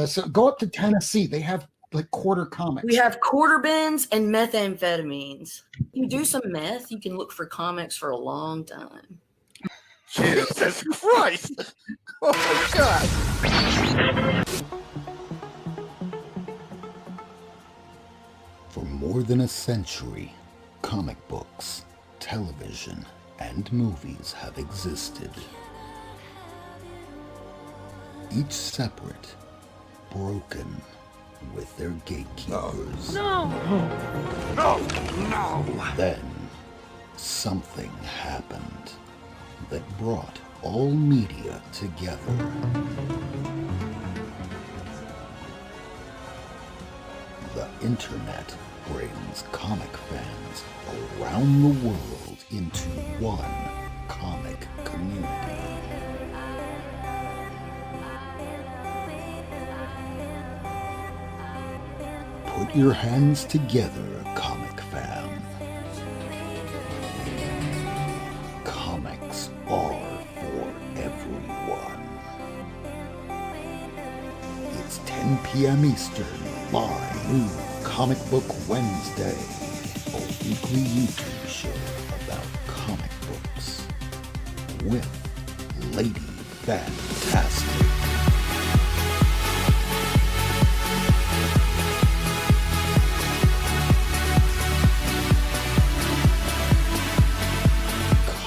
So go up to Tennessee. They have like quarter comics. We have quarter bins and methamphetamines. You do some meth, you can look for comics for a long time. Jesus Christ! Oh my God! For more than a century, comic books, television, and movies have existed. Each separate, broken, with their gatekeepers. No! Then, something happened that brought all media together. The internet brings comic fans around the world into one comic community. Put your hands together, comic fan. Comics are for everyone. It's 10 p.m. Eastern, live Comic Book Wednesday, a weekly YouTube show about comic books with Lady Fantastic.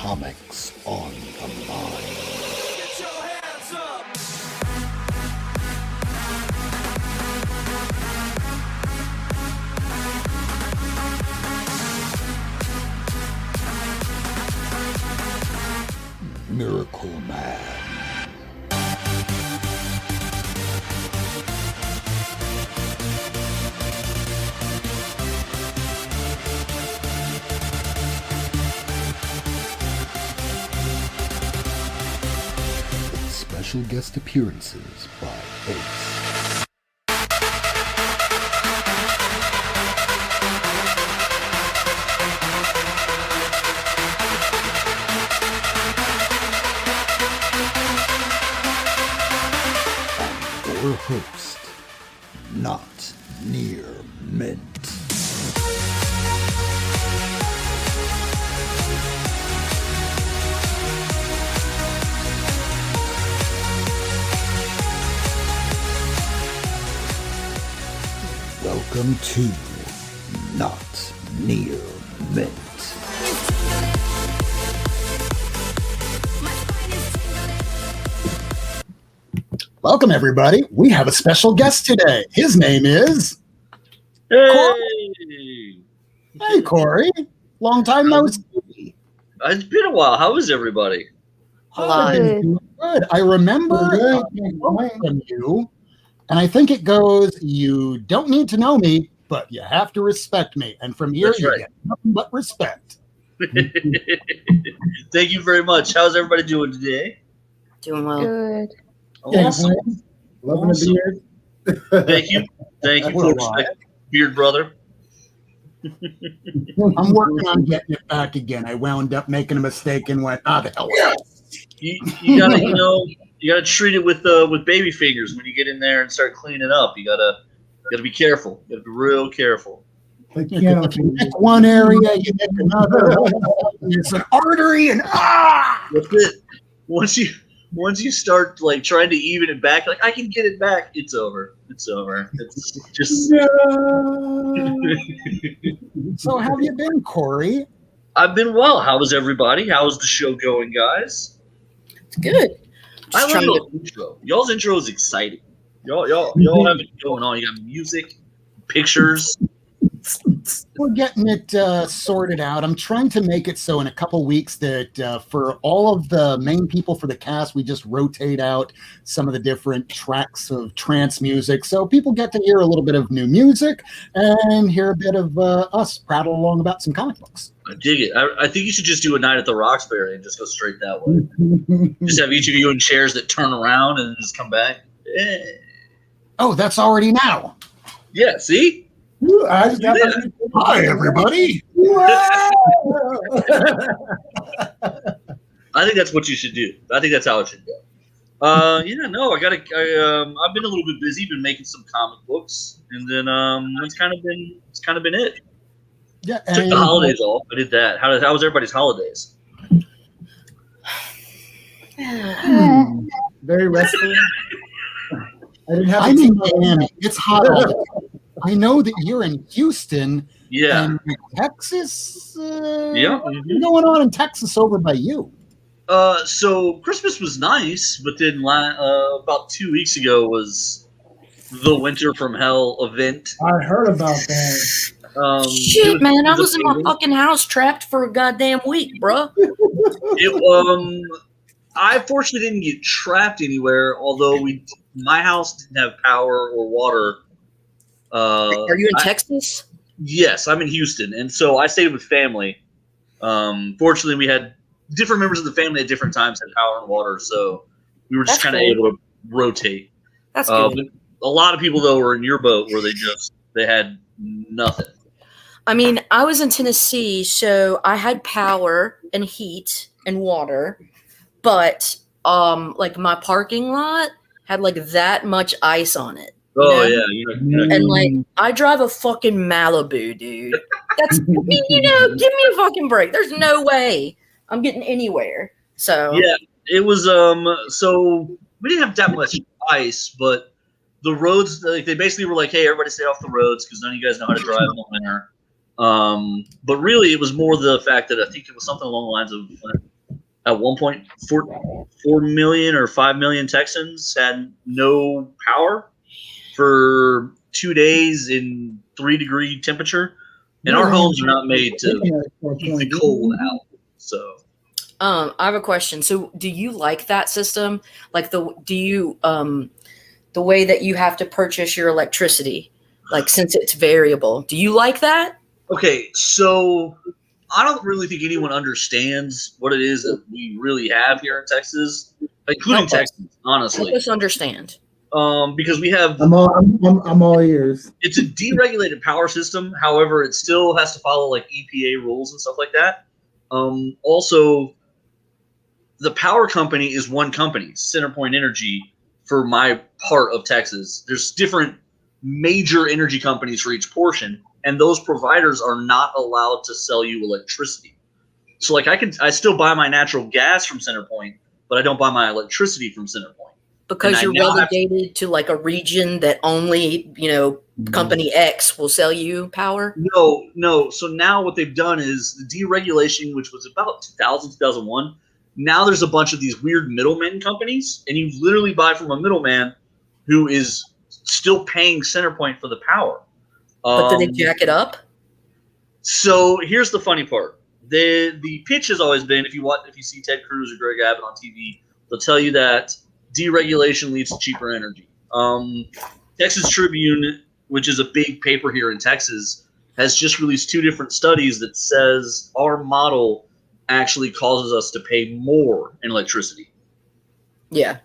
Comics on the mind. Get your hands up! Miracleman. With special guest appearances by Ace. Your host, not near Mynd. Welcome to Not Near Mynd. Welcome, everybody. We have a special guest today. His name is... Hey! Hey, Cory. Long time no see. It's been a while. How is everybody? I've been doing good. I remember a quote from you, and I think it goes, "You don't need to know me, but you have to respect me." And from here, That's you right. get nothing but respect. Thank you very much. How's everybody doing today? Doing well. Good. Awesome. Loving Awesome. the beard. Thank you. Thank you for respect, beard brother. I'm working on getting it back again. I wound up making a mistake and went, the hell with it. You gotta, you gotta treat it with baby fingers when you get in there and start cleaning up. You gotta be careful. You gotta be real careful. Like, You nick one area, you nick another. It's an artery, and That's it. Once you start like trying to even it back, like I can get it back, it's over. It's over. It's just. So how have you been, Cory? I've been well. How is everybody? How's the show going, guys? It's good. I Just love trying y'all's intro. Y'all's intro is exciting. Y'all have it going on. You got music, pictures. We're getting it sorted out. I'm trying to make it so in a couple weeks that for all of the main people for the cast, we just rotate out some of the different tracks of trance music. So people get to hear a little bit of new music and hear a bit of us prattle along about some comic books. I dig it. I think you should just do a night at the Roxbury and just go straight that way. Just have each of you in chairs that turn around and just come back. Oh, that's already now. Yeah, see? I just got Yeah. Hi, everybody. I think that's what you should do. I think that's how it should go. Yeah, no, I've been a little bit busy, been making some comic books, and then it's kind of been it. Yeah, Took the holidays off. I did that. How was everybody's holidays? Very restful. I didn't have. I'm in Miami. It's hot all day. I know that you're in Houston. Yeah. And Texas. Yeah. What's going on in Texas over by you? So Christmas was nice, but then about 2 weeks ago was the Winter from Hell event. I heard about that. Shit, man, I was in my fucking house trapped for a goddamn week, bro. I fortunately didn't get trapped anywhere, although my house didn't have power or water. Are you in Texas? Yes, I'm in Houston, and so I stayed with family. Fortunately, we had different members of the family at different times had power and water, so we were just kind of able to rotate. That's good. But a lot of people, though, were in your boat where they had nothing. I mean, I was in Tennessee, so I had power and heat and water, but like my parking lot had like that much ice on it. Oh know? Yeah. And like I drive a fucking Malibu, dude. That's I mean, give me a fucking break. There's no way I'm getting anywhere. So yeah, it was so we didn't have that much ice, but the roads, like, they basically were like, hey, everybody stay off the roads because none of you guys know how to drive in the winter. But really, it was more the fact that I think it was something along the lines of at one point 4 million or 5 million Texans had no power for 2 days in 3-degree temperature, and our homes are not made to keep the cold out. So, I have a question. So, do you like that system? Like the way that you have to purchase your electricity, like since it's variable? Do you like that? Okay, so I don't really think anyone understands what it is that we really have here in Texas, including Texas, honestly. Help us understand. Because we have I'm all ears. It's a deregulated power system. However, it still has to follow like EPA rules and stuff like that. Also, the power company is one company, CenterPoint Energy, for my part of Texas. There's different major energy companies for each portion, and those providers are not allowed to sell you electricity. So like I still buy my natural gas from CenterPoint, but I don't buy my electricity from CenterPoint. Because you're relegated to like a region that only, company X will sell you power? No. So now what they've done is the deregulation, which was about 2000, 2001. Now there's a bunch of these weird middlemen companies, and you literally buy from a middleman who is still paying CenterPoint for the power. But did they jack it up? So here's the funny part. The pitch has always been, if you see Ted Cruz or Greg Abbott on TV, they'll tell you that deregulation leads to cheaper energy. Texas Tribune, which is a big paper here in Texas, has just released 2 different studies that says our model actually causes us to pay more in electricity. Yeah.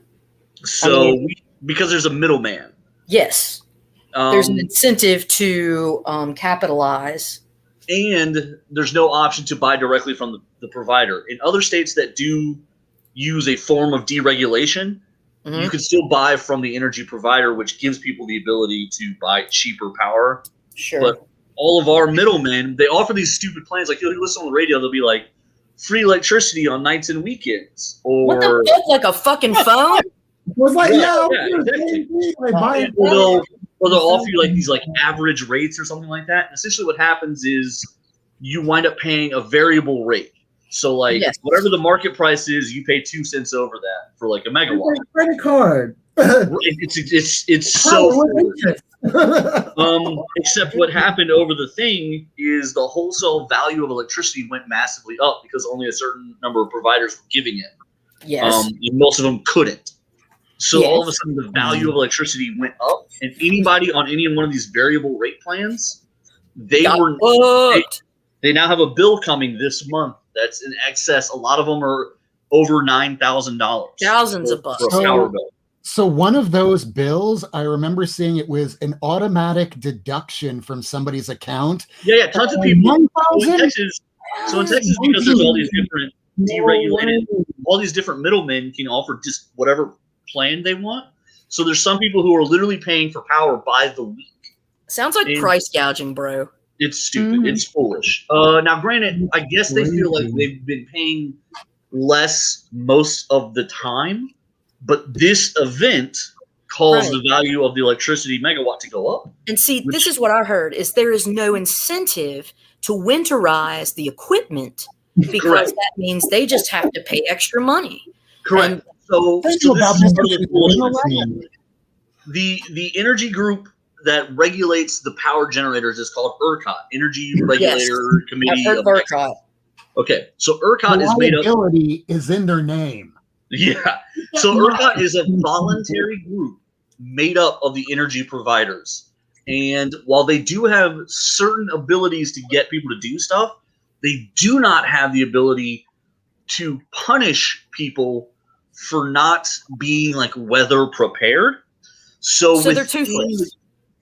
So because there's a middleman. Yes. There's an incentive to capitalize. And there's no option to buy directly from the provider. In other states that do use a form of deregulation, you can still buy from the energy provider, which gives people the ability to buy cheaper power. Sure. But all of our middlemen, they offer these stupid plans. Like, you'll listen on the radio, they'll be like, free electricity on nights and weekends. Or what the fuck? Like a fucking phone? It was like, exactly. Or they'll offer you like these like average rates or something like that. And essentially what happens is you wind up paying a variable rate. So like whatever the market price is, you pay 2 cents over that for like a megawatt. It's like credit card. It's so except what happened over the thing is the wholesale value of electricity went massively up because only a certain number of providers were giving it. Yes. And most of them couldn't. So all of a sudden the value of electricity went up, and anybody on any one of these variable rate plans, they now have a bill coming this month that's in excess. A lot of them are over $9,000. Thousands of bucks. For a power bill. So one of those bills, I remember seeing it was an automatic deduction from somebody's account. Yeah, tons of people. So in Texas, because there's all these different deregulated, all these different middlemen can offer just whatever plan they want. So there's some people who are literally paying for power by the week. Sounds like And price gouging, bro. it's stupid. It's foolish. Now, granted, I guess they feel like they've been paying less most of the time, but this event caused the value of the electricity megawatt to go up. And see, this is what I heard, is there is no incentive to winterize the equipment because that means they just have to pay extra money. Correct. And so Thank this you is about part of the foolishness. Miracleman. The energy group that regulates the power generators is called ERCOT, Energy Regulator Committee. I've heard of ERCOT. Okay, so ERCOT is made up. Reliability is in their name. Yeah, so ERCOT is a voluntary group made up of the energy providers, and while they do have certain abilities to get people to do stuff, they do not have the ability to punish people for not being like weather prepared. So they're toothless.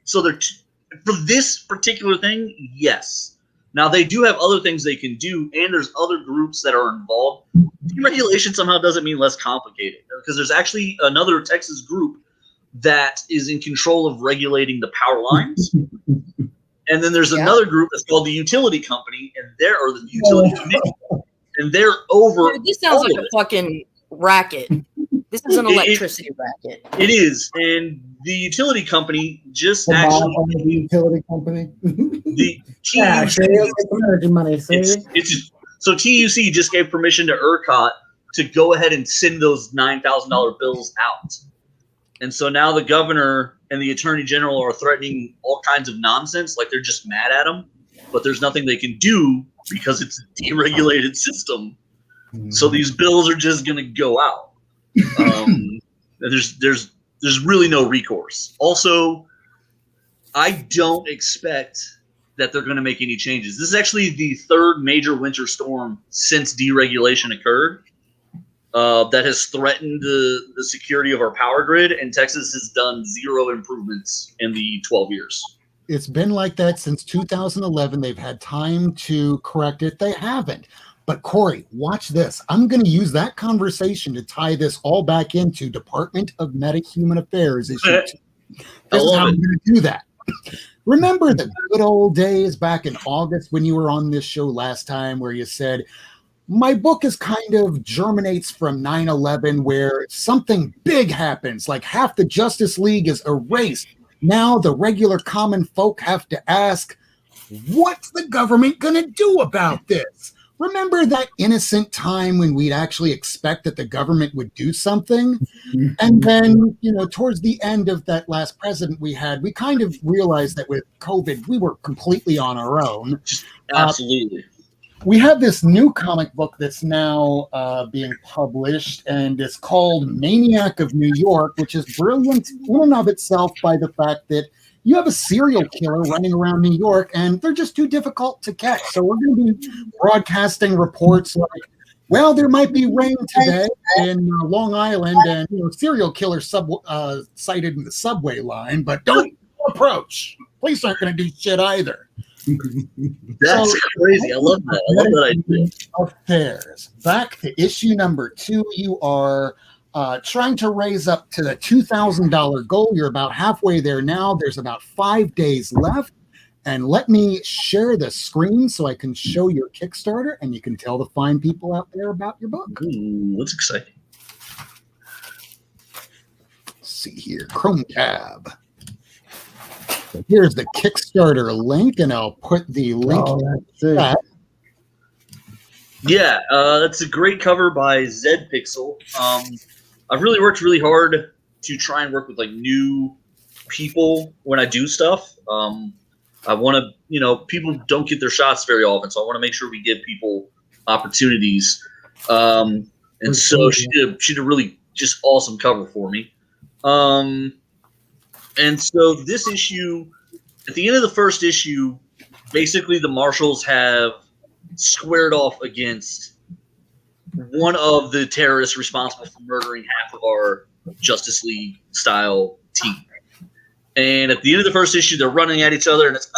So for this particular thing, yes. Now they do have other things they can do, and there's other groups that are involved. Deregulation somehow doesn't mean less complicated, because there's actually another Texas group that is in control of regulating the power lines. And then there's another group that's called the utility company, and the utility committee, and they're over. Dude, this sounds like a fucking racket. This is an electricity racket. It is, and the utility company just The actually utility company. the Yeah, TUC, it's American money. See? so TUC just gave permission to ERCOT to go ahead and send those $9,000 bills out, and so now the governor and the attorney general are threatening all kinds of nonsense, like they're just mad at them, but there's nothing they can do because it's a deregulated system. So these bills are just going to go out. There's really no recourse. Also, I don't expect that they're going to make any changes. This is actually the third major winter storm since deregulation occurred that has threatened the security of our power grid, and Texas has done zero improvements in the 12 years. It's been like that since 2011. They've had time to correct it. They haven't. But Cory, watch this. I'm going to use that conversation to tie this all back into Department of Meta-Human Affairs issue 2. This is how I'm going to do that. Remember the good old days back in August when you were on this show last time where you said, my book is kind of germinates from 9/11 where something big happens, like half the Justice League is erased. Now the regular common folk have to ask, what's the government going to do about this? Remember that innocent time when we'd actually expect that the government would do something? And then, towards the end of that last president we had, we kind of realized that with COVID, we were completely on our own. Absolutely. We have this new comic book that's now being published, and it's called Maniac of New York, which is brilliant in and of itself by the fact that you have a serial killer running around New York, and they're just too difficult to catch. So we're going to be broadcasting reports like, well, there might be rain today in Long Island, and serial killer sighted in the subway line, but don't approach. Police aren't going to do shit either. That's crazy. I love that. I love that idea. Affairs. Back to issue number 2. You are trying to raise up to the $2,000 goal. You're about halfway there now. There's about 5 days left. And let me share the screen so I can show your Kickstarter and you can tell the fine people out there about your book. Ooh, that's exciting. Let's see here. Chrome tab. So here's the Kickstarter link, and I'll put the link in that. Yeah, that's a great cover by Zed Pixel. I've really worked really hard to try and work with new people when I do stuff. I want to, people don't get their shots very often, so I want to make sure we give people opportunities. And so she did a really just awesome cover for me. And so this issue, at the end of the first issue, basically the Marshals have squared off against one of the terrorists responsible for murdering half of our Justice League style team. And at the end of the first issue, they're running at each other, and it's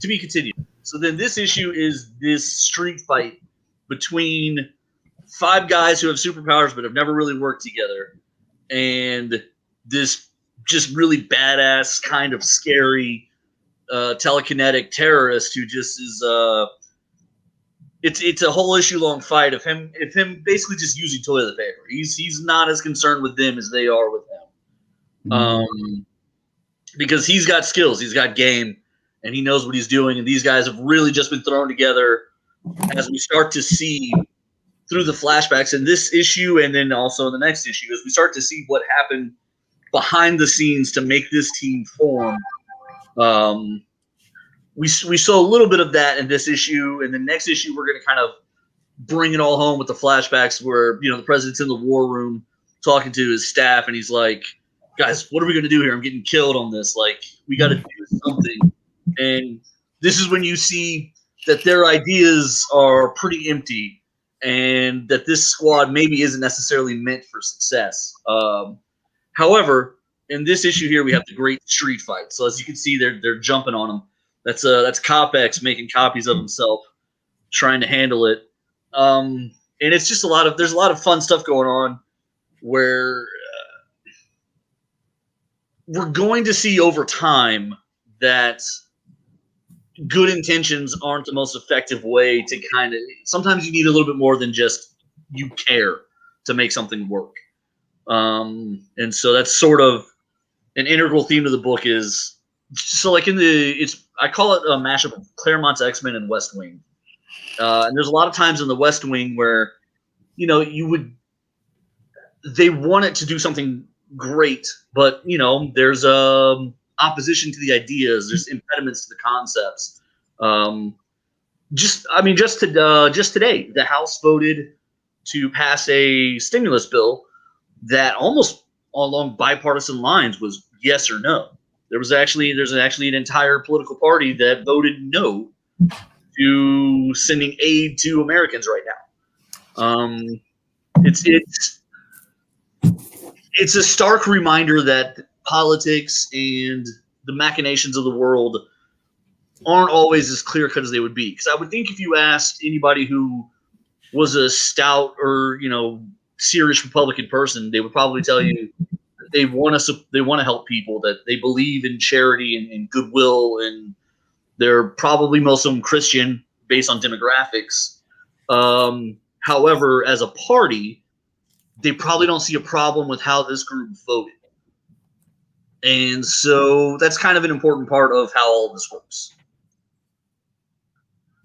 to be continued. So then this issue is this street fight between 5 guys who have superpowers but have never really worked together. and this just really badass, kind of scary telekinetic terrorist who just is it's a whole issue long fight of him basically just using toilet paper. He's not as concerned with them as they are with him. Because he's got skills, he's got game, and he knows what he's doing, and these guys have really just been thrown together as we start to see through the flashbacks in this issue and then also in the next issue, as we start to see what happened behind the scenes to make this team form. We saw a little bit of that in this issue. In the next issue, we're going to kind of bring it all home with the flashbacks where, the president's in the war room talking to his staff, and he's like, guys, what are we going to do here? I'm getting killed on this. Like, we got to do something. And this is when you see that their ideas are pretty empty and that this squad maybe isn't necessarily meant for success. However, in this issue here, we have the great street fight. So as you can see, they're jumping on him. That's Copex making copies of himself, trying to handle it. And it's just there's a lot of fun stuff going on where we're going to see over time that good intentions aren't the most effective way to sometimes you need a little bit more than just you care to make something work. And so that's sort of an integral theme of the book is, so like I call it a mashup of Claremont's X-Men and West Wing. And there's a lot of times in the West Wing where, they want it to do something great, but there's opposition to the ideas, there's impediments to the concepts. Just today, the House voted to pass a stimulus bill that almost along bipartisan lines was yes or no. There's actually an entire political party that voted no to sending aid to Americans right now. It's a stark reminder that politics and the machinations of the world aren't always as clear-cut as they would be. Because I would think if you asked anybody who was a stout or serious Republican person, they would probably tell you that they want to help people, that they believe in charity and goodwill, and they're probably most of them Christian based on demographics. However, as a party, they probably don't see a problem with how this group voted. And so that's kind of an important part of how all this works.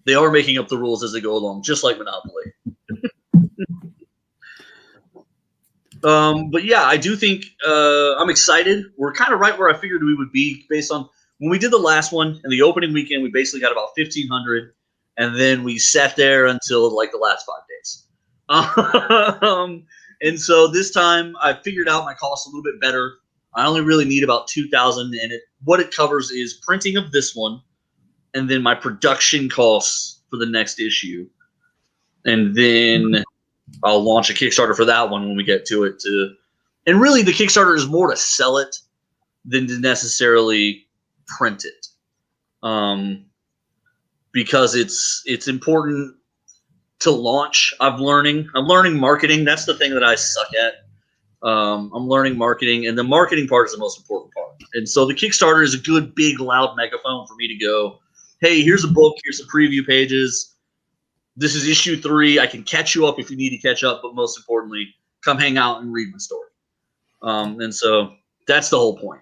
They are making up the rules as they go along, just like Monopoly. But yeah, I do think I'm excited. We're kind of right where I figured we would be based on when we did the last one. In the opening weekend, we basically got about 1,500, and then we sat there until like the last 5 days. And so this time I figured out my cost a little bit better. I only really need about 2,000, and what it covers is printing of this one, and then my production costs for the next issue, and then I'll launch a Kickstarter for that one when we get to it. And really, the Kickstarter is more to sell it than to necessarily print it, because it's important to launch. I'm learning marketing. That's the thing that I suck at. I'm learning marketing, and the marketing part is the most important part. And so the Kickstarter is a good, big, loud megaphone for me to go, hey, here's a book, here's some preview pages. This is issue 3. I can catch you up if you need to catch up, but most importantly, come hang out and read my story. And so that's the whole point.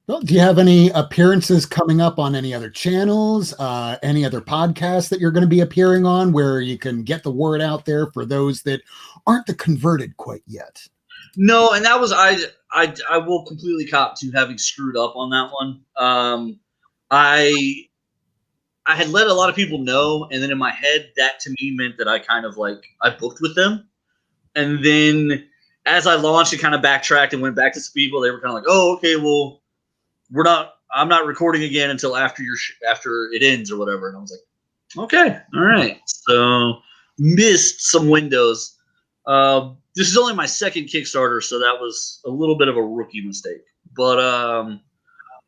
Well, do you have any appearances coming up on any other channels, any other podcasts that you're going to be appearing on where you can get the word out there for those that aren't the converted quite yet? No, and that was I will completely cop to having screwed up on that one. I had let a lot of people know, and then in my head, that to me meant that I kind of I booked with them, and then as I launched, it kind of backtracked and went back to some people. They were kind of like, "Oh, okay, well, I'm not recording again until after after it ends or whatever." And I was like, "Okay, all right." So missed some windows. This is only my second Kickstarter, so that was a little bit of a rookie mistake. But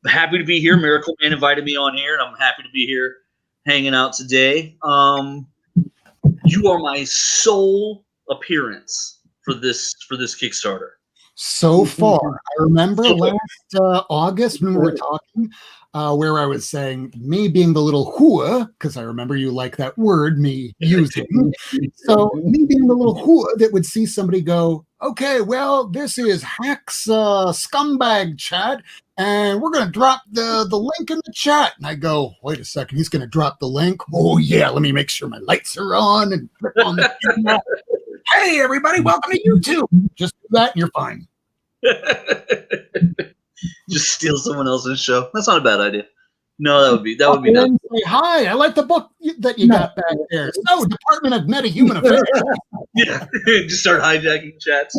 happy to be here. Miracleman invited me on here, and I'm happy to be here hanging out today. You are my sole appearance for this Kickstarter. So far, I remember last August when we were talking, where I was saying me being the little hua, because I remember you like that word, me using. So me being the little hua that would see somebody go, okay, well, this is Hack's scumbag chat, and we're going to drop the link in the chat. And I go, wait a second, he's going to drop the link? Oh, yeah, let me make sure my lights are on and flip on the camera. Hey, everybody, welcome to YouTube. Just do that and you're fine. Just steal someone else's show. That's not a bad idea. No, that would be And nice. then say, hi, I like the book that you got back there. So, Department of Meta-Human Affairs. Yeah, just start hijacking chats.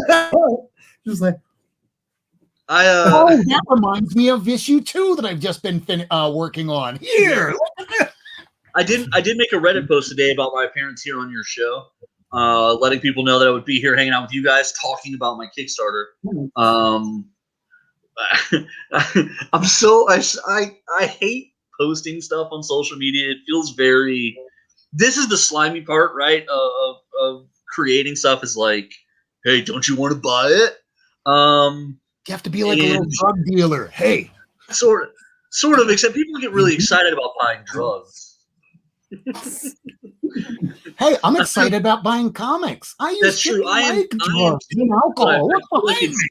Just like, Oh, that reminds me of issue 2 that I've just been working on. Here, look at this. I did make a Reddit post today about my appearance here on your show, letting people know that I would be here hanging out with you guys, talking about my Kickstarter. I hate posting stuff on social media. It feels very. This is the slimy part, right? Of creating stuff is like, hey, don't you want to buy it? You have to be like a little drug dealer. Hey, sort of. Except people get really excited about buying drugs. hey, I'm excited about buying comics. I That's true. I am drugs and alcohol. What's behind me?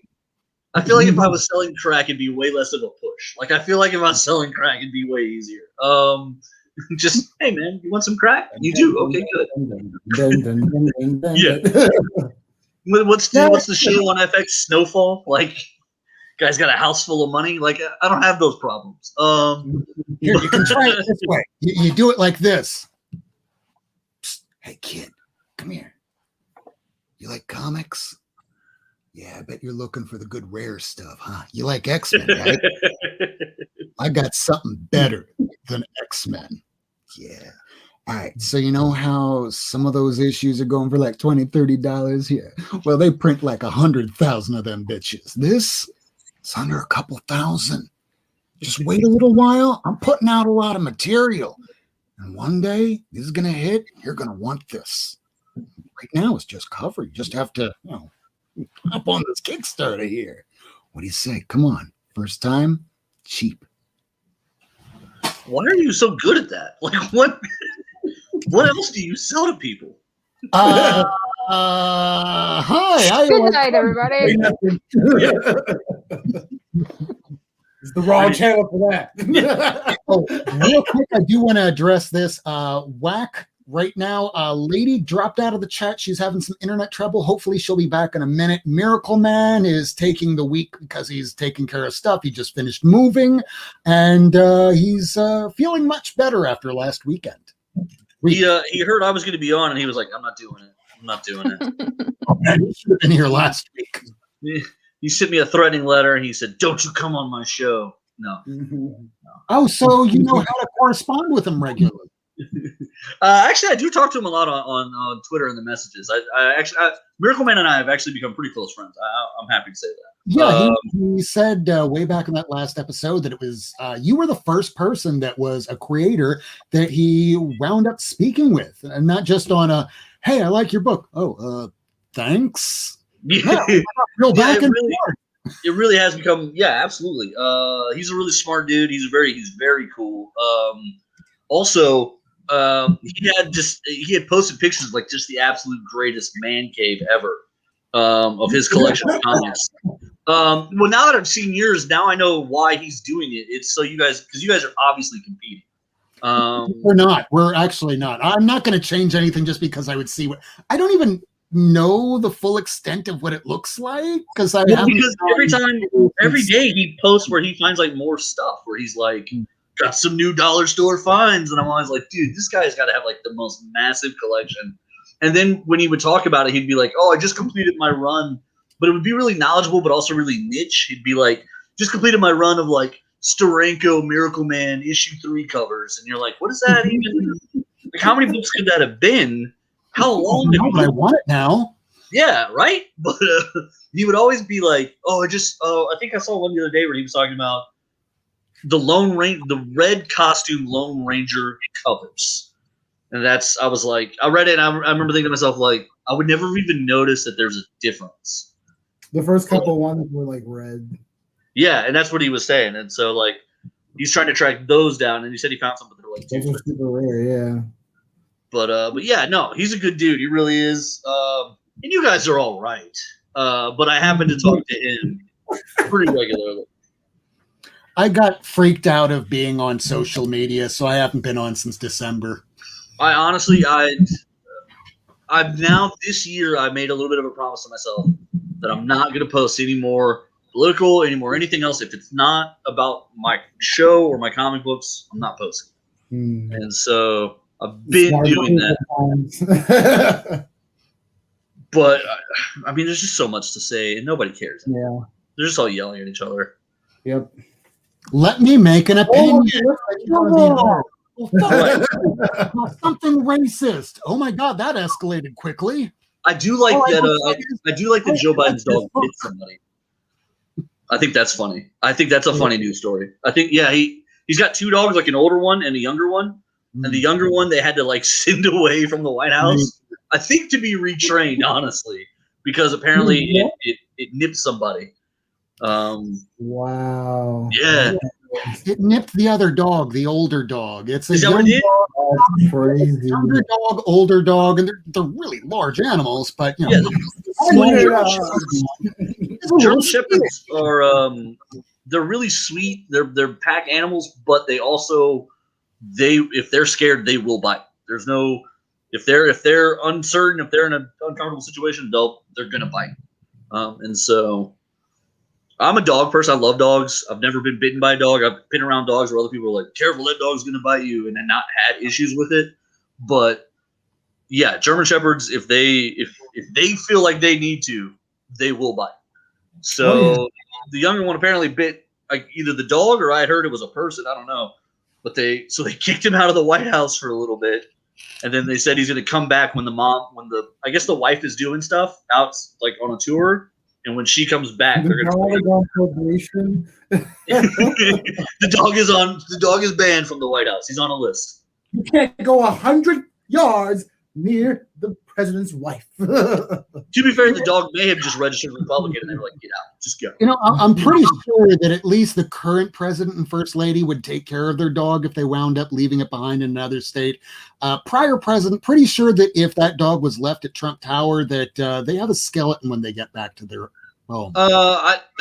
I feel like if I was selling crack, it'd be way less of a push. Like I feel like if I was selling crack, it'd be way easier. Just hey man, you want some crack? You do? Okay, good. Yeah. What's the show on FX? Snowfall? Like, guy's got a house full of money. Like I don't have those problems. Here, you can try it this way. You do it like this. Psst, hey kid, come here. You like comics? Yeah, I bet you're looking for the good rare stuff, huh? You like X-Men, right? I got something better than X-Men. Yeah. All right. So you know how some of those issues are going for like $20, $30 here? Well, they print like 100,000 of them bitches. This is under a couple thousand. Just wait a little while. I'm putting out a lot of material. And one day this is going to hit. You're going to want this. Right now it's just cover. You just have to, hop on this Kickstarter here. What do you say? Come on. First time, cheap. Why are you so good at that? Like what else do you sell to people? Hi. Good night, everybody. it's the wrong channel for that. Real quick, I do want to address this. Whack right now. Lady dropped out of the chat. She's having some internet trouble. Hopefully she'll be back in a minute. Miracleman is taking the week because he's taking care of stuff. He just finished moving, and he's feeling much better after last weekend. He heard I was going to be on, and he was like, "I'm not doing it. I'm not doing it." Oh, man, he should have been here last week. He sent me a threatening letter, and he said, "Don't you come on my show." No. Oh, so you know how to correspond with him regularly. Actually, I do talk to him a lot on Twitter and the messages. Miracleman and I have actually become pretty close friends. I'm happy to say that. Yeah, he said way back in that last episode that it was you were the first person that was a creator that he wound up speaking with, and not just on a "Hey, I like your book." Oh, thanks. Yeah, Real back and forth. It really has become. Yeah, absolutely. He's a really smart dude. He's very cool. Also. He had posted pictures of like just the absolute greatest man cave ever of his collection of comics. Well, now that I've seen yours, now I know why he's doing it. It's so because you guys are obviously competing. We're not. We're actually not. I'm not going to change anything just because I would see what I don't even know the full extent of what it looks like because every day he posts where he finds like more stuff where he's like. Got some new dollar store finds, and I'm always like, dude, this guy's got to have like the most massive collection. And then when he would talk about it, he'd be like, oh, I just completed my run, but it would be really knowledgeable, but also really niche. He'd be like, just completed my run of like Steranko Miracleman issue 3 covers, and you're like, what is that even? Like, how many books could that have been? How long? I want it now. Yeah, right. But he would always be like, I think I saw one the other day where he was talking about. The red costume Lone Ranger covers. And I was like, I read it and I remember thinking to myself, like, I would never even notice that there's a difference. The first couple ones were like red. Yeah, and that's what he was saying. And so like he's trying to track those down, and he said he found some, but they're like Those are super rare, yeah. But yeah, no, he's a good dude. He really is. And you guys are all right. But I happen to talk to him pretty regularly. I got freaked out of being on social media, so I haven't been on since December. I honestly, I've now this year I made a little bit of a promise to myself that I'm not going to post any more political, any more anything else. If it's not about my show or my comic books, I'm not posting. And so I've been doing that. But I mean, there's just so much to say, and nobody cares. Yeah. They're just all yelling at each other. Yep. Let me make an opinion. Oh, Something racist. Oh my God, that escalated quickly. I do like that. I do like that Joe Biden's dog bit somebody. I think that's funny. I think that's a funny news story. I think he's got two dogs, like an older one and a younger one. And the younger one they had to like send away from the White House. I think to be retrained, honestly, because apparently it nipped somebody. Wow. Yeah. It nipped the other dog, the older dog. It's a Is that what it did? That's crazy. younger dog, older dog, and they're really large animals, but you know, German Shepherds are they're really sweet. They're pack animals, but they also if they're scared, they will bite. There's no if they're uncertain, if they're in an uncomfortable situation, they're gonna bite. And so I'm a dog person. I love dogs. I've never been bitten by a dog. I've been around dogs where other people are like, careful, that dog's going to bite you, and then not had issues with it. But yeah, German Shepherds, if they feel like they need to, they will bite. So the younger one apparently bit like either the dog or I heard it was a person. I don't know. But they kicked him out of the White House for a little bit. And then they said he's going to come back when I guess the wife is doing stuff out like on a tour. And when she comes back, they're going on probation. The dog is banned from the White House. He's on a list. You can't go 100 yards near the president's wife. To be fair, the dog may have just registered Republican, and they were like, "Get out, just go." You know, I'm pretty sure that at least the current president and first lady would take care of their dog if they wound up leaving it behind in another state. Prior president, pretty sure that if that dog was left at Trump Tower, that they have a skeleton when they get back to their home.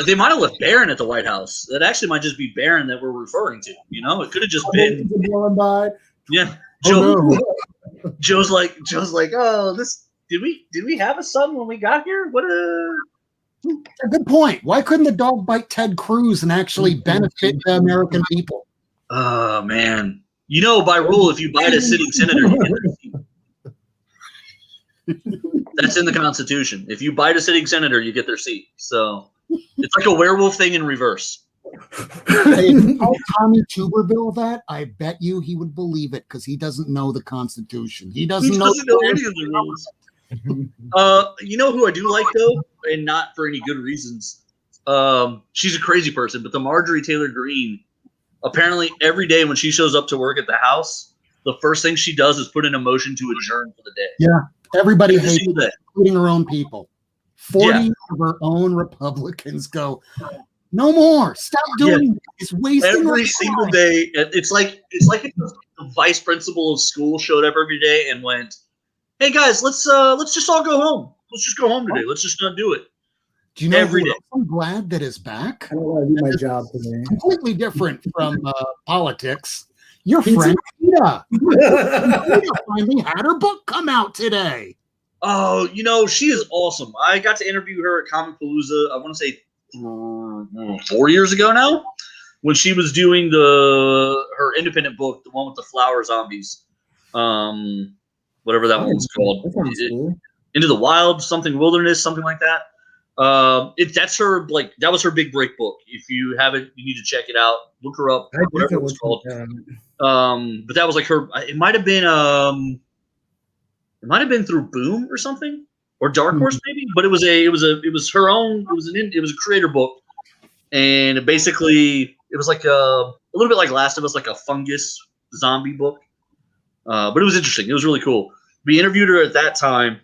They might have left Barron at the White House. That actually might just be Barron that we're referring to. You know, it could have just been. Yeah, Joe's like, oh, did we have a son when we got here? What a good point. Why couldn't the dog bite Ted Cruz and actually benefit the American people? Oh man, you know, by rule, if you bite a sitting senator, you get their seat. That's in the Constitution. If you bite a sitting senator, you get their seat. So it's like a werewolf thing in reverse. Hey, if you told Tommy Tuberville that, I bet you he would believe it because he doesn't know the Constitution. He doesn't know any of the rules. You know who I do like though, and not for any good reasons. She's a crazy person, but the Marjorie Taylor Greene. Apparently, every day when she shows up to work at the House, the first thing she does is put in a motion to adjourn for the day. Yeah, everybody hates it, including her own people. 40 of her own Republicans go, no more. Stop doing it. It's wasting every single day. It's like if the vice principal of school showed up every day and went, "Hey guys, let's just all go home. Let's just go home today. Let's just not do it." Do you know every day? I'm glad that is back. I don't want to do my job today. Completely different from politics. Your friend Rita. Rita finally had her book come out today. Oh, you know, she is awesome. I got to interview her at Comic Palooza. I want to say 4 years ago now, when she was doing her independent book, the one with the flower zombies, whatever that one's called, Into the Wild, something wilderness, something like that. That was her big break book. If you haven't, you need to check it out. Look her up, whatever it was called. But that was like her. It might have been through Boom or something. Or Dark Horse maybe, but it was her own. It was a creator book, and it was like a little bit like Last of Us, like a fungus zombie book. But it was interesting. It was really cool. We interviewed her at that time.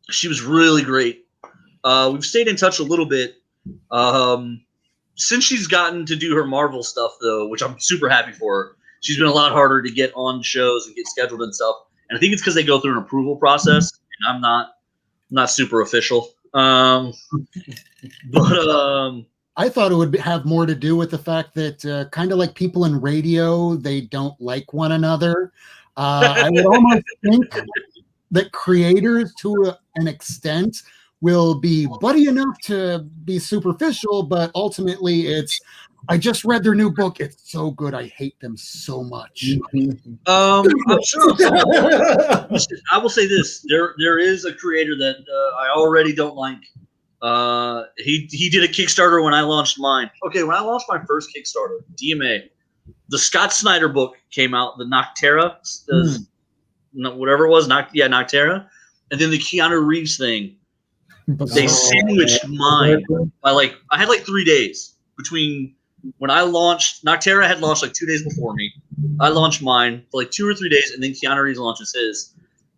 She was really great, We've stayed in touch a little bit. Since she's gotten to do her Marvel stuff, though, which I'm super happy for her, she's been a lot harder to get on shows and get scheduled and stuff. And I think it's because they go through an approval process, and I'm not super official. I thought it would have more to do with the fact that kind of like people in radio, they don't like one another. I would almost think that creators, to an extent, will be buddy enough to be superficial, but ultimately it's, I just read their new book. It's so good. I hate them so much. I'm sure. I will say this: there is a creator that I already don't like. He did a Kickstarter when I launched mine. Okay, when I launched my first Kickstarter, DMA, the Scott Snyder book came out, the Noctera, whatever it was, Noctera, and then the Keanu Reeves thing. They sandwiched mine by I had 3 days between when I launched. Noctera had launched 2 days before me. I launched mine for 2 or 3 days, and then Keanu Reeves launches his.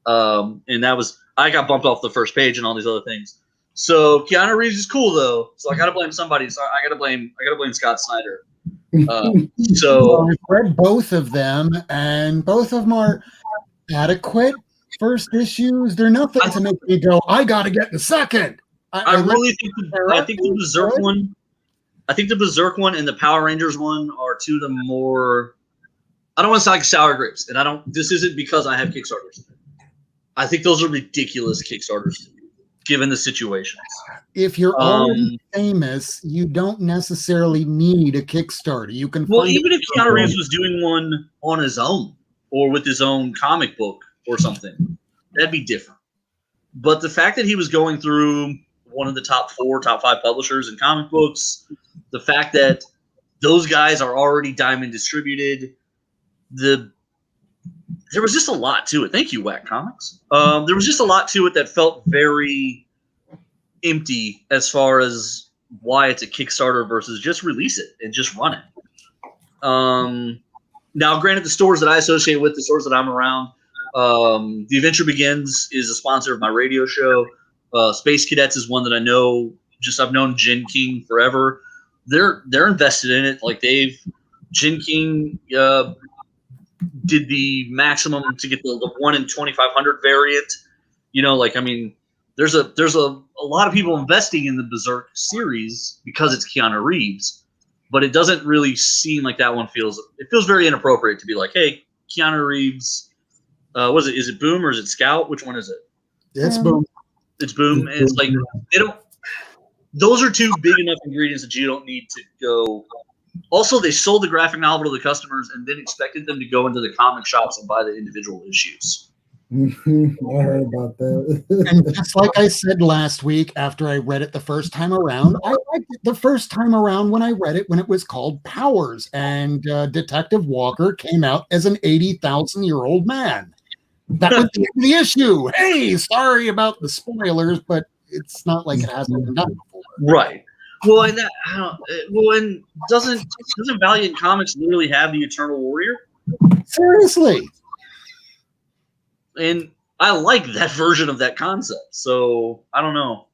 And that was, I got bumped off the first page and all these other things. So Keanu Reeves is cool though. So I gotta blame somebody. So I gotta blame Scott Snyder. So I've read both of them, and both of them are adequate first issues. They're nothing to make me go, I gotta get the second. I really think the Berserk one. I think the Berserk one and the Power Rangers one are two of the more. I don't want to sound like sour grapes, and I don't. This isn't because I have Kickstarters. I think those are ridiculous Kickstarters, given the situations. If you're already famous, you don't necessarily need a Kickstarter. You can. Well, even if Keanu Reeves was doing one on his own or with his own comic book or something, that'd be different. But the fact that he was going through one of the top 5 publishers in comic books, the fact that those guys are already Diamond distributed, there was just a lot to it. Thank you, Whack Comics. There was just a lot to it that felt very empty as far as why it's a Kickstarter versus just release it and just run it. Now, granted, the stores that I associate with, the stores that I'm around, The Adventure Begins is a sponsor of my radio show. Space Cadets is one that I know. I've known Jin King forever. They're invested in it. Jin King did the maximum to get the 1 in 2,500 variant. There's a lot of people investing in the Berserk series because it's Keanu Reeves, but it doesn't really seem like that one feels. It feels very inappropriate to be like, hey, Keanu Reeves. What is it? Is it Boom or is it Scout? Which one is it? It's Boom. It's Boom. And it's like they don't. Those are two big enough ingredients that you don't need to go. Also, they sold the graphic novel to the customers and then expected them to go into the comic shops and buy the individual issues. I heard about that. And just like I said last week, after I read it the first time around, I liked it the first time around when I read it when it was called Powers, and Detective Walker came out as an 80,000-year-old man. That was the end of the issue. Hey, sorry about the spoilers, but it's not like it hasn't been done before. Right. Well, and doesn't Valiant Comics literally have the Eternal Warrior? Seriously. And I like that version of that concept. So I don't know.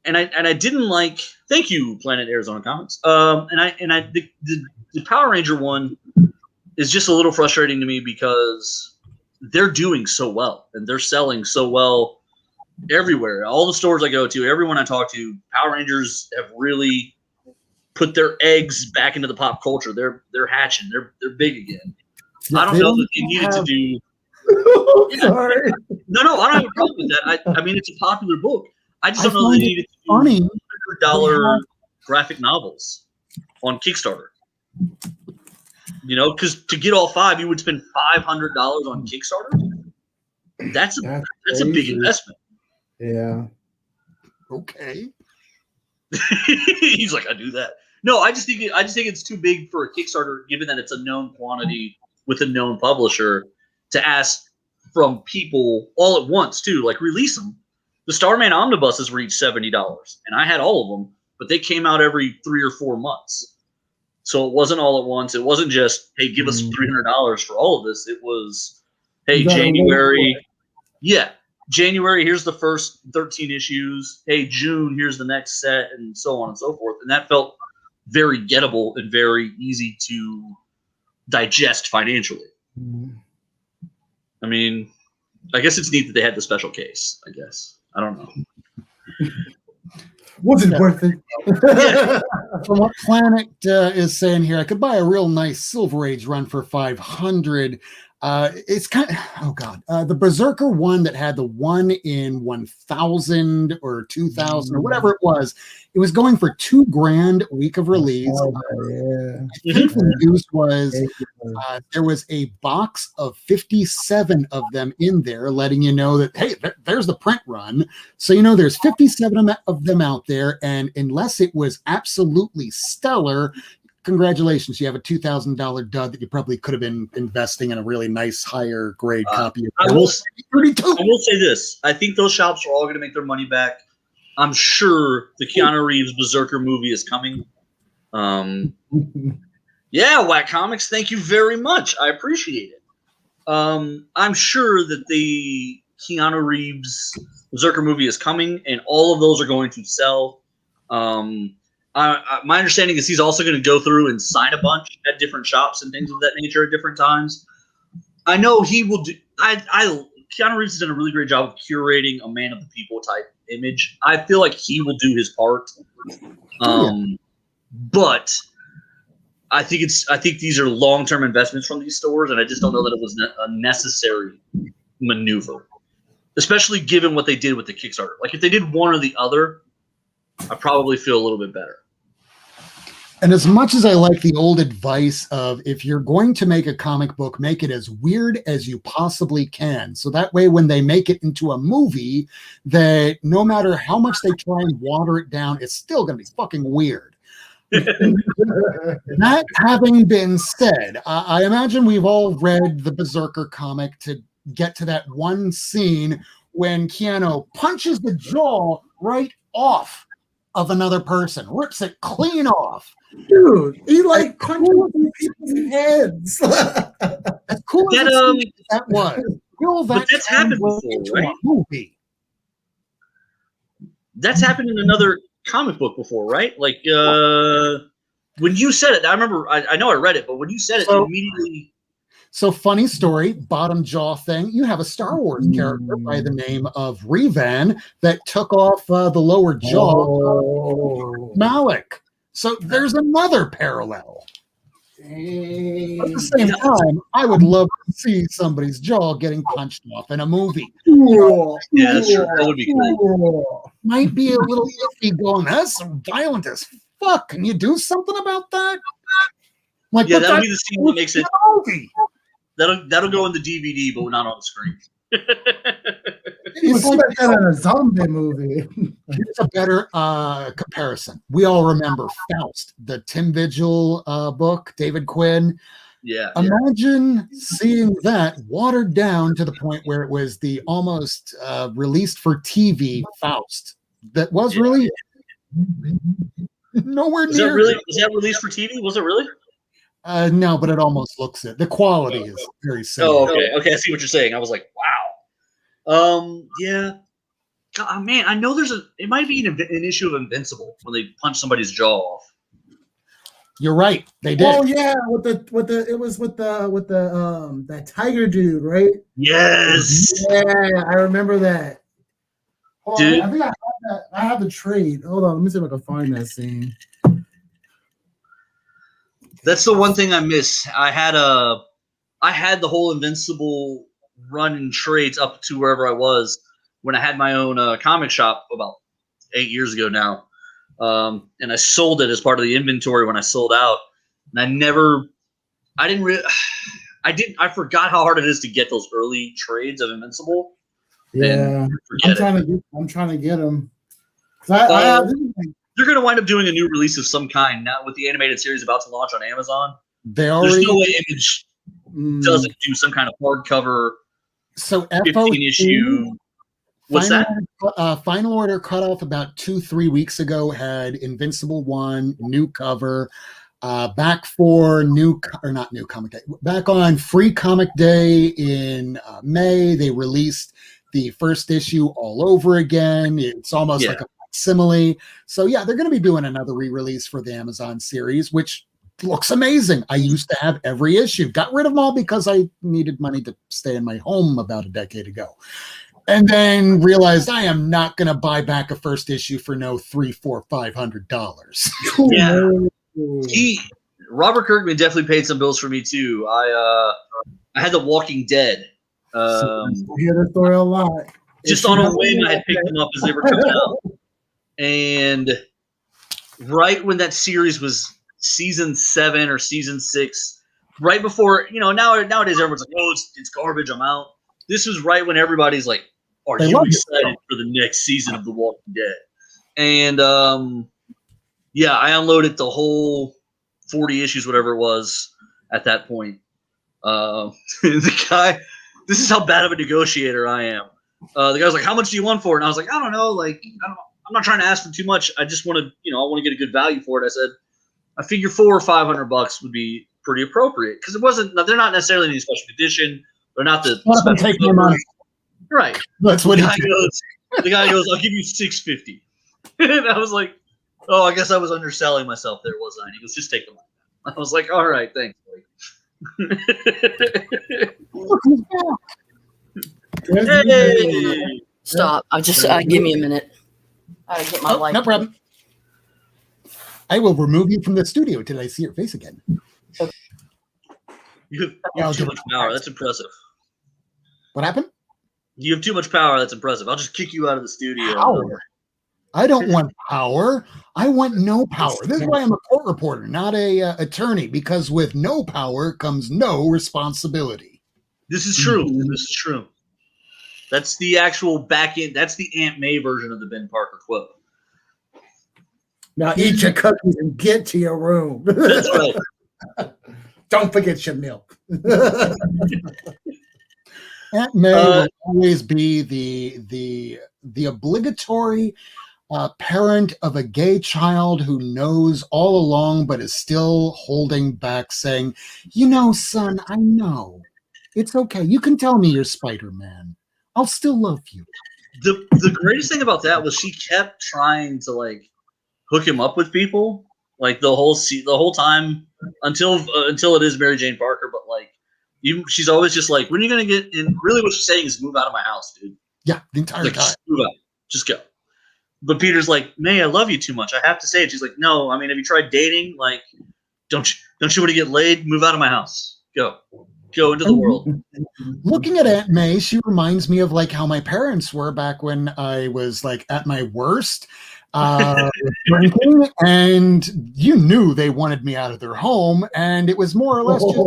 And I didn't like. Thank you, Planet Arizona Comics. The Power Ranger one is just a little frustrating to me because they're doing so well and they're selling so well everywhere. All the stores I go to, everyone I talk to, Power Rangers have really put their eggs back into the pop culture. They're hatching. They're big again. I don't know that they needed to do. Sorry. No, I don't have a problem with that. I mean, it's a popular book. I just don't know that they needed to funny. do $100 graphic novels on Kickstarter. Because to get all 5, you would spend $500 on Kickstarter. That's a big investment. Yeah. Okay. He's like, I do that. No, I just think it's too big for a Kickstarter, given that it's a known quantity with a known publisher, to ask from people all at once too. Like, release them. The Starman omnibuses were each $70, and I had all of them, but they came out every 3 or 4 months. So it wasn't all at once. It wasn't just, hey, give us $300 for all of this. It was, hey, January. Yeah. January, here's the first 13 issues. Hey, June, here's the next set, and so on and so forth. And that felt very gettable and very easy to digest financially. I mean, I guess it's neat that they had the special case, I guess. I don't know. Wasn't worth it. From what Planet is saying here, I could buy a real nice Silver Age run for 500. It's kind of, the Berserker one that had the 1 in 1,000 or 2,000 or whatever it was going for $2,000 week of release. I think the news was there was a box of 57 of them in there, letting you know that, hey, there's the print run. So, you know, there's 57 of them out there. And unless it was absolutely stellar, congratulations, you have a $2,000 dud that you probably could have been investing in a really nice higher grade copy. I will say this. I think those shops are all going to make their money back. I'm sure the Keanu Reeves Berserker movie is coming. Yeah, Whack Comics, thank you very much. I appreciate it. I'm sure that the Keanu Reeves Berserker movie is coming, and all of those are going to sell. My understanding is he's also going to go through and sign a bunch at different shops and things of that nature at different times. I know he will do. Keanu Reeves has done a really great job of curating a man of the people type image. I feel like he will do his part. But I think these are long-term investments from these stores, and I just don't know that it was a necessary maneuver, especially given what they did with the Kickstarter. Like if they did one or the other, I probably feel a little bit better. And as much as I like the old advice of if you're going to make a comic book, make it as weird as you possibly can. So that way, when they make it into a movie, that no matter how much they try and water it down, it's still going to be fucking weird. That having been said, I imagine we've all read the Berserker comic to get to that one scene when Keanu punches the jaw right off of another person, rips it clean off. Dude, he like punches people's heads. As cool as that was. But that's happened before, right? Movie. That's happened in another comic book before, right? Like when you said it, I remember. I know I read it, but when you said it, immediately. So funny story, bottom jaw thing. You have a Star Wars character by the name of Revan that took off the lower jaw of Malik. So there's another parallel. At the same time, I would love to see somebody's jaw getting punched off in a movie. Yeah, that's true. That would be cool. Might be a little iffy going, that's violent as fuck. Can you do something about that? Like, yeah, that'll be the scene that makes it. That'll go in the DVD, but not on the screen. It's like that in a zombie movie. Here's a better comparison. We all remember Faust, the Tim Vigil book, David Quinn. Yeah. Imagine seeing that watered down to the point where it was the almost released for TV Faust. That was really nowhere near. Was that released for TV? Was it really? No, but it almost looks it. The quality is very similar. Oh, okay. Okay, I see what you're saying. I was like, wow. Yeah. God, man, I know it might be an issue of Invincible when they punch somebody's jaw off. You're right. They did. Oh yeah, that tiger dude, right? Yes. Yeah, I remember that. Oh, Dude. I think I have that. I have the trade. Hold on, let me see if I can find that scene. That's the one thing I miss. I had the whole Invincible run in trades up to wherever I was when I had my own comic shop about 8 years ago now. And I sold it as part of the inventory when I sold out. And I forgot how hard it is to get those early trades of Invincible. Yeah, I'm trying to get them. They're going to wind up doing a new release of some kind now with the animated series about to launch on Amazon. There's no way Image doesn't do some kind of hardcover. So 15 issue. What's that? Final Order cut off about 2-3 weeks ago had Invincible 1, new cover. Back for back on Free Comic Day in May, they released the first issue all over again. It's almost like a facsimile. So yeah, they're going to be doing another re-release for the Amazon series, which looks amazing. I used to have every issue. Got rid of them all because I needed money to stay in my home about a decade ago. And then realized I am not going to buy back a first issue for no $300, $400, $500. Yeah. Robert Kirkman definitely paid some bills for me too. I had The Walking Dead. I hear the story a lot. Just on a whim, I had picked them up as they were coming out. And right when that series was season 7 or season 6, right before, nowadays everyone's like, oh, it's garbage, I'm out. This was right when everybody's like, are you excited for the next season of The Walking Dead? And I unloaded the whole 40 issues, whatever it was, at that point. The guy, this is how bad of a negotiator I am. The guy was like, how much do you want for it? And I was like, I don't know. I'm not trying to ask for too much. I just want to, I want to get a good value for it. I said, I figure $400 or $500 would be pretty appropriate because they're not necessarily any special edition. They're not the take my money. Right. That's what the guy goes, I'll give you $650. And I was like, oh, I guess I was underselling myself there, wasn't I? And he goes, just take the money. I was like, all right, thanks. Hey! Stop. Give me a minute. I gotta get my life. No problem. I will remove you from the studio till I see your face again. You have too much power. That's impressive. What happened? You have too much power. That's impressive. I'll just kick you out of the studio. Power? I don't want power. I want no power. This is why I'm a court reporter, not a attorney, because with no power comes no responsibility. This is true. This is true. That's the actual back end. That's the Aunt May version of the Ben Parker quote. Now eat your cookies and get to your room. That's right. Don't forget your milk. Aunt May will always be the obligatory parent of a gay child who knows all along but is still holding back, saying, son, I know. It's okay. You can tell me you're Spider-Man. I'll still love you. The greatest thing about that was she kept trying to hook him up with people the whole time until it is Mary Jane Parker. But she's always just like, when are you gonna get in? Really, what she's saying is move out of my house, dude. Yeah, the entire time. Just move out. Just go. But Peter's like, May, I love you too much. I have to say it. She's like, no. I mean, have you tried dating? Don't you want to get laid? Move out of my house. Go into the world. Looking at Aunt May, she reminds me of how my parents were back when I was at my worst, drinking, and you knew they wanted me out of their home, and it was more or less just,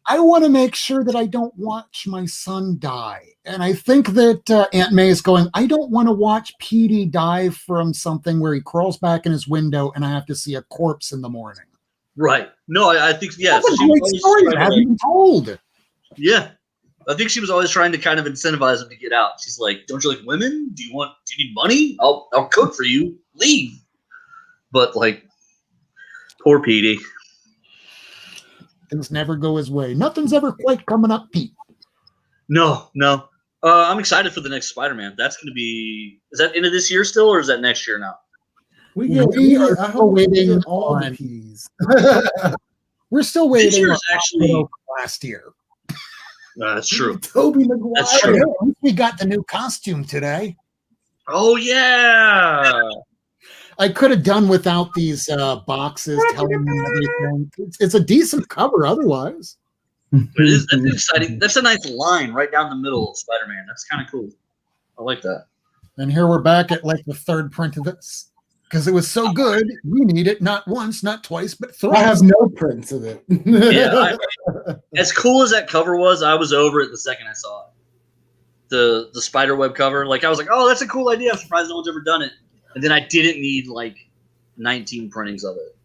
I want to make sure that I don't watch my son die. And I think that Aunt May is going, I don't want to watch Petey die from something where he crawls back in his window and I have to see a corpse in the morning. Right. No, I think, yeah. That's a great story that hasn't been told. Yeah. I think she was always trying to kind of incentivize him to get out. She's like, don't you like women? Do you need money? I'll cook for you. Leave. But poor Petey. Things never go his way. Nothing's ever quite coming up, Pete. No. I'm excited for the next Spider-Man. That's going to be, is that into this year still, or is that next year now? We are still waiting on peas. We're still waiting. This year is actually last year. That's true. Tobey Maguire. That's true. We got the new costume today. Oh yeah. I could have done without these boxes telling me everything. It's a decent cover otherwise. That's exciting. That's a nice line right down the middle of Spider-Man. That's kind of cool. I like that. And here we're back at the third print of this. Because it was so good, we need it not once, not twice, but thrice. I have no prints of it. Yeah, as cool as that cover was, I was over it the second I saw it. The spiderweb cover, I was like, oh, that's a cool idea. I'm surprised no one's ever done it. And then I didn't need 19 printings of it.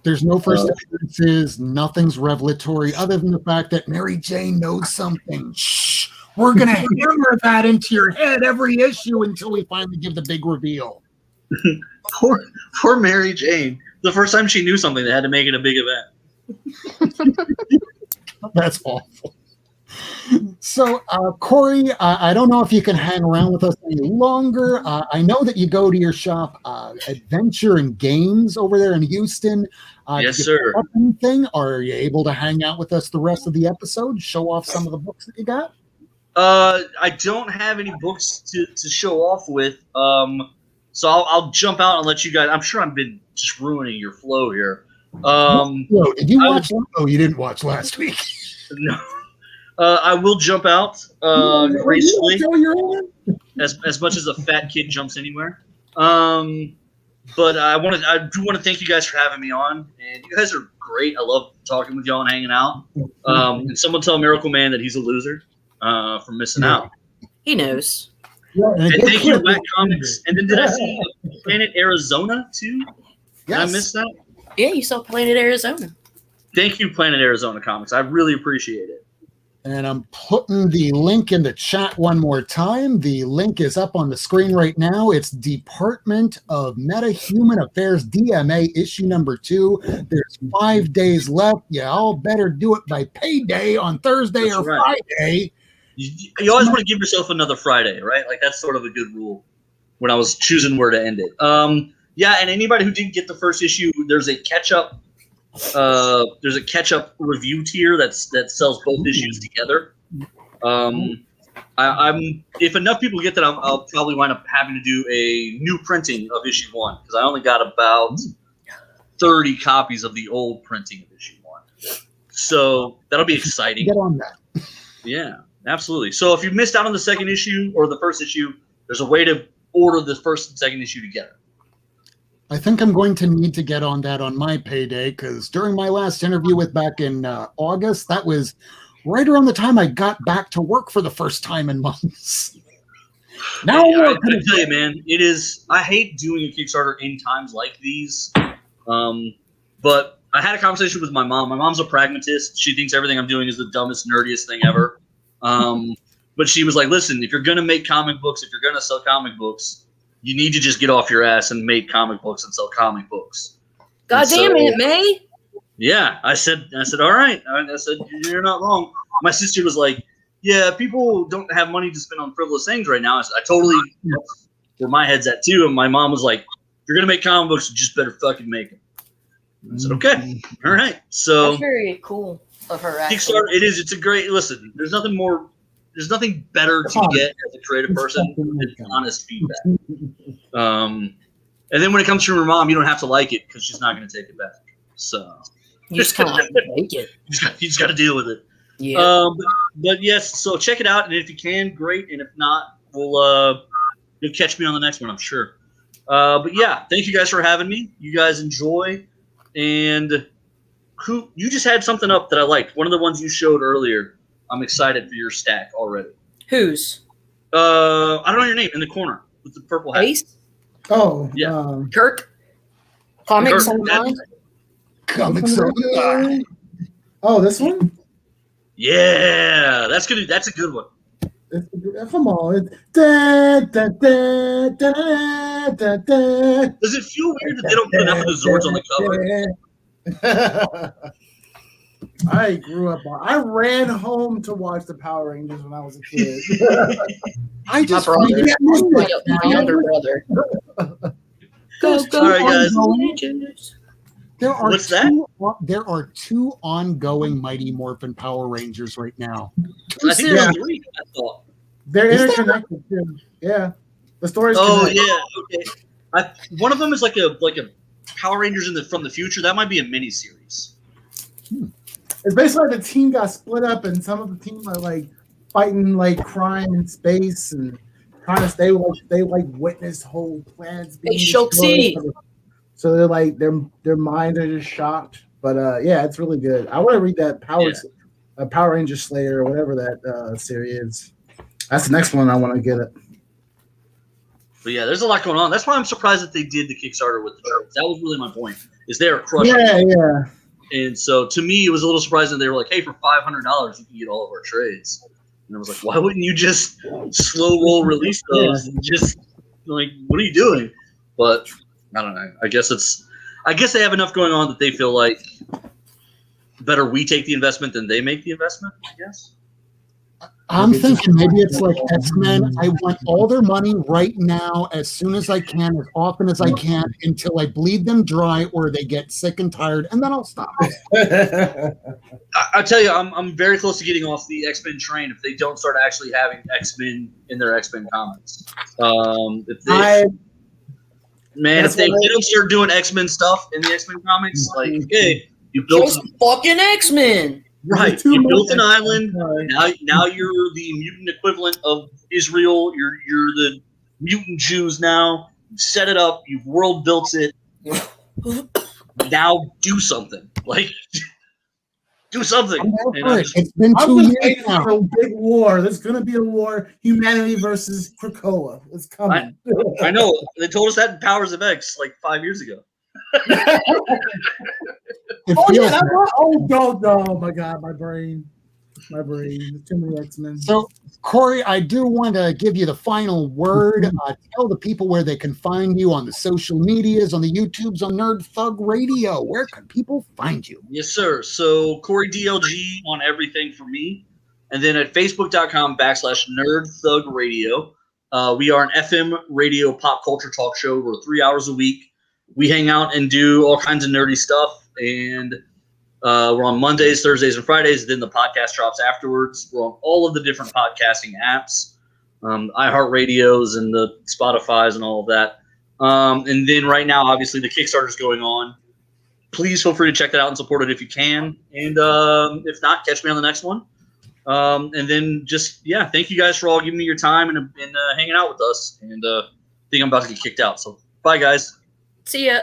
There's no first appearances. Nothing's revelatory, other than the fact that Mary Jane knows something. Shh, we're gonna hammer that into your head every issue until we finally give the big reveal. Poor Mary Jane. The first time she knew something, they had to make it a big event. That's awful. So, Corey, I don't know if you can hang around with us any longer. I know that you go to your shop, Adventure and Games, over there in Houston. Yes, did you sir. pick up anything? Or are you able to hang out with us the rest of the episode? Show off some of the books that you got? I don't have any books to show off with. So I'll jump out and let you guys. I'm sure I've been just ruining your flow here. Whoa, did you watch? Oh, you didn't watch last week. No. I will jump out gracefully, as much as a fat kid jumps anywhere. But I do want to thank you guys for having me on, and you guys are great. I love talking with y'all and hanging out. And someone tell Miracleman that he's a loser for missing out. He knows. And thank you, Whack Comics. And then did I see Planet Arizona too? Did I miss that? Yeah, you saw Planet Arizona. Thank you, Planet Arizona Comics. I really appreciate it. And I'm putting the link in the chat one more time. The link is up on the screen right now. It's Department of Meta-Human Affairs, DMA, issue number 2. There's 5 days left. You all better do it by payday on Thursday That's or right. Friday. You always want to give yourself another Friday, right? Like that's sort of a good rule when I was choosing where to end it. Yeah, and anybody who didn't get the first issue, there's a catch-up. There's a catch-up review tier that sells both issues together. I'm if enough people get that, I'll probably wind up having to do a new printing of issue 1 because I only got about 30 copies of the old printing of issue 1. So that'll be exciting. Get on that. Yeah, absolutely. So if you missed out on the second issue or the first issue, there's a way to order the first and second issue together. I think I'm going to need to get on that on my payday because during my last interview with back in August, that was right around the time I got back to work for the first time in months. Now I tell you, man, it is. I hate doing a Kickstarter in times like these, but I had a conversation with my mom. My mom's a pragmatist. She thinks everything I'm doing is the dumbest, nerdiest thing ever. But she was like, "Listen, if you're gonna make comic books, if you're gonna sell comic books, you need to just get off your ass and make comic books and sell comic books." God damn it, May. Yeah, I said, all right. I said, you're not wrong. My sister was like, yeah, people don't have money to spend on frivolous things right now. I said, I totally, that's where my head's at too. And my mom was like, if you're going to make comic books, you just better fucking make them. I said, okay, all right. So That's very cool of her. Actually. Kickstarter, it's a great, listen, there's nothing better to get as a creative person than honest feedback. And then when it comes from your mom, you don't have to like it because she's not going to take it back. So you just kind of have to make it. You just got to deal with it. Yeah. But yes, so check it out, and if you can, great. And if not, you'll catch me on the next one, I'm sure. But yeah, thank you guys for having me. You guys enjoy. And you just had something up that I liked. One of the ones you showed earlier. I'm excited for your stack already. Whose? I don't know your name in the corner with the purple hat. Ace? Oh, Yeah. Kirk? Comics Kirk, Online? Comics Online. Oh, this one? Yeah, that's good. That's a good one. Come on. It's da, da, da, da, da, da. Does it feel weird that they don't put enough of the Zords on the cover? I grew up on. I ran home to watch the Power Rangers when I was a kid. I just brother. find it My younger brother. Go, go, All right, guys. Rangers. What's that? There are 2 ongoing Mighty Morphin Power Rangers right now. I think there's 3. I thought. They're Is that interconnected too. Yeah, the stories. Oh connect. yeah, okay. One of them is like a Power Rangers from the future. That might be a mini series. It's basically like the team got split up, and some of the team are like fighting like crime in space and trying to stay. They witness whole planets being Shokesy. destroyed. So they're like their minds are just shocked. But yeah, it's really good. I want to read that Power Ranger Slayer or whatever that series is. That's the next one I want to get it. But yeah, there's a lot going on. That's why I'm surprised that they did the Kickstarter with the trades. That was really my point. Is they're crushing. Yeah. And so to me, it was a little surprising. They were like, "Hey, for $500, you can get all of our trades." And I was like, "Why wouldn't you just slow roll release those? And just like, what are you doing?" But I don't know. I guess they have enough going on that they feel like better we take the investment than they make the investment. I guess. I'm thinking maybe it's like X-Men. I want all their money right now, as soon as I can, as often as I can, until I bleed them dry or they get sick and tired, and then I'll stop. I tell you, I'm very close to getting off the X-Men train if they don't start actually having X-Men in their X-Men comics. If they don't start doing X-Men stuff in the X-Men comics, like, hey, you built Just fucking X-Men. right, you built an island. Now you're the mutant equivalent of Israel. You're the mutant Jews now. You've set it up. You've world built it. Now do something. Like, do something. It's been 2 years now. A big war. There's going to be a war. Humanity versus Krakoa. It's coming. I know. They told us that in Powers of X like 5 years ago. Oh my God, my brain. There's too many X-Men. So, Cory, I do want to give you the final word. Tell the people where they can find you on the social medias, on the YouTubes, on Nerd Thug Radio. Where can people find you? Yes, sir. So Cory DLG on everything for me. And then at facebook.com/Nerd Thug Radio. We are an FM radio pop culture talk show. We're 3 hours a week. We hang out and do all kinds of nerdy stuff. And we're on Mondays, Thursdays, and Fridays. Then the podcast drops afterwards. We're on all of the different podcasting apps, iHeartRadios and the Spotify's and all of that. And then right now, obviously, the Kickstarter is going on. Please feel free to check that out and support it if you can. And if not, catch me on the next one. And then just, thank you guys for all giving me your time and hanging out with us. And I think I'm about to get kicked out. So bye, guys. See ya.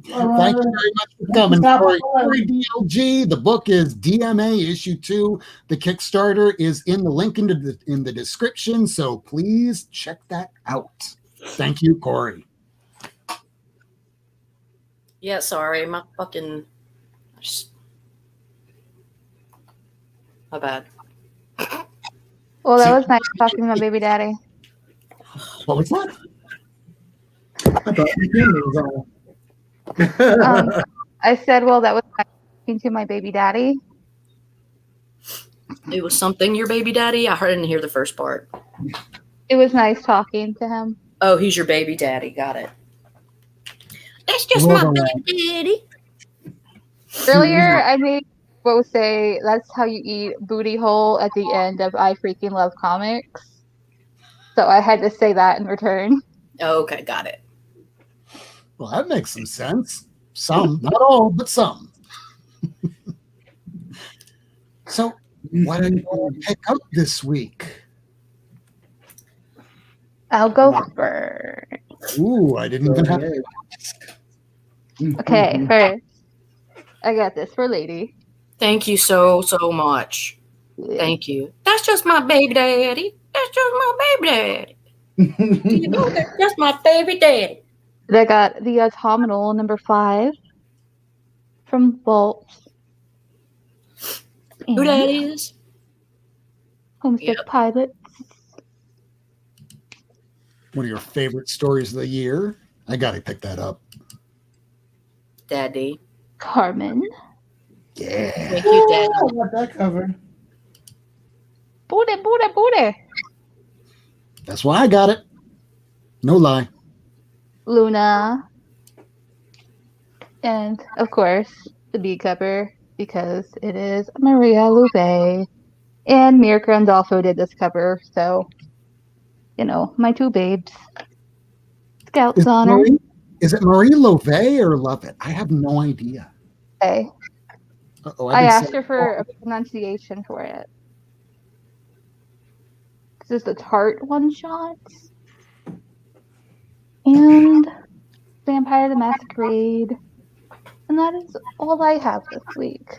Thank you very much for coming, Cory DLG. The book is DMA issue 2. The Kickstarter is in the link in the description, so please check that out. Thank you, Cory. Yeah, sorry, my fucking. My bad. Well, that was nice talking to my baby daddy. What was that? I thought the camera was on. I said, well, that was nice talking to my baby daddy. It was something your baby daddy? I didn't hear the first part. It was nice talking to him. Oh, he's your baby daddy. Got it. That's just my baby daddy. Earlier, I made both say, that's how you eat booty hole at the end of I Freaking Love Comics. So I had to say that in return. Okay, got it. Well, that makes some sense. Some, not all, but some. So, what are you going to pick up this week? I'll go first. Ooh, I didn't even have to. Okay, first. I got this for Lady. Thank you so much. Thank you. That's just my baby daddy. That's just my baby daddy. You know, that's just my baby daddy. I got the Autumnal number 5 from Vault. Who that is? Homesick Pilot. One of your favorite stories of the year. I got to pick that up. Daddy. Carmen. Yeah. Thank you, Daddy. I got that cover. Booty. That's why I got it. No lie. Luna. And, of course, the B cover, because it is Maria Louvet. And Miracleman also did this cover, so, you know, my 2 babes. Scouts honor. Is it Marie Louvet or Lovett? I have no idea. Okay. I asked her for a pronunciation for it. This is the Tart one-shot. And Vampire the Masquerade. And that is all I have this week.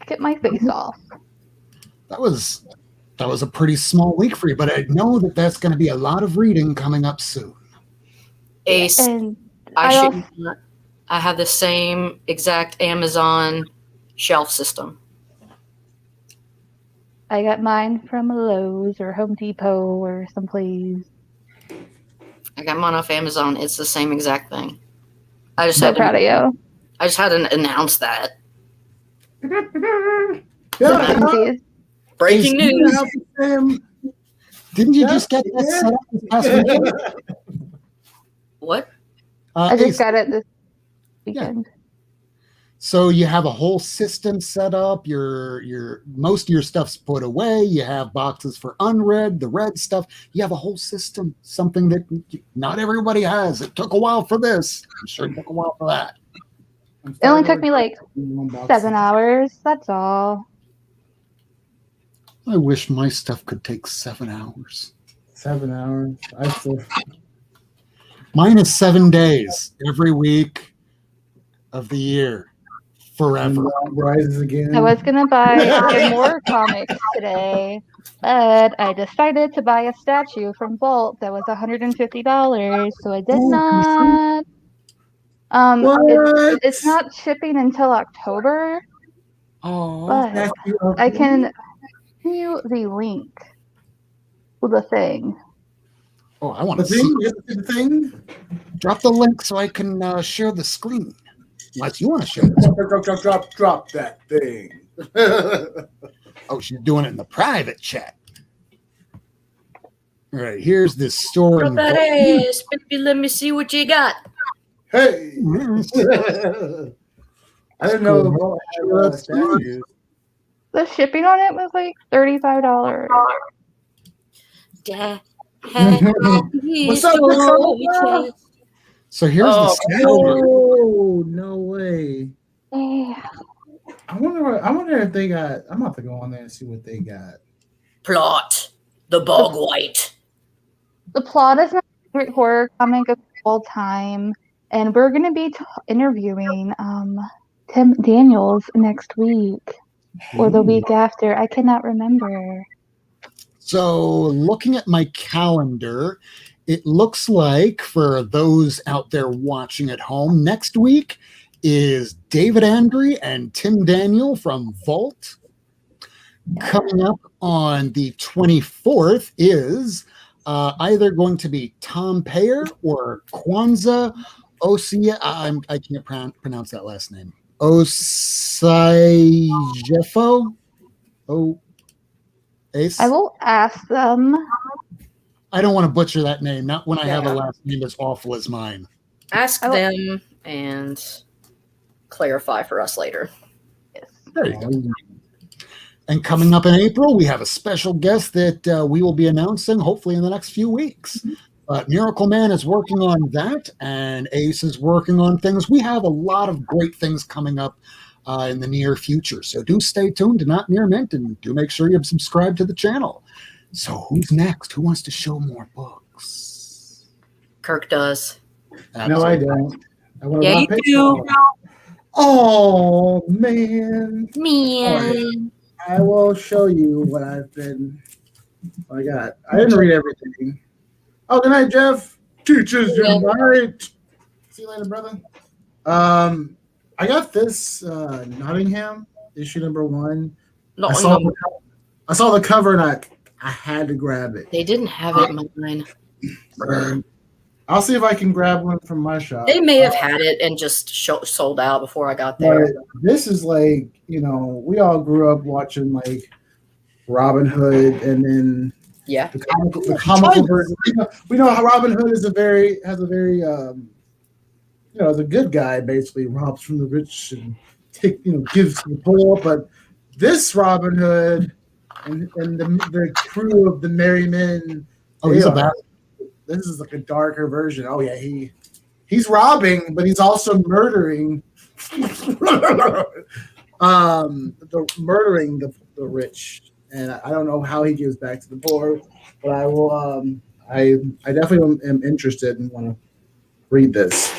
Get my face off. That was a pretty small week for you, but I know that that's going to be a lot of reading coming up soon. Ace. And I have the same exact Amazon shelf system. I got mine from Lowe's or Home Depot or someplace. I got mine off Amazon. It's the same exact thing. I just So had proud of you. I just had to announce that. Yeah, Breaking Is he news. out the same- Didn't you just get that set up this past weekend? What? I just Ace, got it this weekend. so you have a whole system set up. Your most of your stuff's put away. You have boxes for unread, the red stuff. You have a whole system, something that not everybody has. It took a while for this. I'm sure it took a while for that. It only took me like 7 hours. That's all. I wish my stuff could take 7 hours. 7 hours. I still. Mine is 7 days every week of the year, forever. Rises again. I was gonna buy some more comics today, but I decided to buy a statue from Vault that was $150, so I did Ooh, not. What? It's not shipping until October, Oh, but I can send you the link to the thing. oh, I want The to see. the thing. Drop the link so I can share the screen. Unless you want to share this. Drop that thing. Oh, she's doing it in the private chat. All right, here's this store. Drop in that Vault. ass, baby. Let me see what you got. Hey. I didn't know Vault had statues. The shipping on it was like $35. What's up, Dakota? So here's the statue. Oh, no way. Yeah. I wonder if they got. I'm about to go on there and see what they got. Plot. The Bog White. The Plot is my favorite horror comic of all time, and we're gonna be interviewing Tim Daniels next week or the week after. I cannot remember. So looking at my calendar, it looks like for those out there watching at home, next week is David Andre and Tim Daniel from Vault. Coming up on the 24th is either going to be Tom Payer or Kwanzaa Osia. I can't pronounce that last name. Osajefo. Oh, Ace. I will ask them. I don't want to butcher that name. Not when I have a Yeah. last name as awful as mine. Ask Oh. them and clarify for us later. There you go. And coming up in April, we have a special guest that we will be announcing hopefully in the next few weeks. But Miracleman is working on that, and Ace is working on things. We have a lot of great things coming up in the near future. So do stay tuned to Not Near Mint, and do make sure you subscribe to the channel. So who's next? Who wants to show more books? Kirk does. No, I don't. I want Yeah, you do. Oh man. Man. I will show you what I got. I didn't read everything. Oh, good night, Jeff. Teachers unite. See you later, brother. I got this Nottingham issue #1. No, I saw the cover and I had to grab it. they didn't have it in mine. I'll see if I can grab one from my shop. They may have had it and just sold out before I got there. But this is like, we all grew up watching like Robin Hood, and then Yeah. the comical version. We know how Robin Hood is a very is a good guy, basically robs from the rich and gives to the poor. But this Robin Hood and the crew of the Merry Men. Oh, he's a bastard. This is like a darker version. Oh yeah, he's robbing, but he's also murdering. Murdering the rich, and I don't know how he gives back to the poor, but I will. I definitely am interested and want to read this.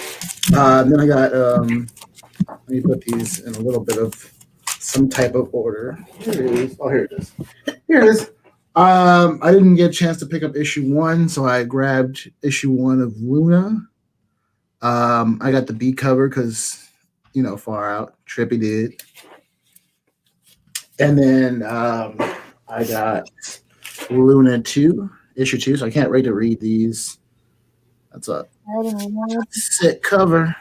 Then I got. Let me put these in a little bit of some type of order. Here it is. Oh, here it is. Here it is. I didn't get a chance to pick up issue 1, so I grabbed issue 1 of Luna. I got the B cover because, Far Out. Trippy did. And then I got Luna 2, issue 2, so I can't wait to read these. That's a sick cover.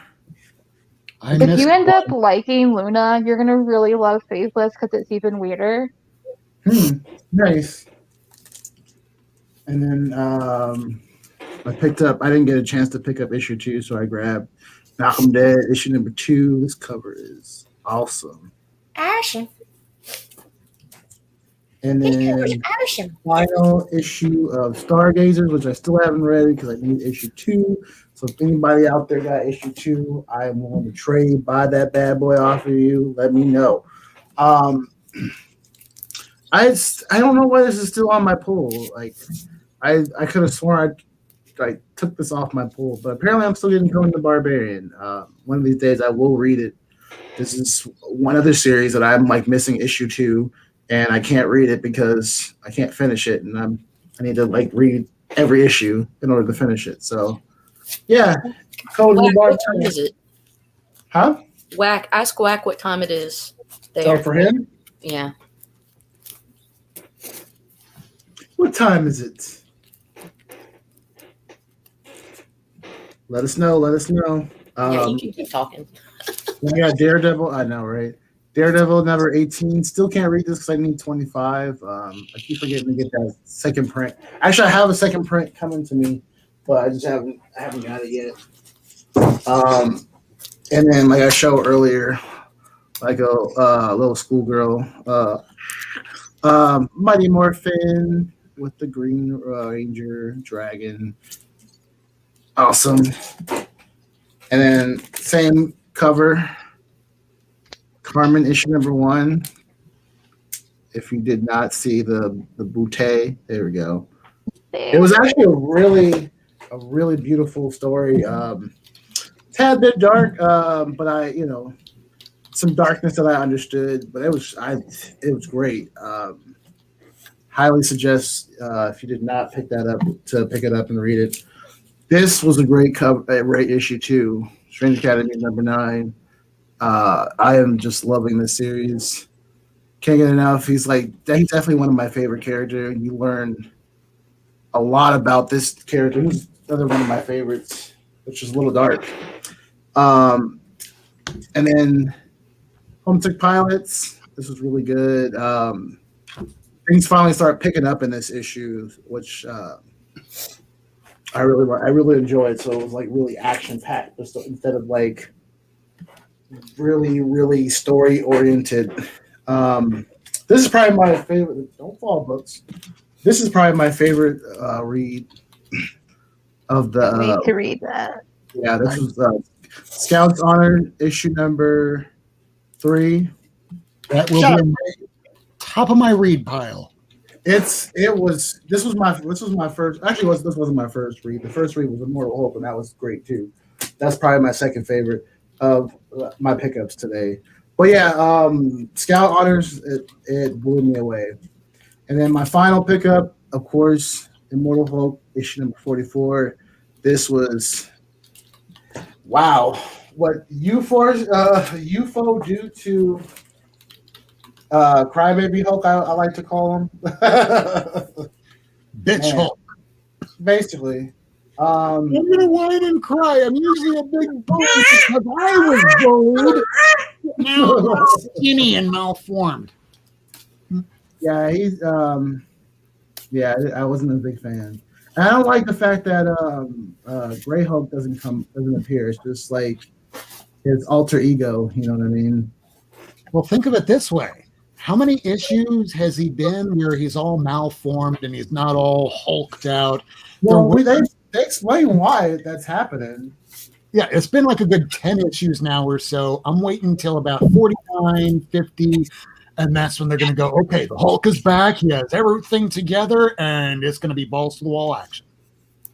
If you end up liking Luna, you're gonna really love Faithless because it's even weirder. Nice. And then I didn't get a chance to pick up issue 2, so I grabbed Malcolm Dead, issue number 2. This cover is awesome. Awesome. And then Awesome. final issue of Stargazers, which I still haven't read because I need issue 2. So if anybody out there got issue 2, I am willing to trade, buy that bad boy off of you. Let me know. I don't know why this is still on my pull. Like I could have sworn I took this off my pull, but apparently I'm still getting Conan the Barbarian. One of these days I will read it. This is one other series that I'm like missing issue 2, and I can't read it because I can't finish it, and I need to like read every issue in order to finish it. So yeah, Conan the What time Barbarian. is it? Huh? Whack. Ask Whack what time it is. So There. for him, Yeah. what time is it? Let us know. Let us know. Yeah, you can keep talking. We got Daredevil. I know, right? Daredevil number 18. Still can't read this because I need 25. I keep forgetting to get that second print. Actually, I have a second print coming to me, but I just haven't got it yet. And then, like I showed earlier, like a little schoolgirl, Mighty Morphin with the Green Ranger dragon. Awesome. And then same cover, Carmen issue number 1. If you did not see the bouquet, there we go. It was actually a really beautiful story. Tad bit dark, but some darkness that I understood, but it was great. Highly suggest if you did not pick that up to pick it up and read it. This was a great cover, a great issue too. Strange Academy number 9. I am just loving this series. Can't get enough. He's definitely one of my favorite characters. You learn a lot about this character. Who's another one of my favorites, which is a little dark. And then Homesick Pilots. This was really good. Things finally start picking up in this issue, which I really enjoyed. So it was like really action packed, instead of like really, really story oriented. This is probably my favorite. Don't fall, books. This is probably my favorite read of the. I need to read that. Yeah, this was Scouts Honor issue number 3. That will be on top of my read pile. This was my first. Actually, this wasn't my first read. The first read was Immortal Hope, and that was great too. That's probably my second favorite of my pickups today. But yeah, Scout Honors, it blew me away. And then my final pickup, of course, Immortal Hope issue number 44. This was wow. What UFO do to Crybaby Hulk, I like to call him. Bitch Hulk. Basically. I'm gonna whine and cry. I'm usually a big boy because I was bullied. Now I'm skinny and malformed. Yeah, he's I wasn't a big fan. And I don't like the fact that Grey Hulk doesn't appear. It's just like his alter ego, you know what I mean? Well, think of it this way. How many issues has he been where he's all malformed and he's not all hulked out? Well, they explain why that's happening. Yeah, it's been like a good 10 issues now or so. I'm waiting until about 49, 50, and that's when they're going to go, okay, the Hulk is back. He has everything together, and it's going to be balls to the wall action.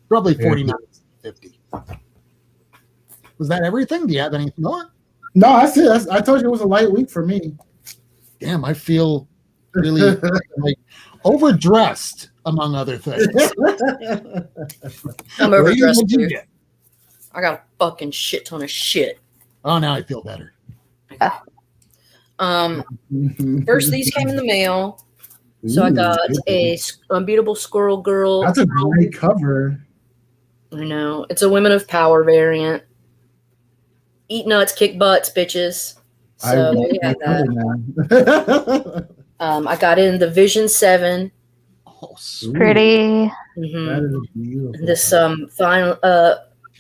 Probably 49, 50. Was that everything? Do you have anything more? No, that's it. I told you it was a light week for me. Damn, I feel really like overdressed, among other things. I'm overdressed What'd you too. get? I got a fucking shit ton of shit. Oh, now I feel better. First these came in the mail. So I got a Unbeatable Squirrel Girl. That's a great cover. I know. It's a Women of Power variant. Eat nuts, kick butts, bitches. So there you have that. I got in the Vision 7. Oh, sweet. Pretty. Mhm. That is beautiful. And this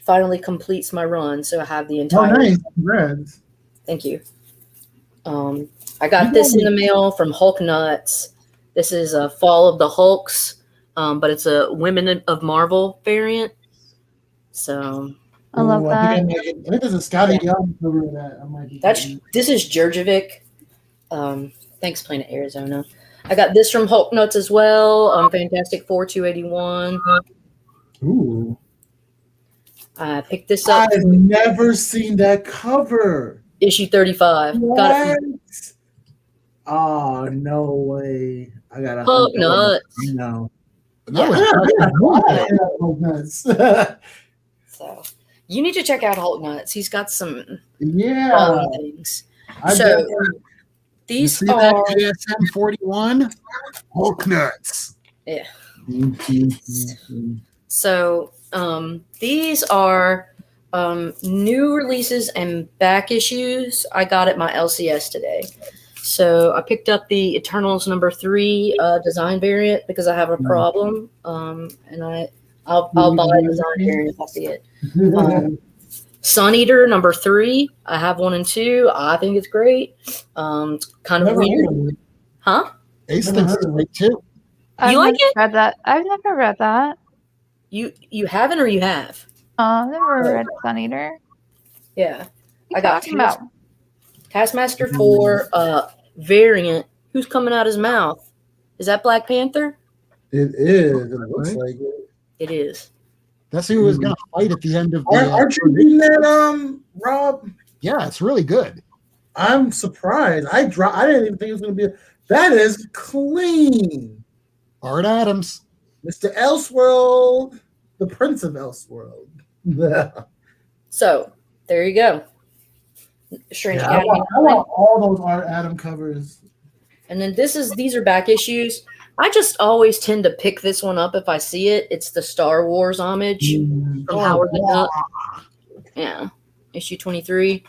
finally completes my run, so I have the Oh, entire. nice. Congrats. Thank you. I got this in the mail from Hulk Nuts. This is a Fall of the Hulks, but it's a Women of Marvel variant. So I love Ooh, that. I think there's a Scotty Young cover of that. I might be this is Jurjevic. Thanks, Planet Arizona. I got this from Hulk Nuts as well. Fantastic Four 281. Ooh. I picked this up. I've never seen that cover. Issue 35. Got it. What? Oh, no way. I gotta Hulk Nuts. No. That was Hulk Nuts. So you need to check out Hulk Nuts. He's got some Yeah. quality things. I So definitely- You these see that are JSM 41? Hulk nuts. so these are new releases and back issues I got at my LCS today. So I picked up the Eternals #3 design variant because I have a problem, and I'll buy a design variant if I see it. Sun Eater #3. I have 1 and 2. I think it's great. It's kind of Never weird, heard of it. huh? Ace thinks it's great too. I've like never it? read that. I've never read that. You haven't or you have? I've never read Sun Eater. Yeah, What I got talking about? Taskmaster 4 variant. Who's coming out his mouth? Is that Black Panther? It is. It looks like it. It is. That's who was going to fight at the end of the. Aren't you reading that, Rob? Yeah, it's really good. I'm surprised. I didn't even think it was going to be. That is clean. Art Adams. Mr. Elseworld, the Prince of Elseworld. Yeah, So there you go. Strange I Academy. want all those Art Adam covers. And then these are back issues. I just always tend to pick this one up if I see it. It's the Star Wars homage from Howard the Duck. Yeah, issue 23.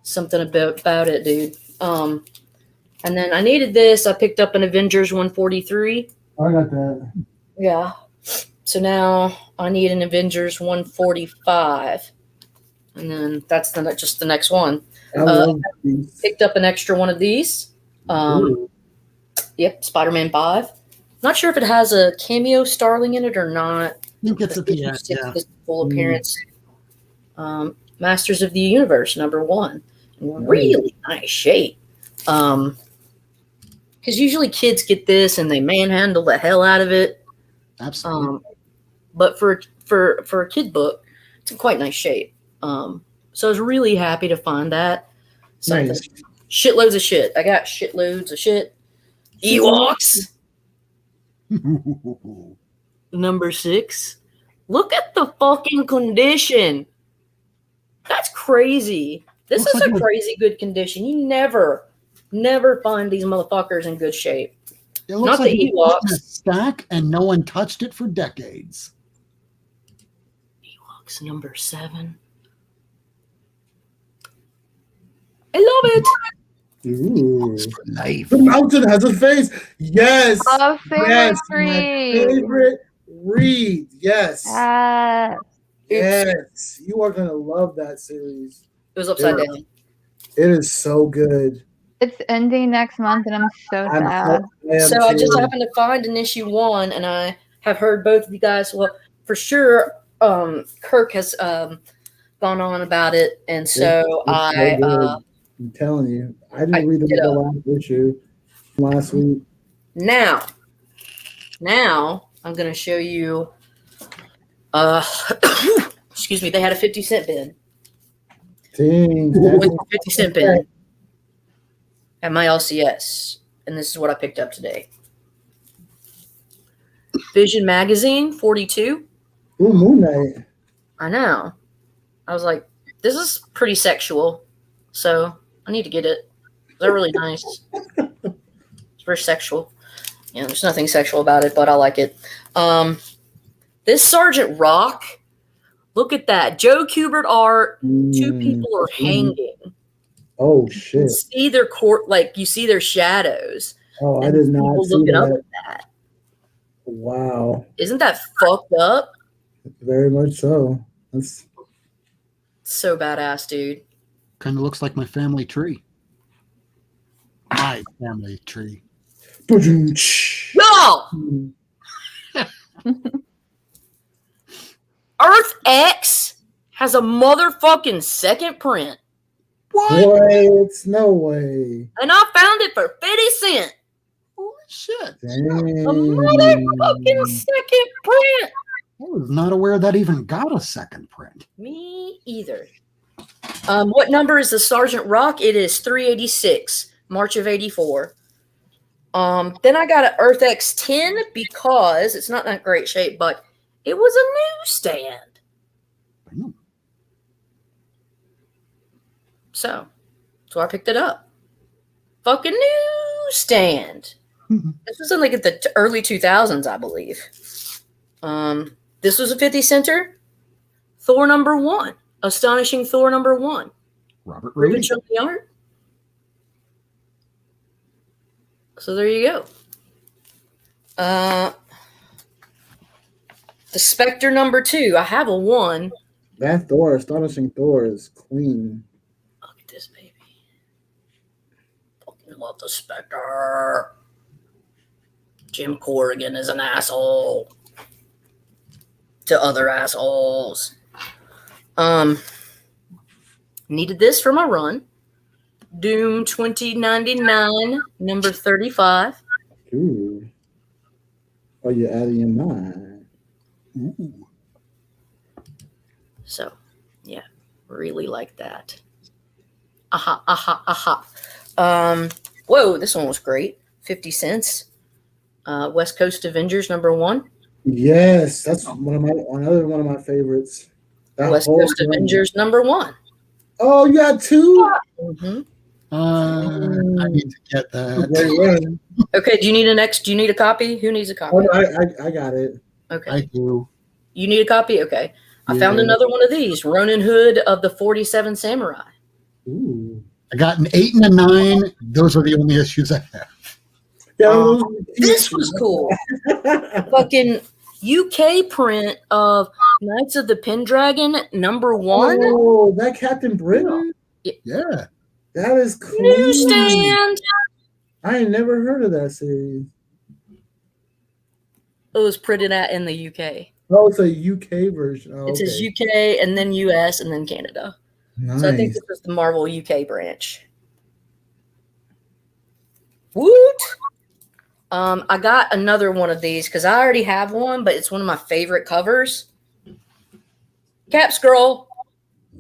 Something about it, dude. And then I needed this. I picked up an Avengers 143. I got that. Yeah. So now I need an Avengers 145. And then that's just the next one. I love these. Picked up an extra one of these. Yep, Spider-Man 5. Not sure if it has a cameo Starling in it or not. I think it's at the end. Yeah. This full appearance. Masters of the Universe #1. Really nice shape. Because usually kids get this and they manhandle the hell out of it. Absolutely. But for a kid book, it's in quite nice shape. So I was really happy to find that. Something. Nice. Shitloads of shit. I got shitloads of shit. Ewoks #6. Look at the fucking condition. That's crazy. This Looks is like a crazy good condition. You never find these motherfuckers in good shape. It looks Not like the it was in a Ewoks. stack and no one touched it for decades. Ewoks #7. I love it. Ooh. For life. The mountain has a face. Yes. Oh, favorite Yes. My read. favorite read. Yes. Yes. Yes. You are going to love that series. It was upside Yeah. down. It is so good. It's ending next month, and I'm so sad. So I just happened to find an issue 1, and I have heard both of you guys. Well, for sure, Kirk has gone on about it, and so I'm telling you, I didn't read the last issue last week. now I'm going to show you. Excuse me. They had a 50-cent bin. Dang, With a 50-cent bin at my LCS, and this is what I picked up today. Vision Magazine 42. Ooh, Moon Knight. I know. I was like, this is pretty sexual, so I need to get it. They're really nice. It's very sexual. You know, there's nothing sexual about it, but I like it. This Sergeant Rock, look at that. Joe Kubert art. 2 people are hanging. Oh You shit! see their court, like you see their shadows. Oh, I And did people not see looking up that. at that. Wow, Isn't that fucked up? very much so. That's So badass, dude. Kind of looks like my family tree. My family tree. Yo! Earth X has a motherfucking second print. What? No way. And I found it for 50 cents. Holy shit. Dang. A motherfucking second print. I was not aware that even got a second print. Me either. What number is the Sergeant Rock? It is 386, March of 84. Then I got an Earth X 10 because it's not in that great shape, but it was a newsstand. Damn. So I picked it up. Fucking newsstand. This was in like at the early 2000s, I believe. This was a 50 center. Thor #1. Astonishing Thor #1. Robert Ruben Rudy. Chunky art. So there you go. The Spectre #2. I have a 1. That Thor, Astonishing Thor, is clean. Look at this baby. Fucking love the Spectre. Jim Corrigan is an asshole to other assholes. Needed this for my run. Doom 2099, number 35. Ooh. Oh, you're adding your mind. Ooh. So, yeah, really like that. Aha, aha, aha. Whoa, this one was great. 50 cents. West Coast Avengers #1. Yes, that's another one of my favorites. That West whole Coast run. Avengers #1. Oh, you got two? Mm-hmm. I need to get that. Great run. Okay, do you need a copy? Who needs a copy? Oh, no, I got it. Okay. I do. You need a copy? Okay. I found Yeah. another one of these. Ronin Hood of the 47 Samurai. Ooh. I got an 8 and a 9. Those are the only issues I have. Yeah, This was cool. Fucking UK print of Knights of the Pendragon #1. Oh, that Captain Britain? Yeah. That is cool. Newsstand. I ain't never heard of that series. It was printed out in the UK. Oh, it's a UK version. Oh, It says okay. UK and then US and then Canada. Nice. So I think this was the Marvel UK branch. Woot! I got another one of these because I already have one, but it's one of my favorite covers. Cap Scroll.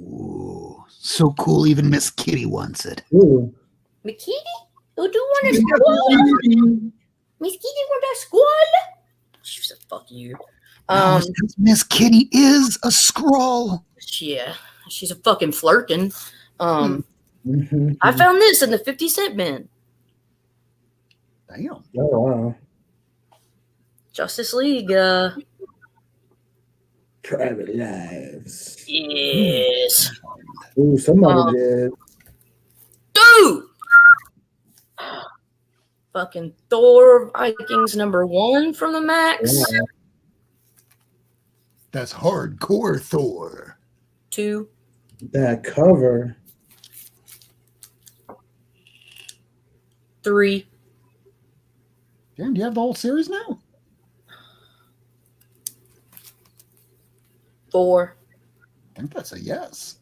Ooh. So cool. Even Miss Kitty wants it. Ooh. Miss Kitty? You do want a squall? Miss Kitty want a squall? She said, fuck you. Since Miss Kitty is a scroll. Yeah, she's a fucking flirkin. Mhm. I found this in the 50 cent bin. Damn. Oh, wow. Justice League. Private Lives. Yes. Ooh, somebody did. Dude! Fucking Thor Vikings #1 from the Max. Wow. That's hardcore Thor. 2. That cover. 3. Damn, do you have the whole series now? 4. I think that's a yes.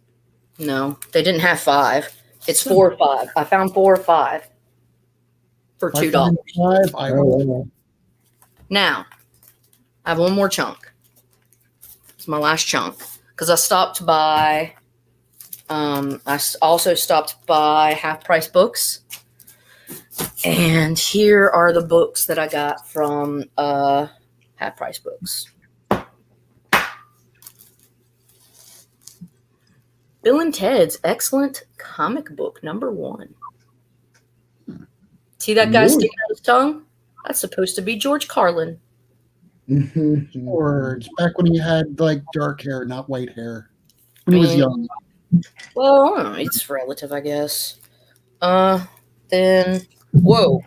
No, they didn't have 5. It's 4 or 5. I found 4 or 5 for $2. $5. I Oh, will. wow. Now, I have one more chunk. It's my last chunk because I stopped by. Also stopped by Half Price Books, and here are the books that I got from Half Price Books. Bill and Ted's Excellent Comic Book #1. See that guy Ooh. sticking out his tongue? That's supposed to be George Carlin. Mhm. Or back when he had like dark hair, not white hair. When he was young. Well, I don't know, it's relative, I guess. Then, whoa.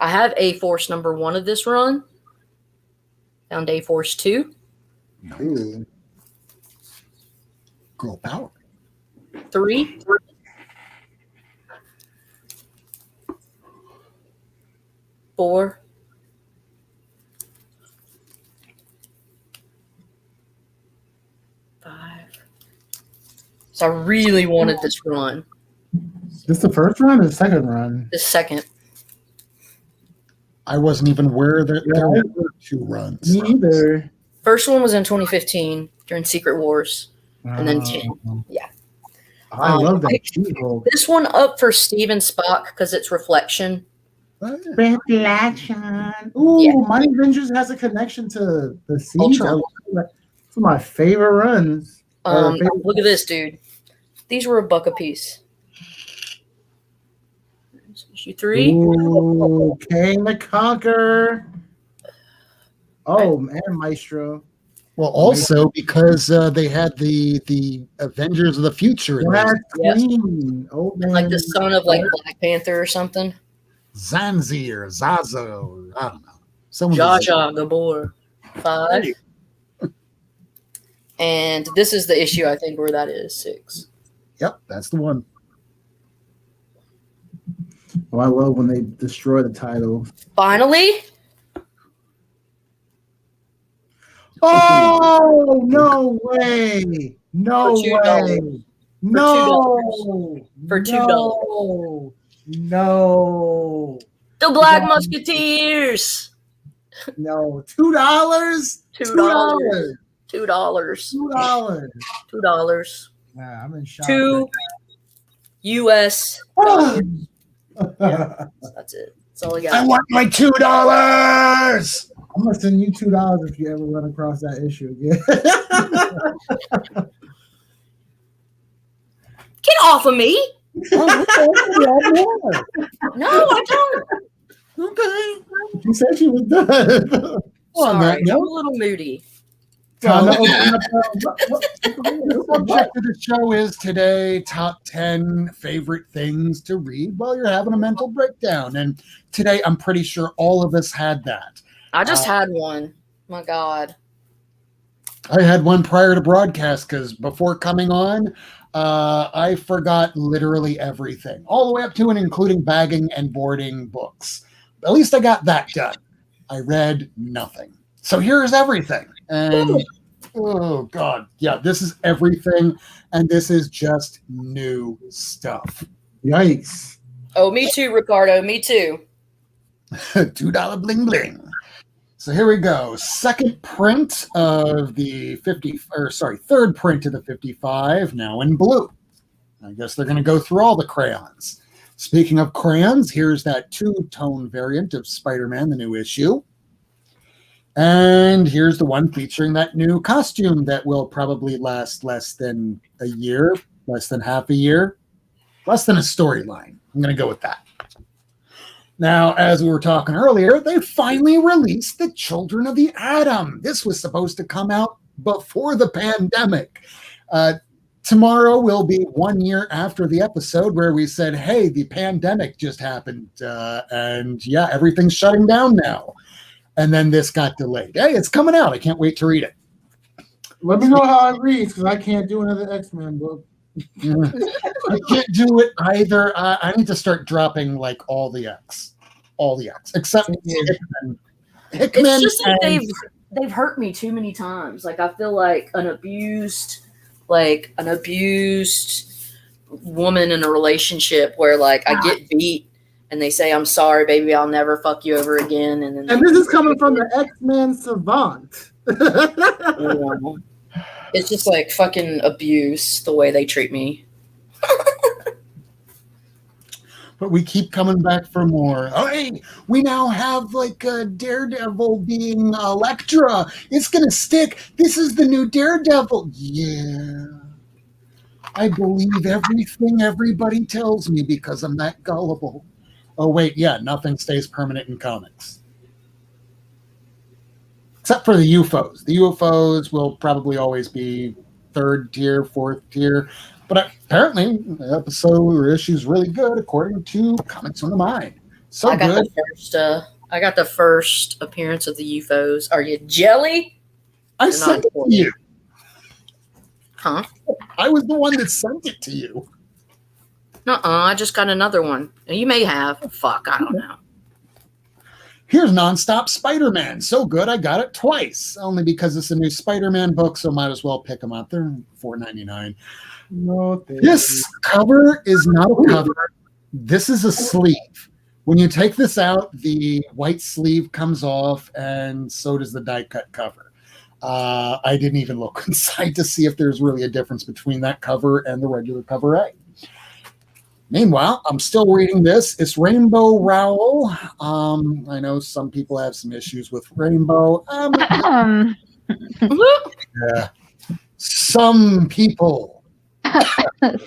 I have A-Force number 1 of this run. Found A-Force 2. Ooh. Girl power. 3. 4. 5. So I really wanted this run. This the first run or the second run? The second. I wasn't even aware that there Yeah. were 2 runs. Me either. First one was in 2015 during Secret Wars. And then 10. Yeah. I love that She-Hulk. This one up for Steven Spock because it's Reflection. Reflection. Ooh, Yeah. My Avengers has a connection to the Siege. Ultron. It's one of my favorite runs. Look at this, dude. These were $1 a piece. Issue 3. Ooh, King the Conqueror. Oh man, Maestro. Well, also because they had the Avengers of the Future in Black there. Yes. Queen. Oh man. Like the son of like Black Panther or something. Zanzi or Zazo. I don't know. Someone Jar Jar Gabor. 5. And this is the issue, I think, where that is 6. Yep, that's the one. Oh, I love when they destroy the title. Finally, Oh no way! No For way! $2. No! For $2. No! the Black Musketeers. No! $2? $2. $2. $2. $2. Nah, I'm in shock. 2 US. Ah. That's it. That's all I I got. want my $2. I'm gonna send you $2 if you ever run across that issue again. Get off of me. Oh, No, I don't. Okay. she said she was done. On that Sorry, I'm a note, little moody. Time to Well, open up the subject of the show is today top 10 favorite things to read while you're having a mental breakdown. And today, I'm pretty sure all of us had that. I just had one. My God. I had one prior to broadcast because before coming on, I forgot literally everything, all the way up to and including bagging and boarding books. At least I got that done. I read nothing. So here's everything. And oh God, yeah, this is everything. And this is just new stuff. Yikes. Oh, me too, Ricardo. Me too. $2 bling bling. So here we go. Second print of the third print of the 55, now in blue. I guess they're going to go through all the crayons. Speaking of crayons, here's that 2-tone variant of Spider-Man, the new issue. And here's the one featuring that new costume that will probably last less than a year, less than half a year, less than a storyline. I'm going to go with that. Now, as we were talking earlier, they finally released the Children of the Atom. This was supposed to come out before the pandemic. Tomorrow will be 1 year after the episode where we said, hey, the pandemic just happened. And yeah, everything's shutting down now. And then this got delayed. Hey, it's coming out. I can't wait to read it. Let me know how it reads because I can't do another X-Men book. I can't do it either. I need to start dropping like all the X, except Hickman. It's just that and- they've hurt me too many times. Like I feel like an abused woman in a relationship where like I get beat and they say I'm sorry, baby, I'll never fuck you over again. And then And this is coming from the X-Men savant. it's just like fucking abuse the way they treat me. But we keep coming back for more. Oh, hey, we now have like a Daredevil being Elektra. It's going to stick. This is the new Daredevil. Yeah. I believe everything everybody tells me because I'm that gullible. Oh, wait, yeah, nothing stays permanent in comics. Except for the UFOs. The UFOs will probably always be 3rd tier, 4th tier. But apparently, the episode or issue is really good according to Comics on the Mind. So I got good. the first. I got the first appearance of the UFOs. Are you jelly? I They're sent not it to you. Huh? I was the one that sent it to you. I just got another one. You may have. Fuck, I don't know. Here's Nonstop Spider-Man. So good, I got it twice. Only because it's a new Spider-Man book, so might as well pick them up. They're $4.99. No, This cover is not a cover. This is a sleeve. When you take this out, the white sleeve comes off, and so does the die-cut cover. I didn't even look inside to see if there's really a difference between that cover and the regular cover A. Meanwhile, I'm still reading this. It's Rainbow Rowell. I know some people have some issues with Rainbow. Yeah. Some people.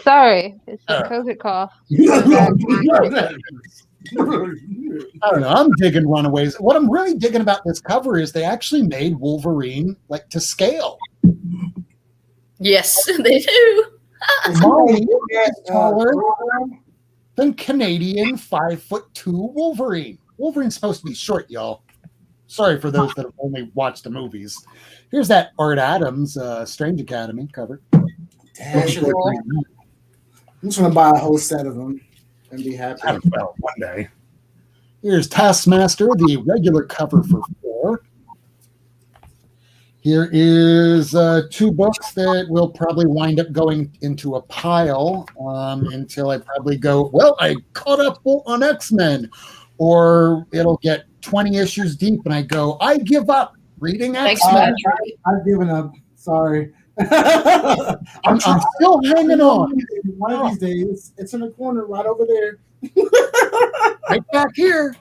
Sorry, it's a COVID cough. I don't know. I'm digging Runaways. What I'm really digging about this cover is they actually made Wolverine like to scale. Yes, they do. Molly is taller than Canadian 5'2" Wolverine. Wolverine's supposed to be short, y'all. Sorry for those that have only watched the movies. Here's that Art Adams Strange Academy cover. I'm just gonna buy a whole set of them and be happy. I don't know, one day. Here's Taskmaster, the regular cover for 4. Here is 2 books that will probably wind up going into a pile until I probably go, well, I caught up on X-Men. Or it'll get 20 issues deep and I go, I give up reading Thanks, X-Men. Patrick. I've given up. Sorry. I'm still hanging on. One of these days, it's in the corner right over there. Right back here.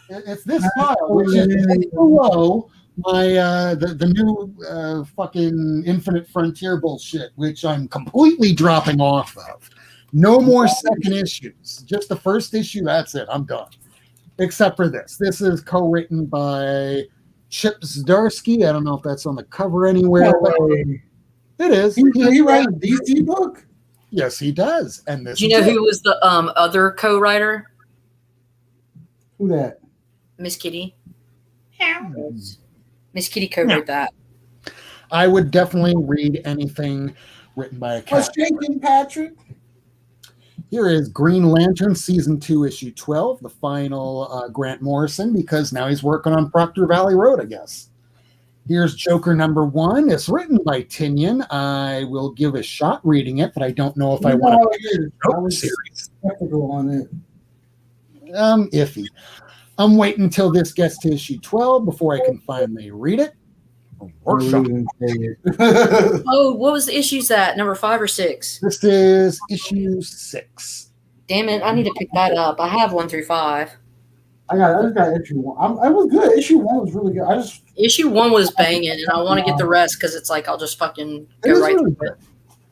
It's this pile, which is below my the new fucking Infinite Frontier bullshit, which I'm completely dropping off of. No more second issues. Just the first issue. That's it. I'm done. Except for this. This is co-written by Chip Zdarsky. I don't know if that's on the cover anywhere. But it is. He writes a DC book? Yes, he does. And this. Do you know who was the other co-writer? Who that? Miss Kitty. Miss Kitty co-wrote that. I would definitely read anything written by a cat. What's shaking, Patrick? Here is Green Lantern Season 2, Issue 12, the final Grant Morrison, because now he's working on Proctor Valley Road, I guess. Here's Joker number 1. It's written by Tinian. I will give a shot reading it, but I don't know if I want to. I was skeptical on it. Iffy. I'm waiting until this gets to issue 12 before I can finally read it. Workshop. Oh, what was the issues at? Number 5 or 6? This is issue 6. Damn it, I need to pick that up. I have 1 through 5. I just got issue 1. I was good. Issue 1 was really good. Issue 1 was banging, and I want to get the rest because it's like I'll just fucking go right really through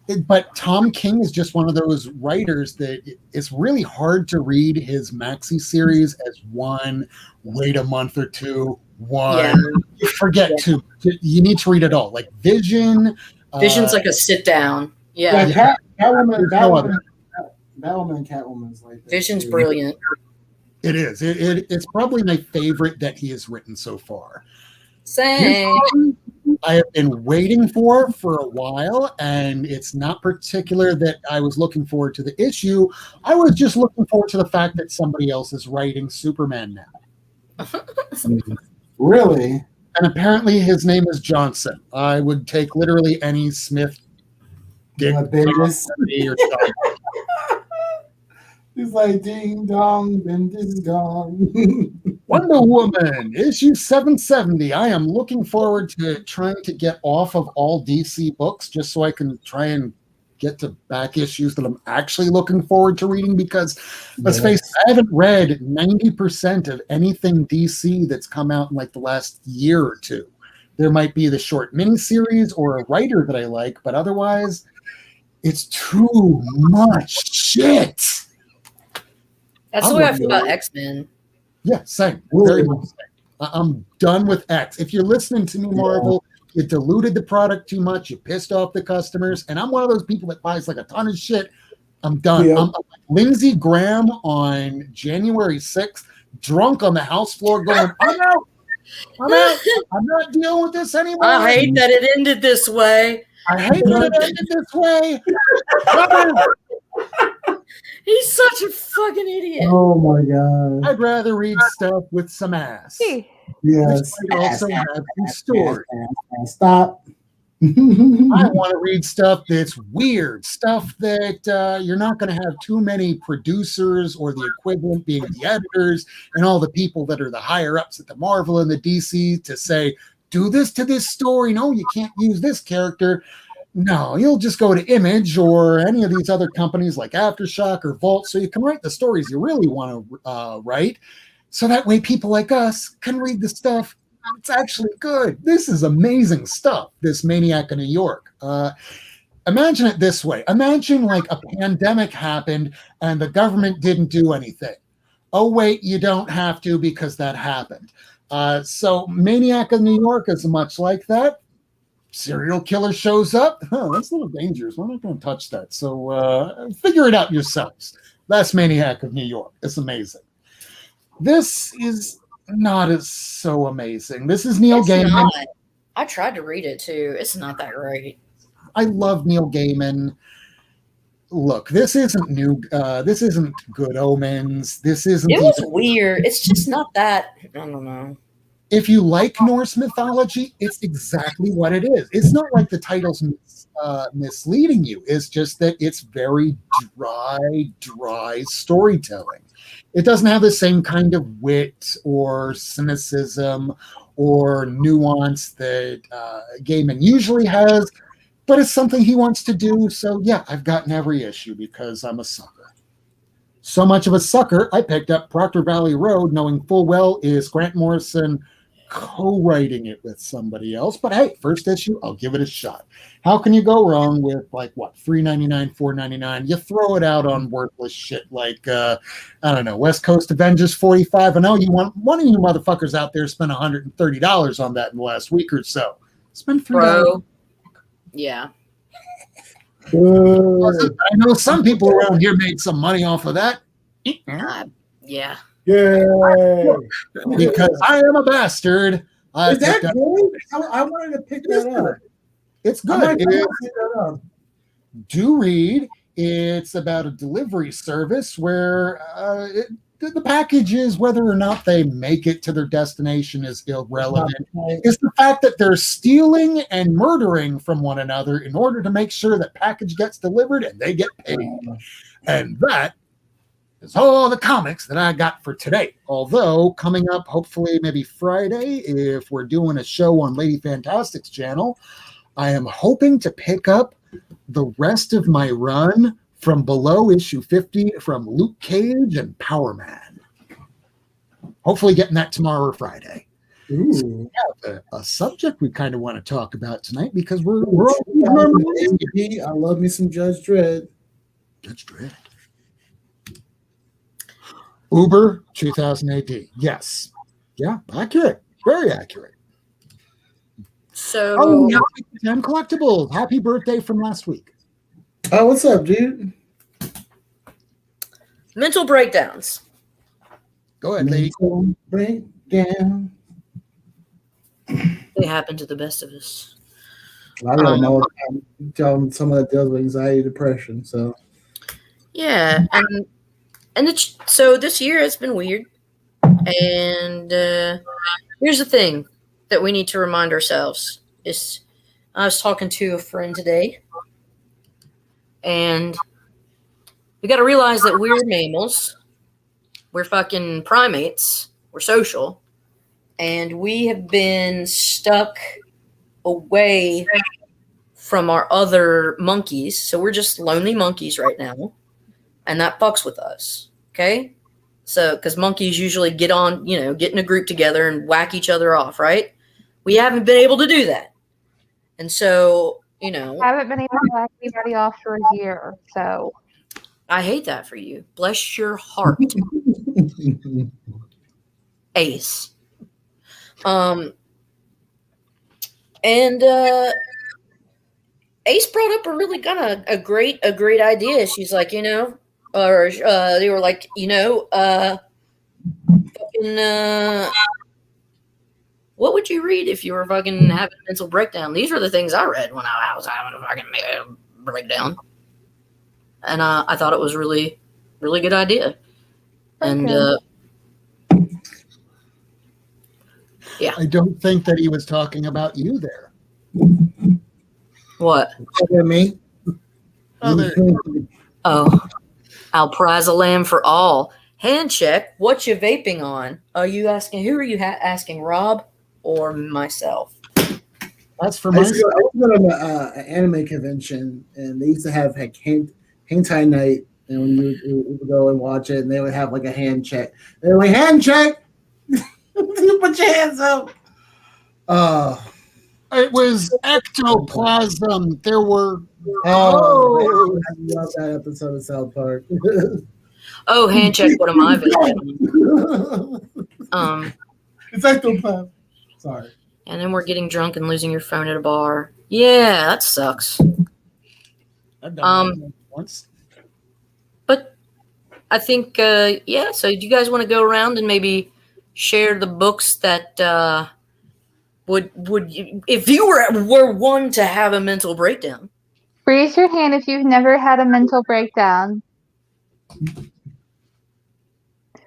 it. But Tom King is just one of those writers that it's really hard to read his maxi series as one, wait a month or two, you forget to. You need to read it all. Like Vision. Vision's like a sit down. Yeah. Batwoman and Catwoman's like that. Vision's brilliant. It is. It's probably my favorite that he has written so far. Same. I have been waiting for a while, and it's not particular that I was looking forward to the issue. I was just looking forward to the fact that somebody else is writing Superman now. Really? And apparently his name is Johnson. I would take literally any Smith dick or something. He's like, ding dong, Bendis is gone. Wonder Woman, issue 770. I am looking forward to trying to get off of all DC books just so I can try and get to back issues that I'm actually looking forward to reading because, let's face it, I haven't read 90% of anything DC that's come out in like the last year or two. There might be the short miniseries or a writer that I like, but otherwise, it's too much shit. That's the way I feel about X-Men. Yeah, same. Very much same. I'm done with X. If you're listening to me, Marvel, you diluted the product too much. You pissed off the customers. And I'm one of those people that buys like a ton of shit. I'm done. Yeah. I'm like Lindsey Graham on January 6th, drunk on the house floor going, I'm out. I'm out. I'm not dealing with this anymore. I hate that it ended this way. I hate that it ended this way. Brother, He's such a fucking idiot. Oh my god. I'd rather read stuff with some ass. Hey, Yes. Which might also have some story. Stop. I want to read stuff that's weird, stuff that you're not going to have too many producers or the equivalent being the editors and all the people that are the higher ups at the Marvel and the DC to say, do this to this story. No, you can't use this character. No, you'll just go to Image or any of these other companies like Aftershock or Vault so you can write the stories you really want to write. So that way people like us can read the stuff. It's actually good. This is amazing stuff, this Maniac of New York. Imagine it this way. Imagine like a pandemic happened and the government didn't do anything. Oh, wait, you don't have to because that happened. So Maniac of New York is much like that. Serial killer shows up. Oh, that's a little dangerous. We're not going to touch that. So figure it out yourselves. That's Maniac of New York. It's amazing. This is not as so amazing. This is Neil It's Gaiman. not. I tried to read it too. It's not that great. I love Neil Gaiman. Look, this isn't new. This isn't Good Omens. This isn't. It was weird. It's just not that. I don't know. If you like Norse mythology, it's exactly what it is. It's not like the title's misleading you. It's just that it's very dry storytelling. It doesn't have the same kind of wit or cynicism or nuance that Gaiman usually has, but it's something he wants to do. So yeah, I've gotten every issue because I'm a sucker. So much of a sucker, I picked up Proctor Valley Road, knowing full well is Grant Morrison co-writing it with somebody else. But hey, first issue, I'll give it a shot. How can you go wrong with like what, $3.99, $4.99? You throw it out on worthless shit like I don't know, West Coast Avengers 45. I know you want one of you motherfuckers out there spent $130 on that in the last week or so. Spend $3. Bro. Yeah. I know some people around here made some money off of that. Yeah. Yeah. Because I am a bastard. Is that good? I wanted to pick that up. It's I might good. pick that up. Do read. It's about a delivery service where the packages, whether or not they make it to their destination, is irrelevant. It's the fact that they're stealing and murdering from one another in order to make sure that package gets delivered and they get paid. And that is all the comics that I got for today. Although coming up, hopefully maybe Friday, if we're doing a show on Lady Fantastic's channel, I am hoping to pick up the rest of my run from below issue 50 from Luke Cage and Power Man. Hopefully getting that tomorrow or Friday. Ooh. So we have a subject we kind of want to talk about tonight because we're all I love me some Judge Dredd. Judge Dredd. Uber 2000 AD. Yes. Yeah, accurate. Very accurate. So Oh, yeah, 10 collectibles. Happy birthday from last week. Oh, what's up, dude? mental breakdowns. Go ahead, lady. Mental breakdown. They happen to the best of us. I don't know. Tell them some of that deals with anxiety, depression. So Yeah, and it's so this year has been weird. And here's the thing that we need to remind ourselves is I was talking to a friend today, and we got to realize that we're mammals, we're fucking primates, we're social, and we have been stuck away from our other monkeys. So we're just lonely monkeys right now, and that fucks with us. Okay. So, because monkeys usually get in a group together and whack each other off, right? We haven't been able to do that. And so, I haven't been able to whack anybody off for a year, so. I hate that for you. Bless your heart. Ace. And Ace brought up a really kind of a great idea. She's like, you know, or they were like, you know, fucking, what would you read if you were fucking having a mental breakdown? These were the things I read when I was having a fucking breakdown, and I thought it was really good idea. And yeah, I don't think that he was talking about you there. what? Look at me. Oh, there. Oh, I'll prize a lamb for all. Hand check. What you vaping on? Are you asking? Who are you asking? Rob or myself? That's for I used myself. to go to an anime convention, and they used to have like hentai night, and when you would go and watch it, and they would have like a hand check. They're like, hand check. You put your hands up. It was ectoplasm. There were. Oh, I love that episode of South Park. Oh, hand check. What am I vaping? It's ectoplasm. Sorry. And then we're getting drunk and losing your phone at a bar. Yeah, that sucks. I've done that once. But I think, yeah. So, do you guys want to go around and maybe share the books that would you, if you were one to have a mental breakdown? Raise your hand if you've never had a mental breakdown.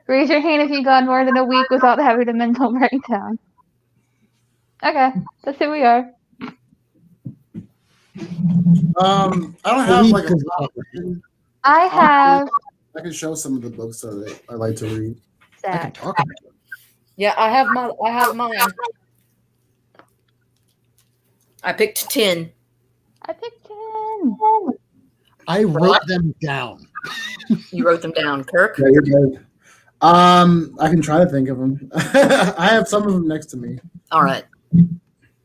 Raise your hand if you've gone more than a week without having a mental breakdown. Okay, that's who we are. I don't have like a top. I have I can show some of the books that I like to read. I can Zach. talk about it. Yeah, I have mine. I picked 10. I picked 10. I wrote them down. You wrote them down, Kirk. Yeah, you're good. I can try to think of them. I have some of them next to me. All right.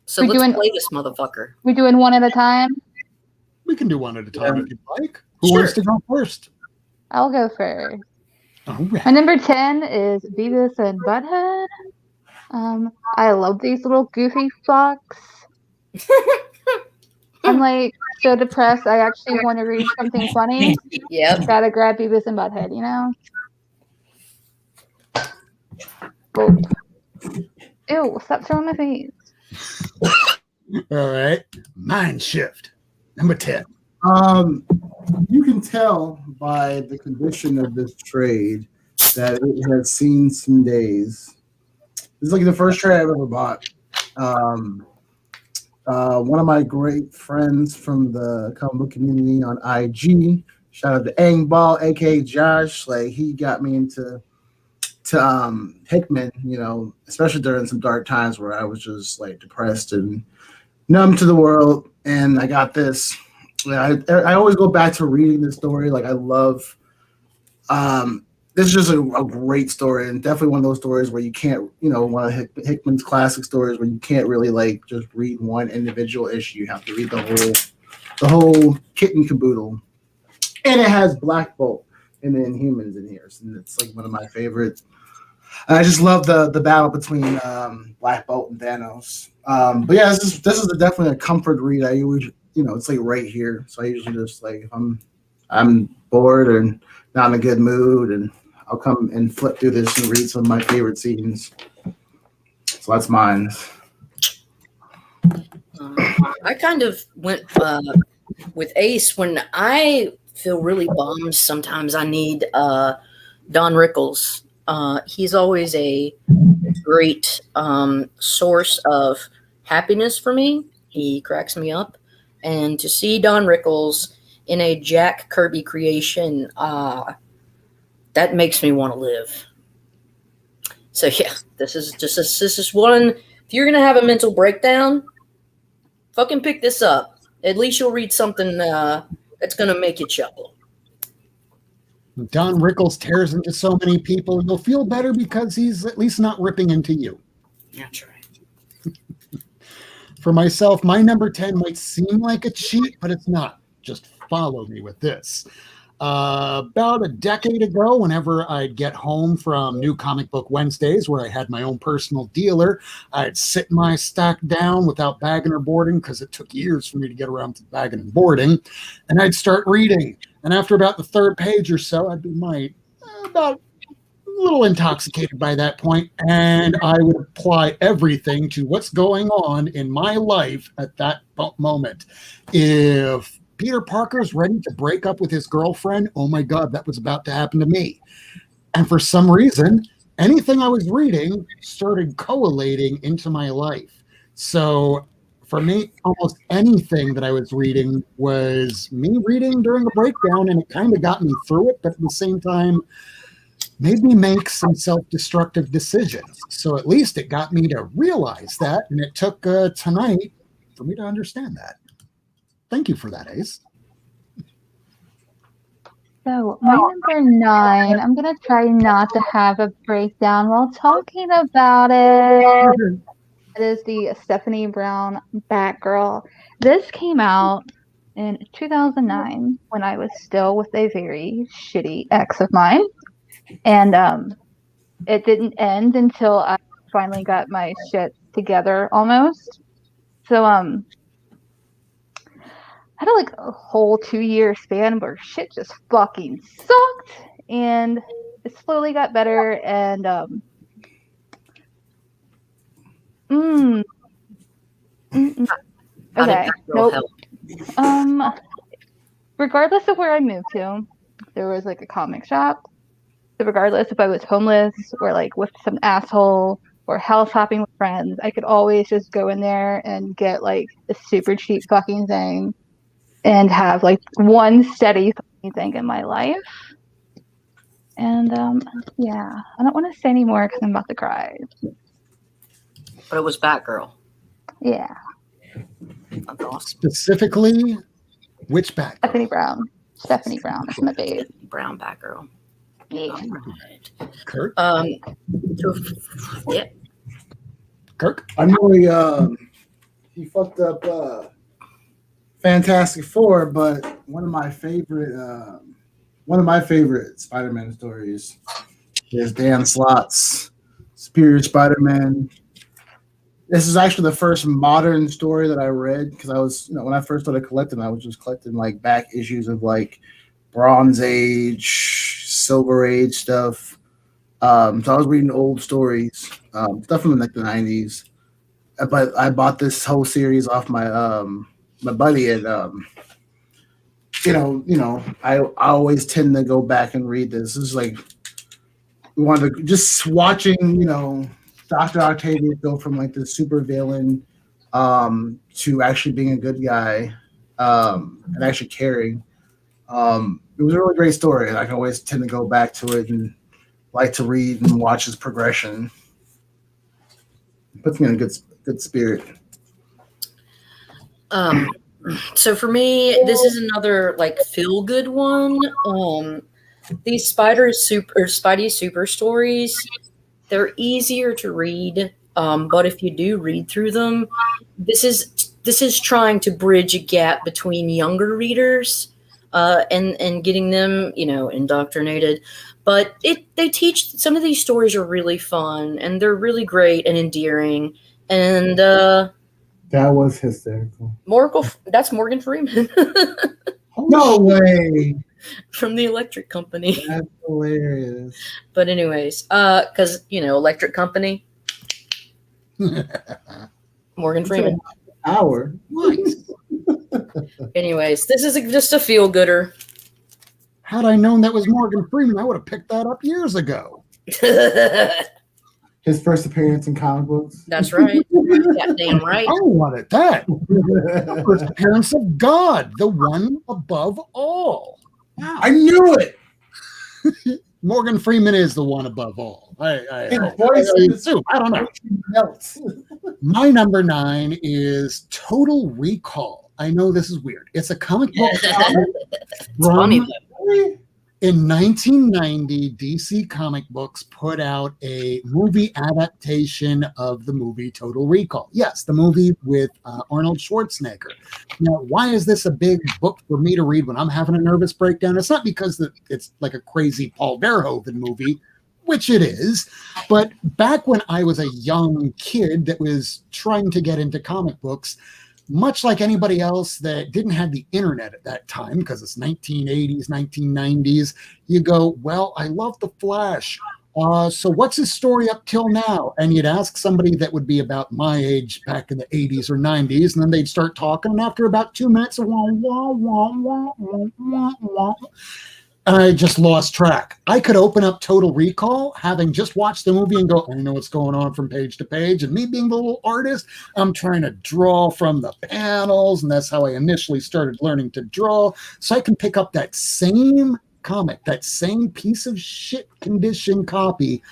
So We're let's doing- play this motherfucker. We're doing one at a time. We can do one at a time if you'd like. Who Sure. wants to go first? I'll go first. All right. My number 10 is Beavis and Butthead. I love these little goofy fucks. I'm like so depressed. I actually want to read something funny. Yep. Gotta grab Beavis and Butthead, you know? Oh. Ew, stop showing my face. All right. Mind shift. Number 10. You can tell by the condition of this trade that it has seen some days. This is like the first trade I've ever bought. One of my great friends from the comic book community on IG, shout out to Angball, aka Josh. Like he got me into Hickman, you know, especially during some dark times where I was just like depressed and numb to the world. And I got this. I always go back to reading this story. Like I love. This is just a great story, and definitely one of those stories where you can't, you know, one of Hickman's classic stories where you can't really like just read one individual issue. You have to read the whole kit and caboodle. And it has Black Bolt and the Inhumans in here, so it's like one of my favorites. I just love the battle between Black Bolt and Thanos. But yeah, this is definitely a comfort read. I always, you know, it's like right here. So I usually just like if I'm bored and not in a good mood, and I'll come and flip through this and read some of my favorite scenes. So that's mine. I kind of went with Ace when I feel really bummed. Sometimes I need Don Rickles. He's always a great source of happiness for me. He cracks me up. And to see Don Rickles in a Jack Kirby creation, that makes me want to live. So yeah, this is one. If you're gonna have a mental breakdown, fucking pick this up. At least you'll read something that's gonna make you chuckle. Don Rickles tears into so many people. You'll feel better because he's at least not ripping into you. That's right. For myself, my number 10 might seem like a cheat, but it's not. Just follow me with this. About a decade ago, whenever I'd get home from New Comic Book Wednesdays, where I had my own personal dealer, I'd sit my stack down without bagging or boarding because it took years for me to get around to bagging and boarding, and I'd start reading. And after about the third page or so, I'd be about a little intoxicated by that point, and I would apply everything to what's going on in my life at that moment. If Peter Parker's ready to break up with his girlfriend, oh my God, that was about to happen to me. And for some reason, anything I was reading started collating into my life. So for me, almost anything that I was reading was me reading during a breakdown, and it kind of got me through it, but at the same time, made me make some self-destructive decisions. So at least it got me to realize that, and it took tonight for me to understand that. Thank you for that, Ace. So my number 9, I'm going to try not to have a breakdown while talking about it. It is the Stephanie Brown Batgirl. This came out in 2009 when I was still with a very shitty ex of mine. And it didn't end until I finally got my shit together almost. So I had like a whole 2-year span where shit just fucking sucked, and it slowly got better. And okay, nope. Regardless of where I moved to, there was like a comic shop. So regardless if I was homeless or like with some asshole or house hopping with friends, I could always just go in there and get like a super cheap fucking thing and have like one steady fucking thing in my life. And yeah, I don't want to say anymore because I'm about to cry. But it was Batgirl. Yeah. That's awesome. Specifically, which Batgirl? Stephanie Brown. Stephanie Brown is my babe. Brown Batgirl. Yeah. Right. Kirk? Yeah. Kirk? I know he fucked up Fantastic Four, but one of my favorite Spider-Man stories is Dan Slott's Superior Spider-Man. This is actually the first modern story that I read because I was, when I first started collecting, I was just collecting like back issues of like Bronze Age, Silver Age stuff. So I was reading old stories, stuff from like the 90s. But I bought this whole series off my my buddy, and I always tend to go back and read this. This is like we wanted to just watching, Dr. Octavius go from like the super villain to actually being a good guy and actually caring. It was a really great story, and I can always tend to go back to it and like to read and watch his progression. It puts me in a good spirit. So for me, this is another like feel good one. These Spidey super stories, they're easier to read, but if you do read through them, this is trying to bridge a gap between younger readers and getting them, indoctrinated. But they teach, some of these stories are really fun and they're really great and endearing. And that was hysterical. That's Morgan Freeman. No way. From the Electric Company. That's hilarious. But anyways, because Electric Company. Morgan Freeman. Hour. Nice. Anyways, this is just a feel gooder. Had I known that was Morgan Freeman, I would have picked that up years ago. His first appearance in comic books. That's right. That damn right. I wanted that. The first appearance of God, the one above all. Wow. I knew it. Morgan Freeman is the one above all. I don't know. My number 9 is Total Recall. I know this is weird. It's a comic book. It's funny though. In 1990, DC Comic Books put out a movie adaptation of the movie Total Recall. Yes, the movie with Arnold Schwarzenegger. Now, why is this a big book for me to read when I'm having a nervous breakdown? It's not because it's like a crazy Paul Verhoeven movie, which it is, but back when I was a young kid that was trying to get into comic books, much like anybody else that didn't have the internet at that time, because it's 1980s, 1990s, you go, well, I love The Flash. So what's his story up till now? And you'd ask somebody that would be about my age back in the 80s or 90s, and then they'd start talking. And after about 2 minutes, I just lost track. I could open up Total Recall, having just watched the movie, and go, I know what's going on from page to page. And me being the little artist, I'm trying to draw from the panels, and that's how I initially started learning to draw. So I can pick up that same comic, that same piece of shit condition copy,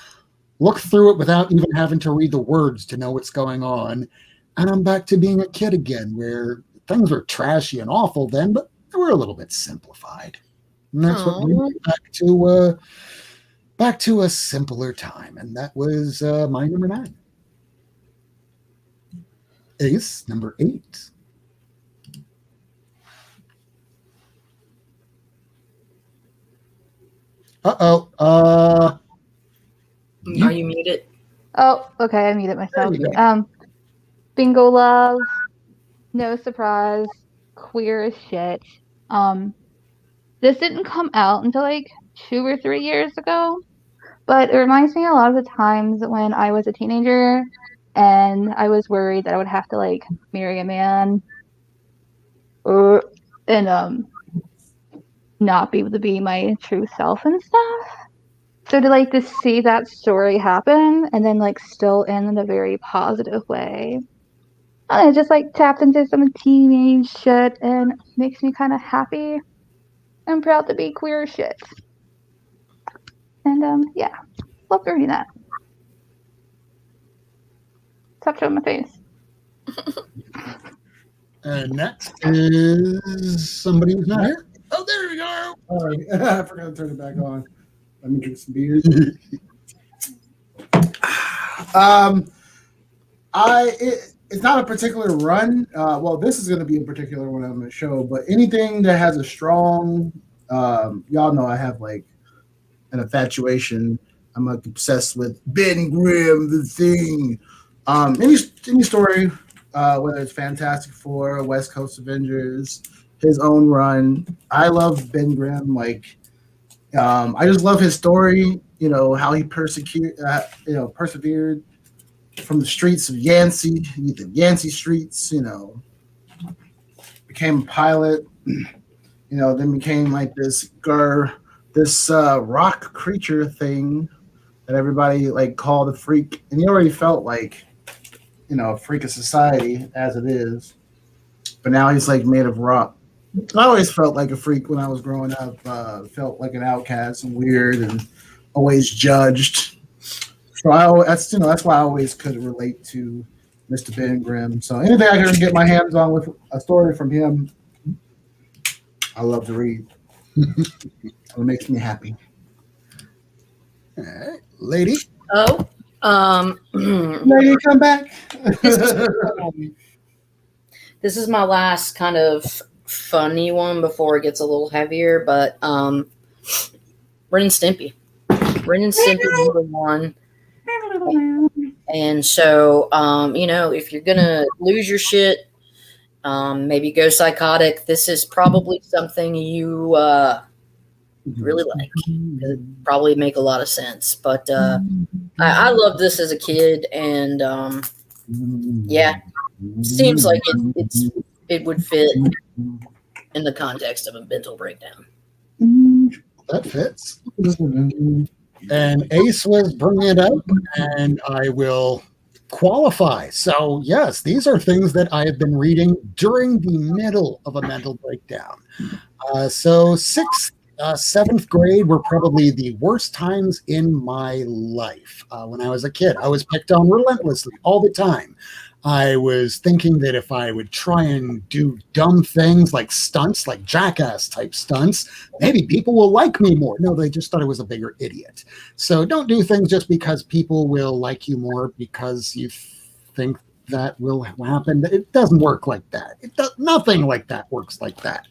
look through it without even having to read the words to know what's going on. And I'm back to being a kid again, where things were trashy and awful then, but they were a little bit simplified. And that's what brings me back to a simpler time. And that was my number 9. Ace, number 8. Uh-oh. Are you muted? Oh, okay. I muted myself. There you go. Bingo Love, no surprise, queer as shit. This didn't come out until like 2 or 3 years ago, but it reminds me a lot of the times when I was a teenager and I was worried that I would have to like marry a man and not be able to be my true self and stuff. So to see that story happen and then like still end in a very positive way. And it just like tapped into some teenage shit and makes me kind of happy. I'm proud to be queer as shit. And yeah, love reading that. Touch on my face. And next is somebody who's not here. Oh, there we go. Sorry, I forgot to turn it back on. Let me drink some beer. It's not a particular run. Well, this is going to be a particular one I'm going to show, but anything that has a strong, y'all know I have like an infatuation. I'm like obsessed with Ben Grimm, the Thing. Any story, whether it's Fantastic Four, West Coast Avengers, his own run. I love Ben Grimm. Like, I just love his story. You know how he persevered from the streets of Yancey, the Yancey streets. You know, became a pilot. You know, then became like this rock creature thing that everybody like called a freak, and he already felt like, you know, a freak of society as it is. But now he's like made of rock. I always felt like a freak when I was growing up. Felt like an outcast and weird, and always judged. So that's why I always could relate to Mr. Ben Grimm. So anything I can get my hands on with a story from him, I love to read. It makes me happy. All right, lady. Oh, Lady, come back. this is my last kind of funny one before it gets a little heavier, but Ren and Stimpy. Ren and Stimpy number 1. And so, you know, if you're gonna lose your shit, maybe go psychotic, this is probably something you really like. It'd probably make a lot of sense. But I loved this as a kid, and yeah, seems like it would fit in the context of a mental breakdown. That fits. And Ace was bringing it up, and I will qualify. So, yes, these are things that I have been reading during the middle of a mental breakdown. So, 6th 7th grade were probably the worst times in my life. When I was a kid, I was picked on relentlessly all the time. I was thinking that if I would try and do dumb things like stunts, like jackass type stunts, maybe people will like me more. No, they just thought I was a bigger idiot. So don't do things just because people will like you more because you think that will happen. It doesn't work like that. Nothing like that works like that.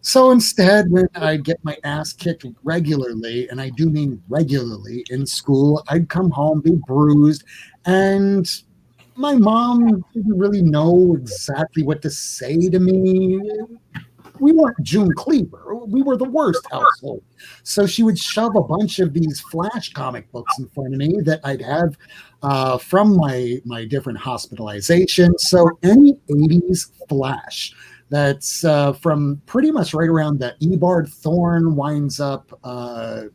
So instead, when I'd get my ass kicked regularly, and I do mean regularly in school, I'd come home, be bruised, and my mom didn't really know exactly what to say to me. We weren't June Cleaver. We were the worst household. So she would shove a bunch of these Flash comic books in front of me that I'd have from my different hospitalizations. So any 80s Flash that's from pretty much right around that Eobard Thorne winds up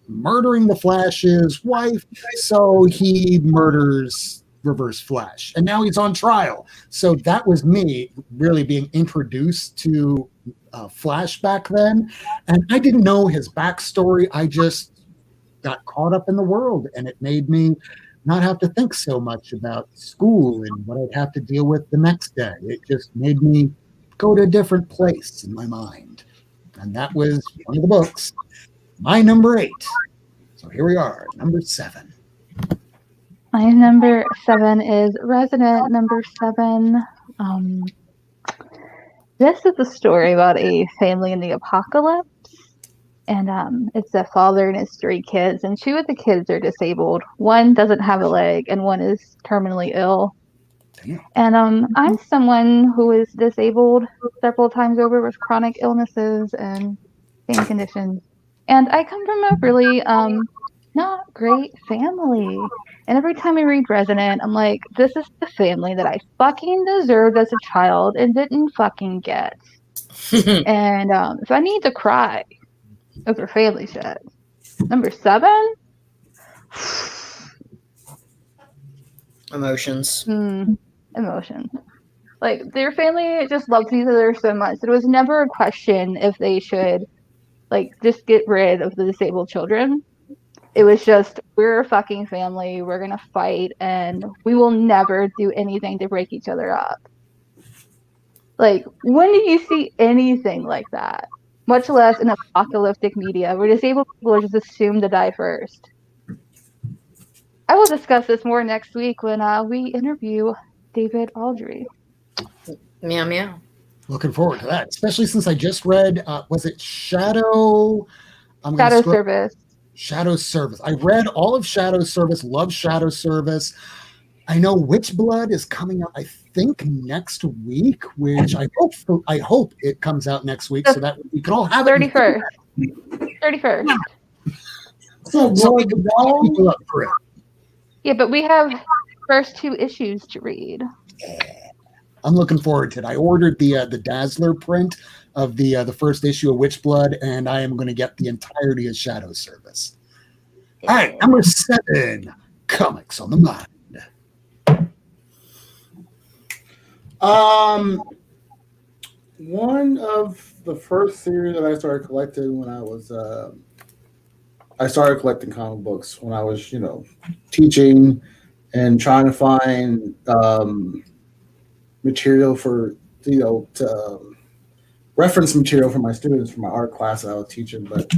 murdering the Flash's wife. So he murders Reverse Flash. And now he's on trial. So that was me really being introduced to Flash back then. And I didn't know his backstory. I just got caught up in the world, and it made me not have to think so much about school and what I'd have to deal with the next day. It just made me go to a different place in my mind. And that was one of the books, my number 8. So here we are, number 7. My number 7 is Resident Number 7. This is a story about a family in the apocalypse. And it's a father and his 3 kids. And 2 of the kids are disabled. One doesn't have a leg, and one is terminally ill. And I'm someone who is disabled several times over with chronic illnesses and pain conditions. And I come from a really not great family. And every time I read Resident, I'm like, this is the family that I fucking deserved as a child and didn't fucking get. And so I need to cry over family shit. Number 7? Emotions. Emotions. Like, their family just loves each other so much. There was never a question if they should, like, just get rid of the disabled children. It was just, we're a fucking family, we're gonna fight, and we will never do anything to break each other up. Like, when do you see anything like that? Much less in apocalyptic media, where disabled people are just assumed to die first. I will discuss this more next week when we interview David Aldry. Meow meow. Looking forward to that, especially since I just read, was it Shadow? Shadow Service. Shadow Service. I read all of Shadow Service, love Shadow Service. I know Witchblood is coming out, I think, next week, which I hope it comes out next week so that we can all have it. 31st. 31st. So we can all people up for it. Yeah, but we have first 2 issues to read. I'm looking forward to it. I ordered the Dazzler print of the first issue of Witchblood, and I am going to get the entirety of Shadow Service. All right, number 7, Comics on the Mind. One of the first series that I started collecting when I started collecting comic books when I was, teaching and trying to find material for, reference material for my students for my art class that I was teaching. But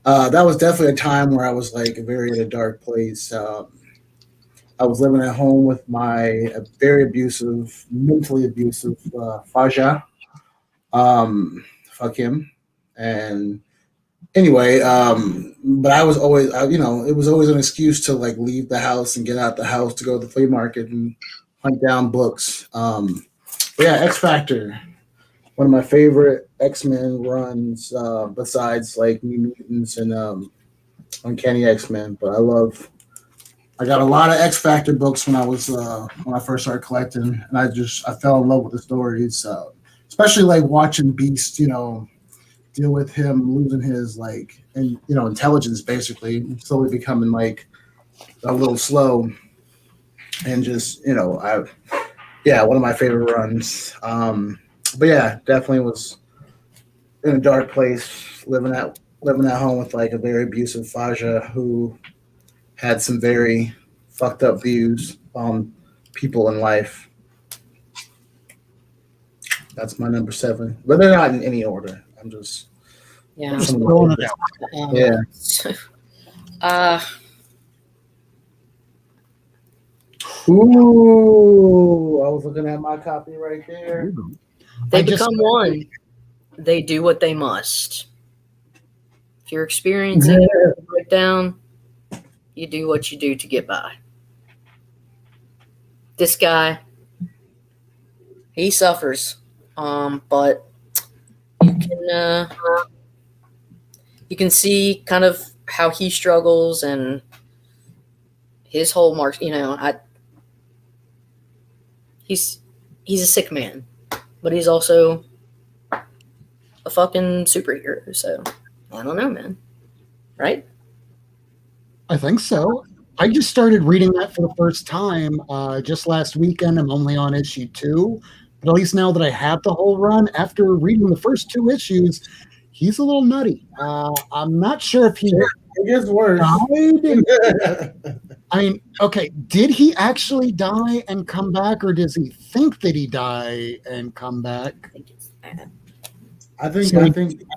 that was definitely a time where I was like very in a dark place. I was living at home with my very abusive, mentally abusive Faja. Fuck him. And anyway, but I was always, it was always an excuse to like leave the house and get out the house to go to the flea market and hunt down books. But yeah, X Factor, one of my favorite X-Men runs, besides like New Mutants and Uncanny X-Men. But I got a lot of X Factor books when I first started collecting, and I fell in love with the stories, especially like watching Beast, deal with him losing his intelligence, basically slowly becoming like a little slow, and just one of my favorite runs. But yeah, definitely was in a dark place, living at living at home with like a very abusive Faja who had some very fucked up views on people in life. That's my number 7, but they're not in any order. I'm just Yeah. Just throwing it out. Yeah. Ooh, I was looking at my copy right there. They I just- become one. They do what they must. If you're experiencing a breakdown, you do what you do to get by. This guy, he suffers, but you can see kind of how he struggles and his whole mark. You know, he's a sick man, but he's also a fucking superhero. So I don't know, man. Right? I think so. I just started reading that for the first time just last weekend. I'm only on issue 2, but at least now that I have the whole run, after reading the first 2 issues, he's a little nutty. I'm not sure if he It gets worse. died. I mean, okay, did he actually die and come back, or does he think that he died and come back? I think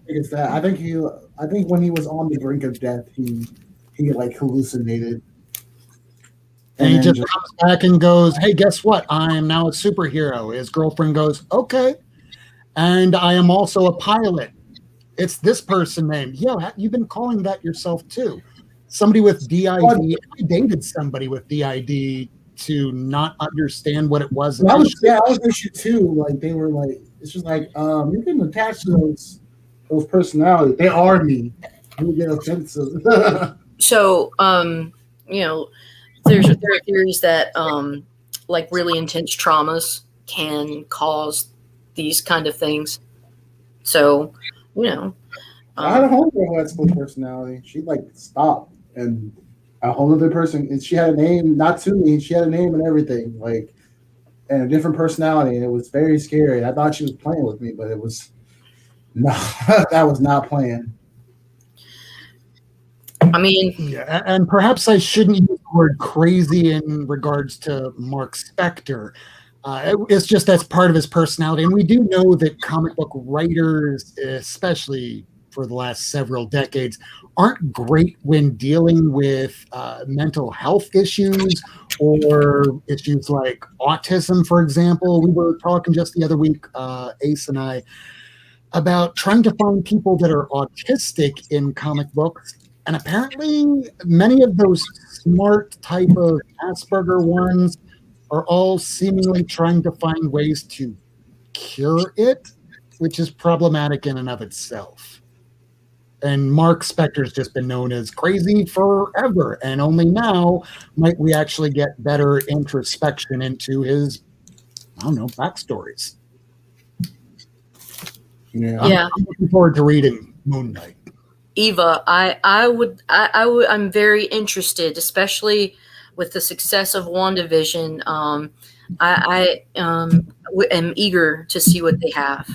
it's that. I think when he was on the brink of death, he like hallucinated. And he then just comes back and goes, "Hey, guess what? I am now a superhero." His girlfriend goes, "Okay." And I am also a pilot. It's this person named. Yeah, you've been calling that yourself too. Somebody with DID. I dated somebody with DID to not understand what it was. I was issue 2. Like they were like, it's just like you can attach to those personalities. They are me. You get offensive. So, you know, there are theories that like really intense traumas can cause these kind of things. So, you know, I had a homegirl who had split personality. She like stopped, and a whole other person. And she had a name, not to me. She had a name and everything, like, and a different personality. And it was very scary. I thought she was playing with me, but it was no. That was not playing. I mean, Yeah, and perhaps I shouldn't use the word crazy in regards to Mark Spector. It's just that's part of his personality. And we do know that comic book writers, especially for the last several decades, aren't great when dealing with mental health issues or issues like autism, for example. We were talking just the other week, Ace and I, about trying to find people that are autistic in comic books. And apparently many of those smart type of Asperger ones are all seemingly trying to find ways to cure it, which is problematic in and of itself. And Mark Spector's just been known as crazy forever, and only now might we actually get better introspection into his, I don't know, backstories. Yeah. yeah, I'm looking forward to reading Moon Knight. Eva, I'm very interested, especially with the success of WandaVision. I am eager to see what they have.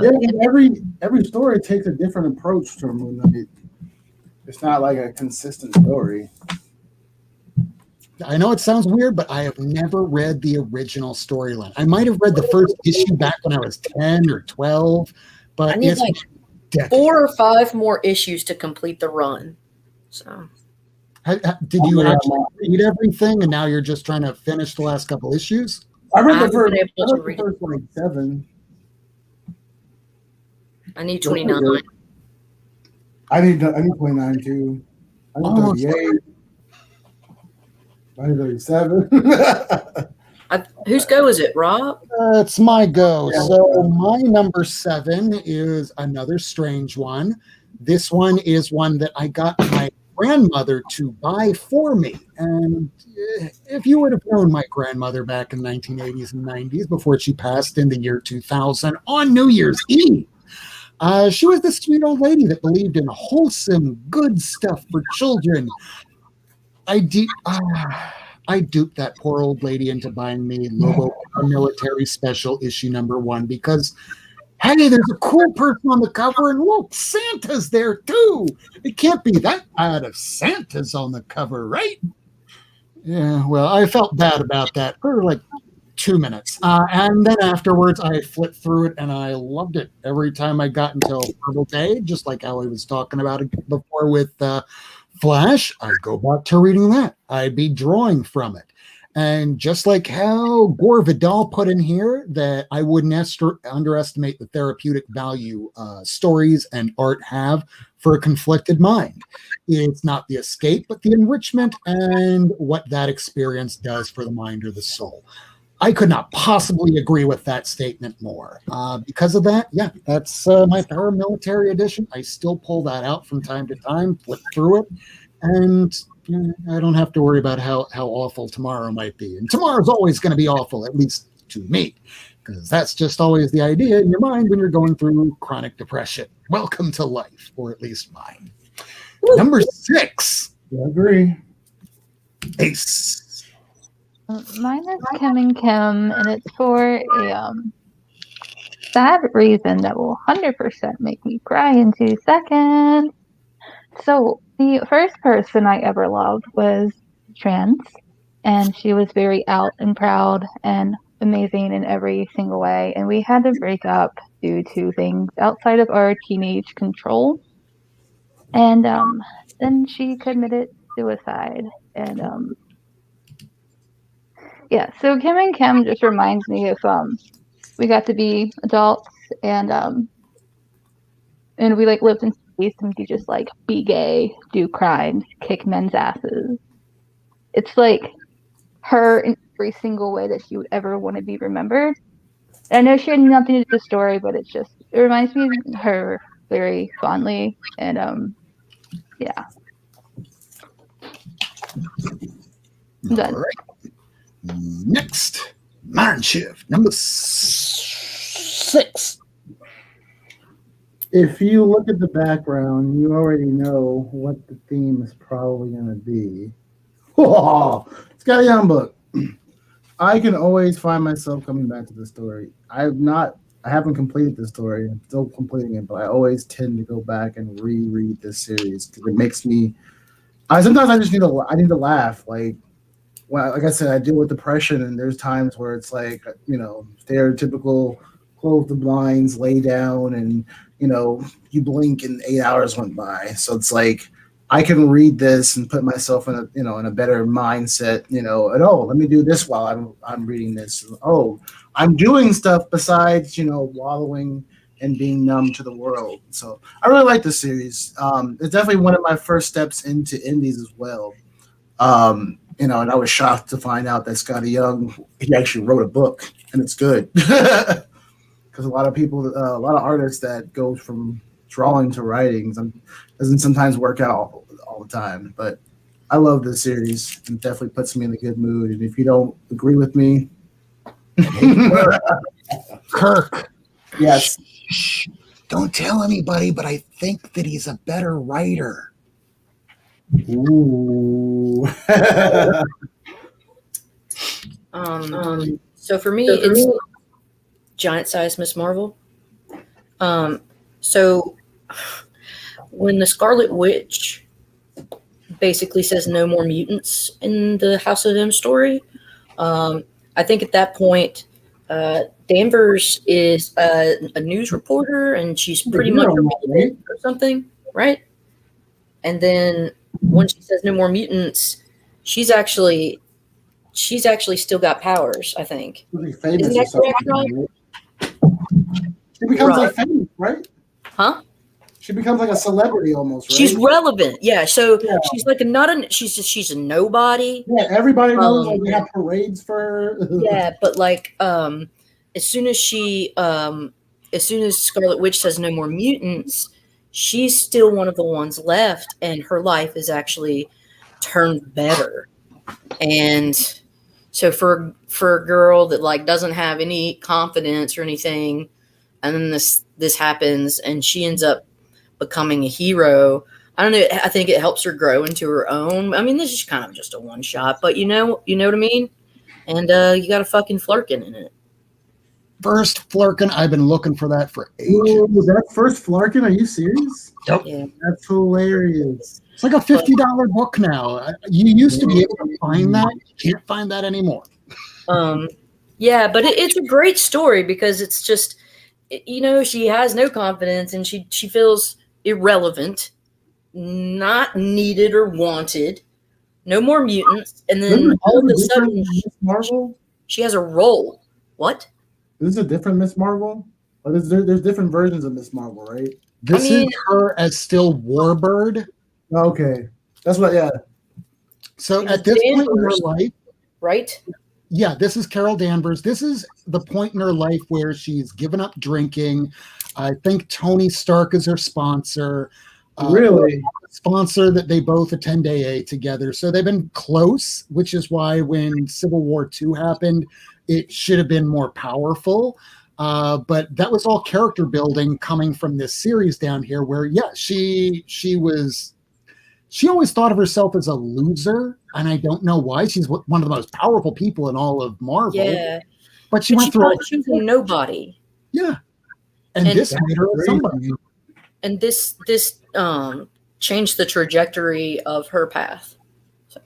Yeah, every story takes a different approach to Moon Knight. It's not like a consistent story. I know it sounds weird, but I have never read the original storyline. I might have read the first issue back when I was 10 or 12, but I need it's like decades. 4 or 5 more issues to complete the run. So Did you actually read everything, and now you're just trying to finish the last couple issues? I read haven't the first, been able to I read read the first like 7. I need 29. I need 29 too. I need Oh, 38. I need 37. Whose go is it, Rob? It's my go. Yeah. So my number 7 is another strange one. This one is one that I got my grandmother to buy for me. And if you would have known my grandmother back in the 1980s and 90s before she passed in the year 2000 on New Year's Eve, she was this sweet old lady that believed in wholesome, good stuff for children. I duped that poor old lady into buying me Lobo Military Special issue number 1 because hey, there's a cool person on the cover, and look, Santa's there too. It can't be that bad if Santa's on the cover, right? Yeah, well, I felt bad about that for like 2 minutes. And then afterwards, I flipped through it and I loved it. Every time I got into a Purple Day, just like Ellie was talking about it before with Flash, I'd go back to reading that. I'd be drawing from it. And just like how Gore Vidal put in here, that I wouldn't underestimate the therapeutic value stories and art have for a conflicted mind. It's not the escape, but the enrichment and what that experience does for the mind or the soul. I could not possibly agree with that statement more. Because of that, yeah, that's my paramilitary edition. I still pull that out from time to time, flip through it, and I don't have to worry about how awful tomorrow might be. And tomorrow's always going to be awful, at least to me, because that's just always the idea in your mind when you're going through chronic depression. Welcome to life, or at least mine. Number 6. I agree. Ace. Mine is Kim and Kim, and it's for a sad reason that will 100% make me cry in 2 seconds. So the first person I ever loved was trans, and she was very out and proud and amazing in every single way. And we had to break up due to things outside of our teenage control. And then she committed suicide. And yeah, so Kim and Kim just reminds me of we got to be adults and we like lived in space and we could just like be gay, do crimes, kick men's asses. It's like her in every single way that she would ever want to be remembered. And I know she had nothing to do with the story, but it reminds me of her very fondly. And yeah. I'm done. All right. Next, Mind Shift, number 6. If you look at the background, you already know what the theme is probably going to be. Oh, it's got a young book. I can always find myself coming back to the story. I haven't completed the story. I'm still completing it, but I always tend to go back and reread this series because it makes me. Sometimes I just need to laugh. Like I said, I deal with depression, and there's times where it's like stereotypical close the blinds, lay down, and you blink and 8 hours went by. So it's like I can read this and put myself in a better mindset. Let me do this while I'm reading this. Oh, I'm doing stuff besides wallowing and being numb to the world. So I really like this series. It's definitely one of my first steps into indies as well. And I was shocked to find out that Scotty Young, he actually wrote a book, and it's good. Because a lot of artists that go from drawing to writing doesn't sometimes work out all the time. But I love this series, and definitely puts me in a good mood. And if you don't agree with me, Kirk. Yes. Shh, don't tell anybody, but I think that he's a better writer. Ooh. So for me, it's Giant Size Miss Marvel. So when the Scarlet Witch basically says no more mutants in the House of M story, I think at that point, Danvers is a news reporter, and she's pretty much irrelevant or something, right? And then when she says no more mutants, she's actually still got powers, I think. Really famous. Isn't that correct, Rob? She becomes like famous, right? Huh? She becomes like a celebrity almost, right? She's relevant, yeah. So she's like she's a nobody. Yeah, everybody knows they have parades for her. Yeah, but like as soon as Scarlet Witch says no more mutants, she's still one of the ones left, and her life is actually turned better. And so for a girl that like doesn't have any confidence or anything, and then this happens, and she ends up becoming a hero. I don't know. I think it helps her grow into her own. I mean, this is kind of just a one shot, but you know what I mean. And you got a fucking Flurkin in it. first Flerken. I've been looking for that for ages. Whoa, that first Flarkin? Are you serious? Yeah. That's hilarious. It's like a $50 book now. You used to be able to find that. You can't find that anymore. Yeah, but it's a great story because it's just, she has no confidence and she feels irrelevant, not needed or wanted, no more mutants, and then all of a sudden Miss Marvel? she has a role. What? This is a different Miss Marvel? Or there's different versions of Miss Marvel, right? This is her as still Warbird. Okay. That's what, yeah. So at this point in her life, right? Yeah, this is Carol Danvers. This is the point in her life where she's given up drinking. I think Tony Stark is her sponsor. Really? Sponsor that they both attend AA together. So they've been close, which is why when Civil War II happened, it should have been more powerful. But that was all character building coming from this series down here where, yeah, she always thought of herself as a loser, and I don't know why. She's one of the most powerful people in all of Marvel. Yeah. But she went through she was a nobody. Yeah. And this made her somebody. And this changed the trajectory of her path. So.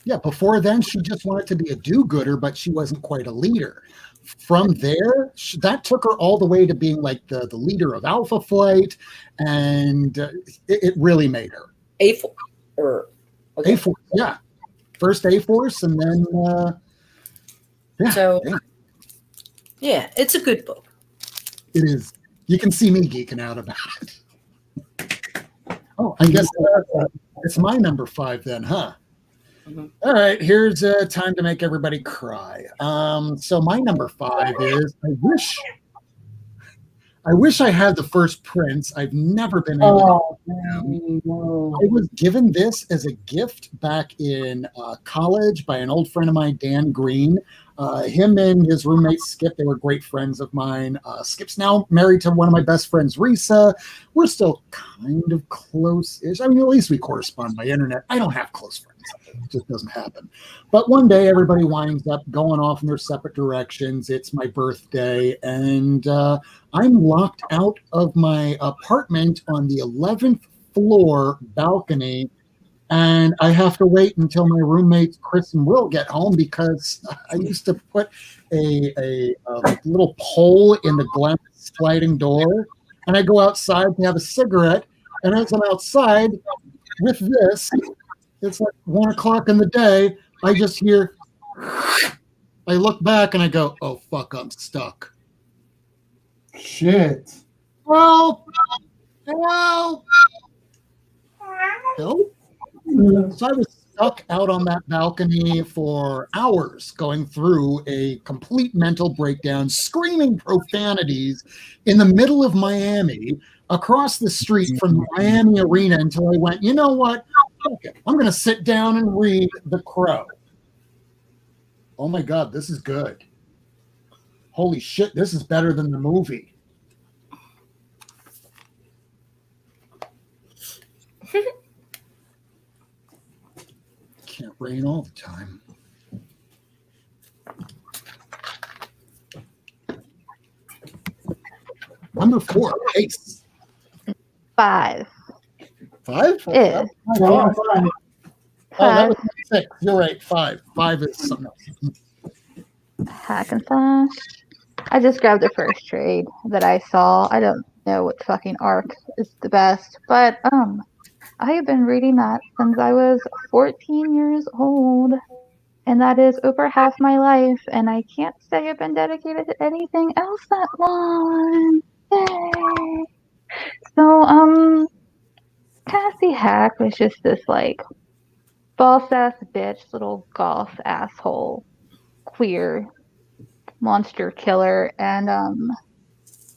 Yeah, before then, she just wanted to be a do-gooder, but she wasn't quite a leader. From there, that took her all the way to being like the leader of Alpha Flight, and it really made her. A-Force, yeah. First A-Force, and then, yeah. So, yeah, it's a good book. It is. You can see me geeking out about it. Oh, I guess it's my number 5 then, huh? Mm-hmm. All right, here's time to make everybody cry. So my number 5 is I wish I had the first Prince. I've never been able to. I was given this as a gift back in college by an old friend of mine, Dan Green. Him and his roommate Skip, they were great friends of mine. Skip's now married to one of my best friends, Risa. We're still kind of close-ish. I mean, at least we correspond by internet. I don't have close friends. It just doesn't happen. But one day, everybody winds up going off in their separate directions. It's my birthday, and I'm locked out of my apartment on the 11th floor balcony, and I have to wait until my roommates Chris and Will get home because I used to put a little pole in the glass sliding door, and I go outside to have a cigarette, and as I'm outside with this, it's like 1 o'clock in the day, I just hear, I look back and I go, oh, fuck, I'm stuck. Shit. Help! So I was stuck out on that balcony for hours going through a complete mental breakdown, screaming profanities in the middle of Miami, across the street from the Miami Arena until I went, you know what? Okay, I'm going to sit down and read The Crow. Oh my God, this is good. Holy shit, this is better than the movie. Can't rain all the time. Number 4, Ace. 5. 5? Yeah. Oh, that was 6. You're right. 5. 5 is something else. Hack and slash. I just grabbed the first trade that I saw. I don't know what fucking arc is the best, but I have been reading that since I was 14 years old, and that is over half my life, and I can't say I've been dedicated to anything else that long. Yay! So, Cassie Hack was just this, like, boss-ass bitch, little goth asshole, queer monster killer, and,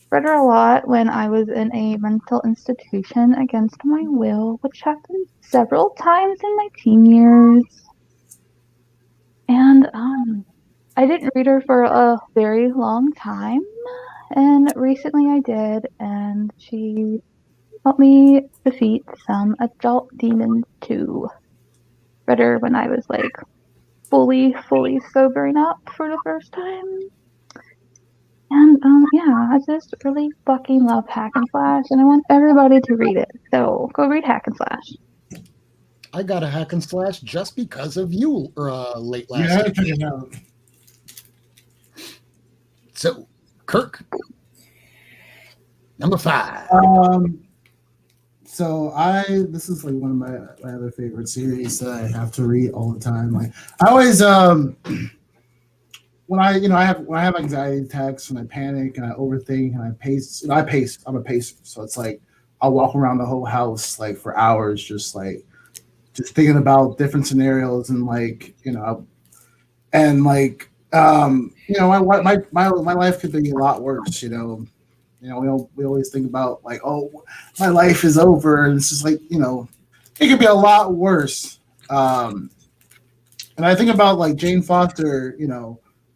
read her a lot when I was in a mental institution against my will, which happened several times in my teen years. And I didn't read her for a very long time, and recently I did, and she helped me defeat some adult demons too. Read her when I was like fully sobering up for the first time. And yeah, I just really fucking love Hack and Slash, and I want everybody to read it. So go read Hack and Slash. I got a hack and slash just because of you late last Yeah, I year. check it out. So, Kirk, number 5. So this is like one of my other favorite series that I have to read all the time. Like I always when I have anxiety attacks and I panic and I overthink and I pace. I'm a pacer, so it's like I'll walk around the whole house like for hours, just thinking about different scenarios and my life could be a lot worse. We always think about like, oh, my life is over, and it's just like it could be a lot worse. And I think about like Jane Foster,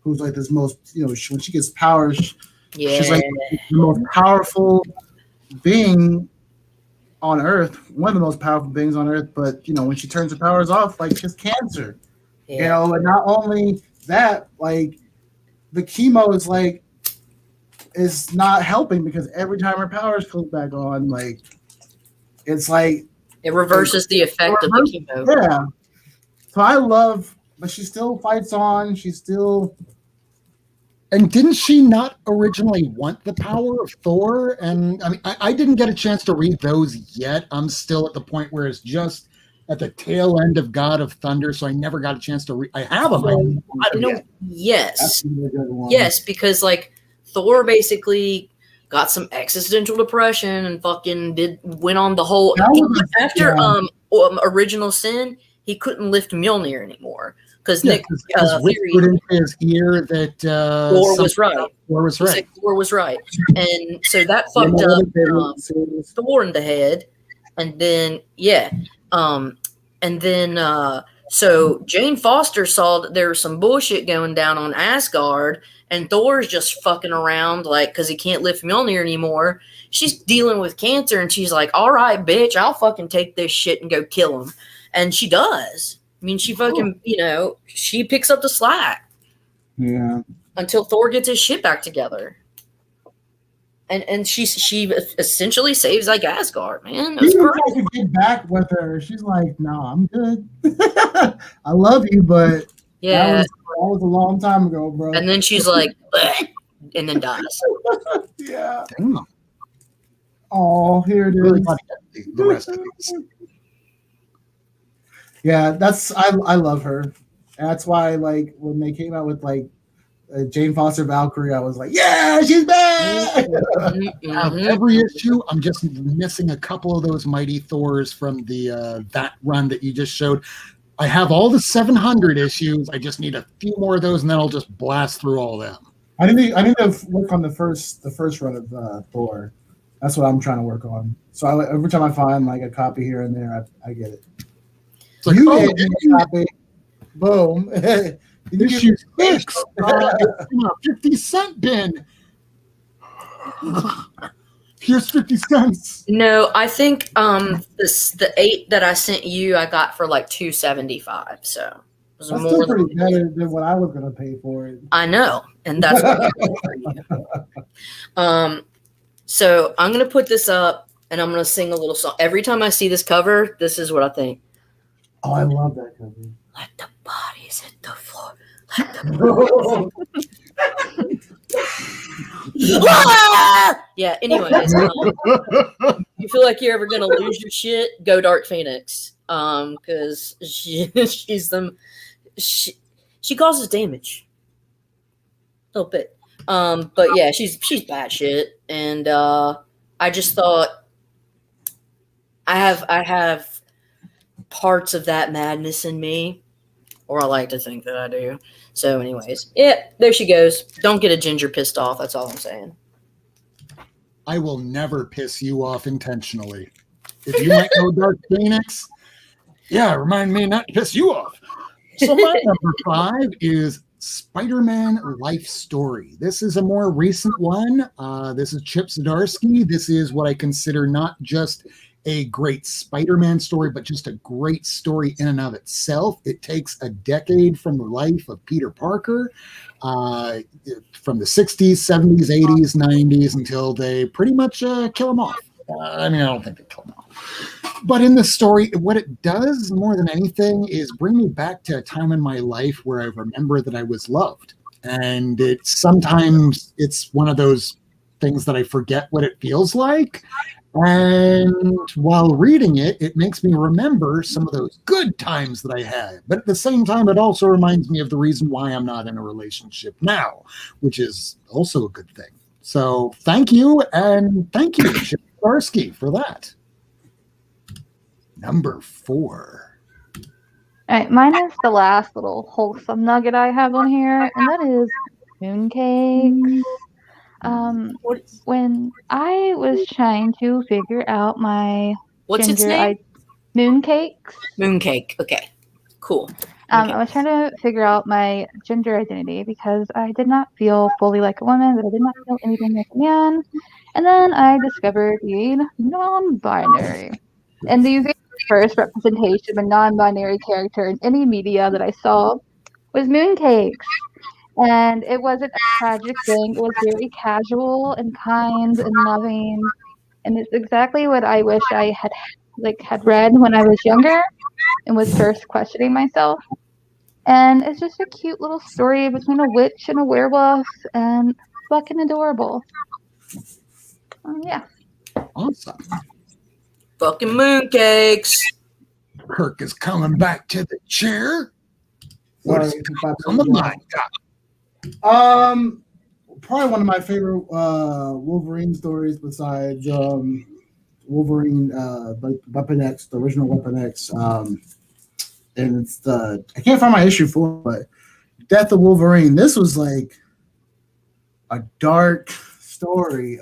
who's like this most, when she gets powers, she's like the most powerful being on Earth, one of the most powerful beings on Earth. But when she turns her powers off, like she has cancer. And not only that, like the chemo is not helping because every time her powers come back on, like it's like it reverses the effect of the chemo. Yeah. So but she still fights on. She's still. And didn't she not originally want the power of Thor? And I mean, I didn't get a chance to read those yet. I'm still at the point where it's just at the tail end of God of Thunder, so I never got a chance to read. I have them. Yes, because like Thor basically got some existential depression and fucking went on the whole after Original Sin. He couldn't lift Mjolnir anymore because Nick whispered into his ear that Thor was right. Thor was right, and so that fucked up Thor in the head, and then so Jane Foster saw that there was some bullshit going down on Asgard, and Thor's just fucking around like because he can't lift Mjolnir anymore. She's dealing with cancer, and she's like, "All right, bitch, I'll fucking take this shit and go kill him." And she does. I mean, she fucking, she picks up the slack. Yeah. Until Thor gets his shit back together. And she essentially saves like Asgard, man. She tried to get back with her. She's like, "No, I'm good. I love you, but that was a long time ago, bro." And then she's like, bleh, and then dies. Yeah. Oh, here it is. The rest of these. Yeah, I love her. That's why, like, when they came out with like Jane Foster Valkyrie, I was like, "Yeah, she's back!" Every issue, I'm just missing a couple of those Mighty Thors from the that run that you just showed. I have all the 700 issues. I just need a few more of those, and then I'll just blast through all of them. I need to work on the first run of Thor. That's what I'm trying to work on. So every time I find like a copy here and there, I get it. Like, copy. Boom. Issue 6. 50-cent bin. Here's 50 cents. No, I think the 8 that I sent you, I got for like $2.75. So it was that's more still pretty better than what I was gonna pay for it. I know, and that's what I'm doing for you. So I'm gonna put this up, and I'm gonna sing a little song. Every time I see this cover, this is what I think. Oh, I love that cover. Let the bodies hit the floor. Let the yeah. Anyways, you feel like you're ever gonna lose your shit? Go Dark Phoenix. Because she causes damage a little bit. But yeah, she's bad shit, and I just thought I have parts of that madness in me, or I like to think that I do. So anyways, yeah, there she goes. Don't get a ginger pissed off. That's all I'm saying. I will never piss you off intentionally. If you might know Dark Phoenix, remind me not to piss you off. So my number 5 is Spider-Man Life Story. This is a more recent one. This is Chip Zdarsky. This is what I consider not just a great Spider-Man story, but just a great story in and of itself. It takes a decade from the life of Peter Parker, from the 60s, 70s, 80s, 90s, until they pretty much kill him off. I mean, I don't think they kill him off. But in the story, what it does more than anything is bring me back to a time in my life where I remember that I was loved. And sometimes it's one of those things that I forget what it feels like. And while reading it, it makes me remember some of those good times that I had. But at the same time, it also reminds me of the reason why I'm not in a relationship now, which is also a good thing. So thank you, and thank you, Chip Starsky, for that. Number 4. All right, mine is the last little wholesome nugget I have on here, and that is mooncakes. When I was trying to figure out my What's its name? mooncakes. Mooncake. Okay, cool. I was trying to figure out my gender identity because I did not feel fully like a woman, but I did not feel anything like a man. And then I discovered being non-binary. And the very first representation of a non-binary character in any media that I saw was mooncakes. And it wasn't a tragic thing. It was very casual and kind and loving. And it's exactly what I wish I had read when I was younger and was first questioning myself. And it's just a cute little story between a witch and a werewolf, and fucking adorable. Yeah. Awesome. Fucking mooncakes. Kirk is coming back to the chair. What Sorry, is if I on the put you mind? Probably one of my favorite Wolverine stories besides Wolverine Weapon X, the original Weapon X. And it's I can't find my issue 4, but Death of Wolverine. This was like a dark story.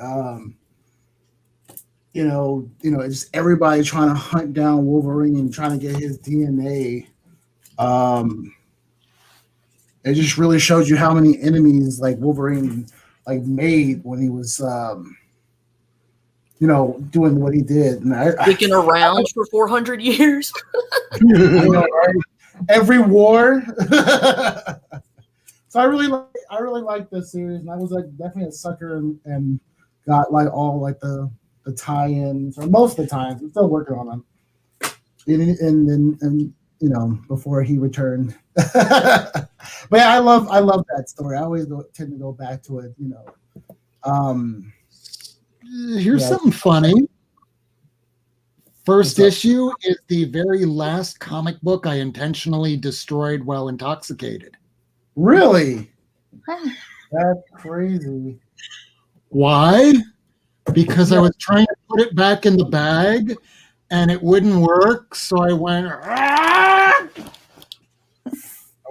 It's just everybody trying to hunt down Wolverine and trying to get his DNA. It just really shows you how many enemies like Wolverine made when he was doing what he did. And Sticking around for 400 years. I know, right? Every war. So I really like this series, and I was definitely a sucker and got all the tie-ins, or most of the times. I'm still working on them. And before he returned. But yeah, I love that story. I always tend to go back to it. Here's something funny. First issue is the very last comic book I intentionally destroyed while intoxicated. Really? That's crazy. Why? Because I was trying to put it back in the bag and it wouldn't work, so I went, ah!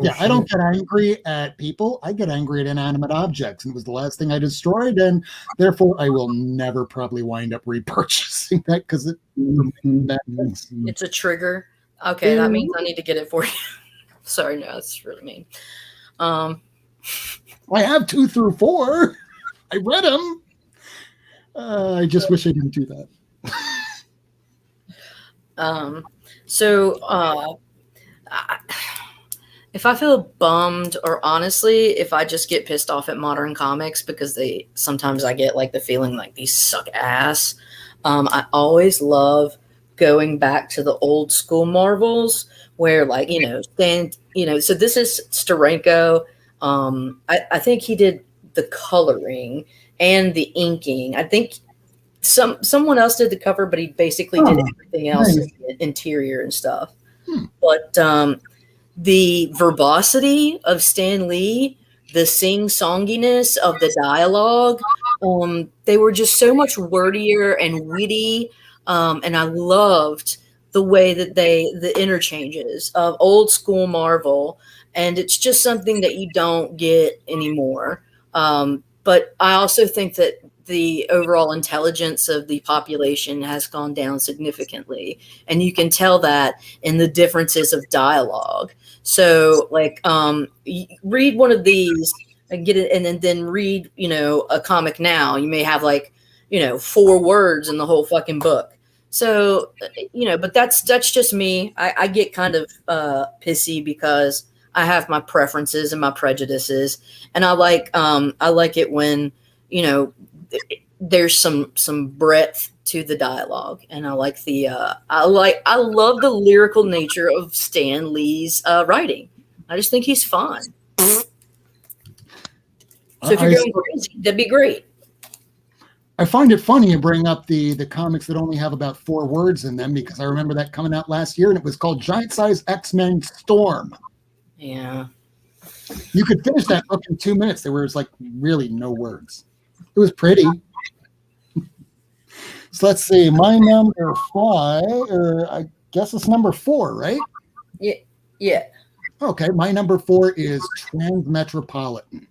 Yeah, I don't get angry at people. I get angry at inanimate objects. And it was the last thing I destroyed, and therefore I will never probably wind up repurchasing that because It's a trigger. Okay, that means I need to get it for you. Sorry, no, that's really mean. I have 2 through 4. I read them. I just wish I didn't do that. If I feel bummed, or honestly, if I just get pissed off at modern comics because sometimes I get the feeling like these suck ass. I always love going back to the old school Marvels where so this is Steranko. I think he did the coloring and the inking. I think someone else did the cover, but he basically did everything else, interior and stuff. But the verbosity of Stan Lee, the sing-songiness of the dialogue, they were just so much wordier and witty, and I loved the way that the interchanges of old school Marvel, and it's just something that you don't get anymore. But I also think that the overall intelligence of the population has gone down significantly, and you can tell that in the differences of dialogue. So read one of these and get it, and then read a comic now. You may have 4 words in the whole fucking book. So, but that's just me. I get kind of pissy because I have my preferences and my prejudices, and I like it when there's some breadth to the dialogue, and I like I love the lyrical nature of Stan Lee's writing. I just think he's fun. So if you're going crazy, that'd be great. I find it funny you bring up the comics that only have about 4 words in them, because I remember that coming out last year, and it was called Giant Size X-Men Storm. Yeah. You could finish that book in 2 minutes. There was like really no words. It was pretty. So let's see. My number 5, or I guess it's number 4, right? Yeah. Okay. My number 4 is Transmetropolitan.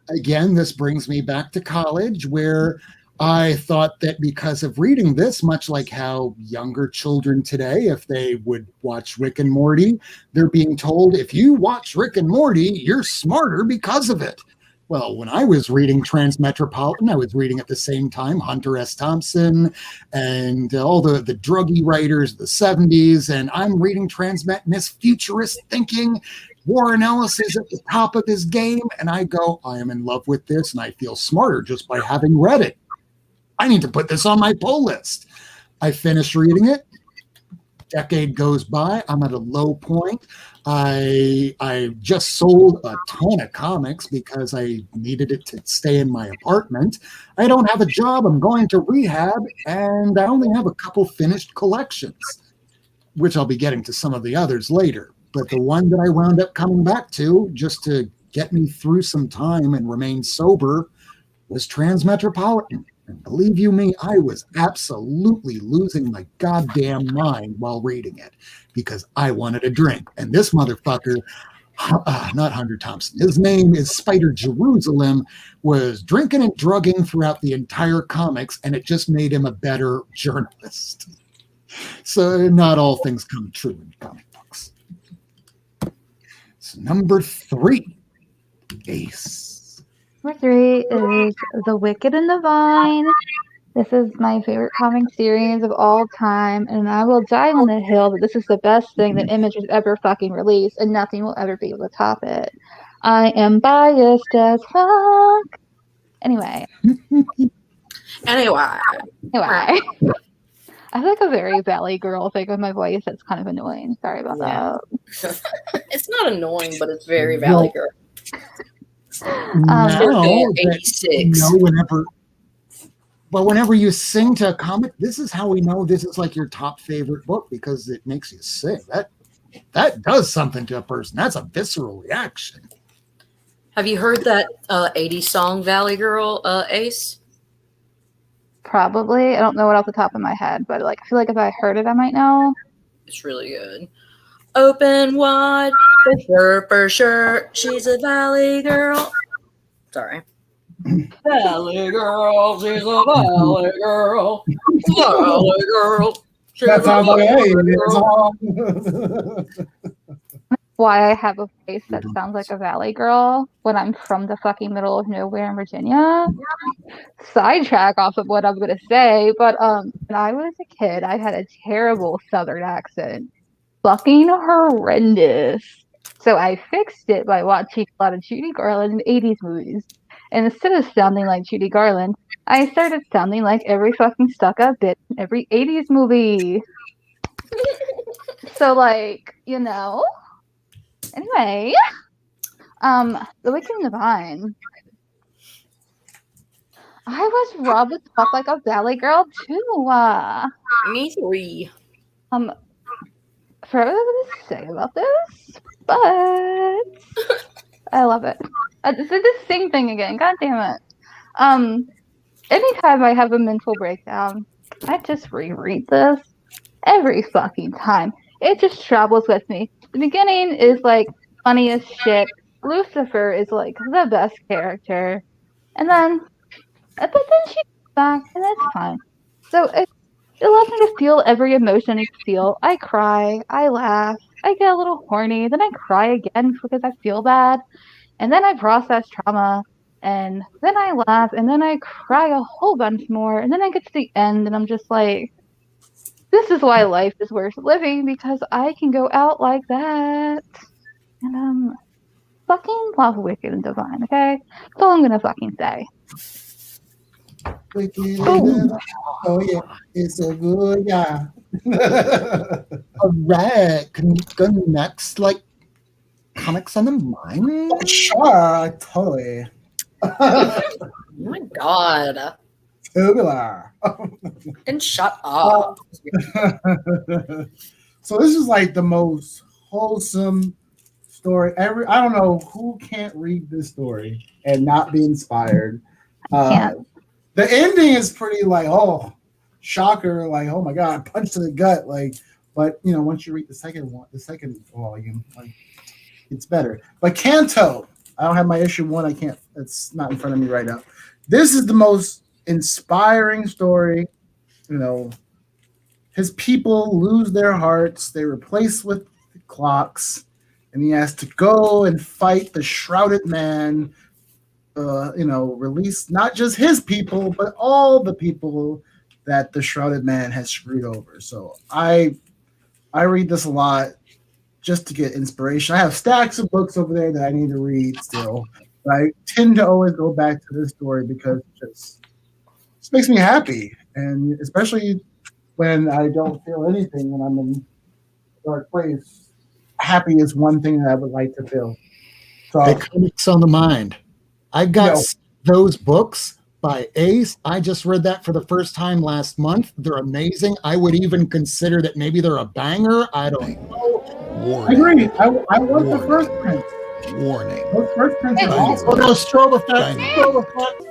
Again, this brings me back to college, where I thought that because of reading this, much like how younger children today, if they would watch Rick and Morty, they're being told, if you watch Rick and Morty, you're smarter because of it. Well, when I was reading Transmetropolitan, I was reading at the same time Hunter S. Thompson and all the druggy writers of the 70s, and I'm reading Transmet in this futurist thinking. Warren Ellis is at the top of his game, and I go, I am in love with this, and I feel smarter just by having read it. I need to put this on my pull list. I finished reading it. Decade goes by. I'm at a low point. I just sold a ton of comics because I needed it to stay in my apartment. I don't have a job. I'm going to rehab, and I only have a couple finished collections, which I'll be getting to some of the others later. But the one that I wound up coming back to just to get me through some time and remain sober was Transmetropolitan. And believe you me, I was absolutely losing my goddamn mind while reading it because I wanted a drink. And this motherfucker, not Hunter Thompson, his name is Spider Jerusalem, was drinking and drugging throughout the entire comics, and it just made him a better journalist. So not all things come true in comic books. So number 3, Ace. Number 3 is The Wicked and the Vine. This is my favorite comic series of all time, and I will die on the hill that this is the best thing that Image has ever fucking released, and nothing will ever be able to top it. I am biased as fuck. Anyway. Anyway. I have like a very Valley Girl thing with my voice that's kind of annoying. Sorry about that. It's not annoying, but it's very Valley Girl. Now, 86. Whenever you sing to a comic, this is how we know this is like your top favorite book, because it makes you sing. That does something to a person. That's a visceral reaction. Have you heard that 80s song, Valley Girl, Ace? Probably. I don't know it off the top of my head, but I feel like if I heard it, I might know. It's really good. Open wide, for sure. She's a Valley Girl. Sorry. Valley Girl, she's a Valley Girl. Valley Girl. That sounds like Why I have a voice that sounds like a Valley Girl when I'm from the fucking middle of nowhere in Virginia. Sidetrack off of what I'm gonna say, but when I was a kid, I had a terrible Southern accent. Fucking horrendous. So I fixed it by watching a lot of Judy Garland 80s movies. And instead of sounding like Judy Garland, I started sounding like every fucking stuck-up bitch in every 80s movie. So, Anyway, The Wicked and the Vine. I was robbed to talk like a Valley Girl, too. Me 3. Forever to say about this, but I love it. I did the same thing again. God damn it. Anytime I have a mental breakdown, I just reread this every fucking time. It just travels with me. The beginning is funny as shit. Lucifer is the best character, and then she comes back, and it's fine. So it allows me to feel every emotion I need to feel. I cry, I laugh, I get a little horny, then I cry again because I feel bad, and then I process trauma, and then I laugh, and then I cry a whole bunch more, and then I get to the end, and I'm just like, This is why life is worth living, because I can go out like that. And fucking love Wicked and Divine, okay? That's all I'm gonna fucking say. Wicked Oh. and Divine. Oh yeah, it's so good, yeah. All right. Can we go next? Like comics on the mind? Sure, totally. Oh my god. Tubular. And shut up. So this is like the most wholesome story ever. I don't know who can't read this story and not be inspired. Can't. The ending is pretty like, oh, shocker, like, oh my god, punch to the gut, like. But you know, once you read the second volume, like, it's better. But Kanto, I don't have my issue 1. I can't. It's not in front of me right now. This is the most inspiring story. You know, his people lose their hearts. They're replaced with clocks, and he has to go and fight the Shrouded Man. You know, release not just his people, but all the people that the Shrouded Man has screwed over. So I read this a lot just to get inspiration. I have stacks of books over there that I need to read still. But I tend to always go back to this story because it just makes me happy, and especially when I don't feel anything when I'm in a dark place. Happy is one thing that I would like to feel. So The comics on the mind. I got those books by Ace. I just read that for the first time last month. They're amazing. I would even consider that maybe they're a banger. I don't know. I Warning. agree. I want the first print. Warning. Those first prints are awesome. Oh, no, strobe effect. Banger. Strobe effect.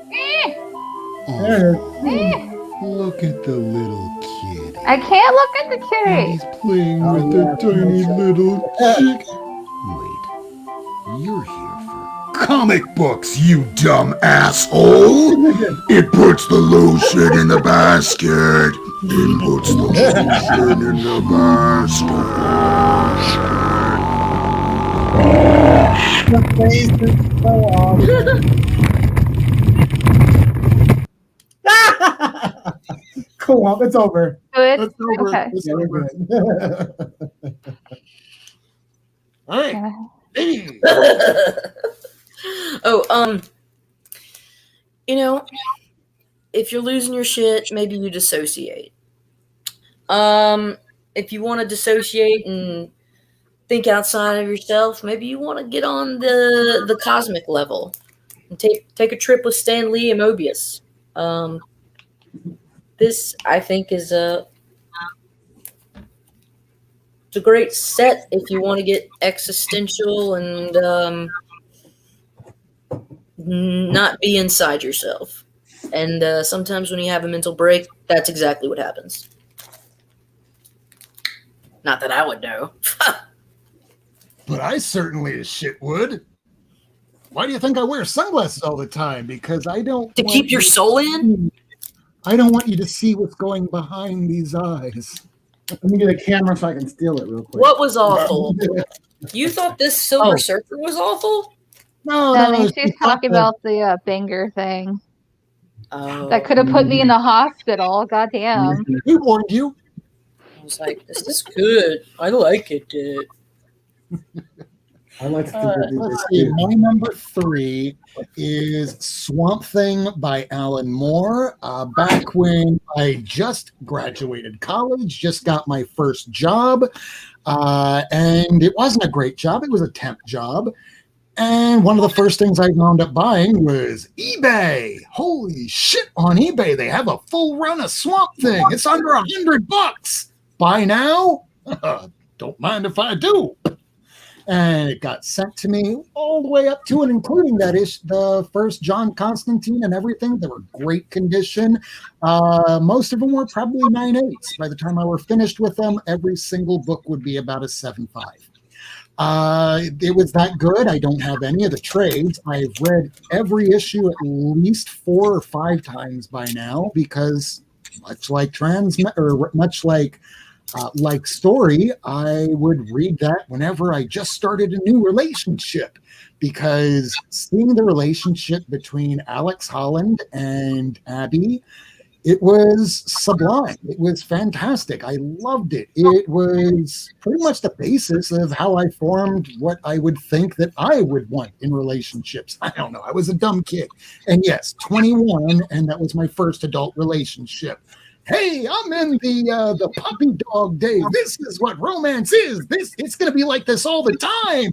There Oh, it is. look at the little kitty. I can't look at the kitty. He's playing Oh, with yeah, a tiny that's little right. chick. Wait, you're here for comic books, you dumb asshole! It puts the lotion in the basket. It puts the lotion in the basket. The face is so awesome. Cool. It's over. Good. It's over. Okay. It's Yeah, we're over. good. All right. Oh, you know, if you're losing your shit, maybe you dissociate. If you want to dissociate and think outside of yourself, maybe you want to get on the cosmic level and take a trip with Stan Lee and Mobius. This, I think, is it's a great set if you want to get existential and not be inside yourself. And sometimes when you have a mental break, that's exactly what happens. Not that I would know. But I certainly as shit would. Why do you think I wear sunglasses all the time? Because I don't To want keep your you- soul in? I don't want you to see what's going behind these eyes. Let me get a camera so I can steal it real quick. What was awful? You thought this Silver Oh. Surfer was awful? No, I no, think she's it's not talking the- about the banger thing. Oh, That could have put me in the hospital. Goddamn. We warned you. I was like, this is good. I like it. I like to think that they Let's did see. too. My number 3 is Swamp Thing by Alan Moore. Back when I just graduated college, just got my first job, and it wasn't a great job. It was a temp job. And one of the first things I wound up buying was eBay. Holy shit, on eBay, they have a full run of Swamp Thing. It's under $100. Buy now? Don't mind if I do. And it got sent to me all the way up to and including that is the first John Constantine and everything. They were great condition. Most of them were probably 9.8s. By the time I were finished with them, every single book would be about a 7.5. It was that good. I don't have any of the trades. I've read every issue at least 4 or 5 times by now because much like Story, I would read that whenever I just started a new relationship because seeing the relationship between Alex Holland and Abby It was sublime. It was fantastic. I loved it. It was pretty much the basis of how I formed what I would think that I would want in relationships. I don't know. I was a dumb kid. And yes, 21, and that was my first adult relationship. Hey, I'm in the puppy dog days. This is what romance is. It's going to be like this all the time.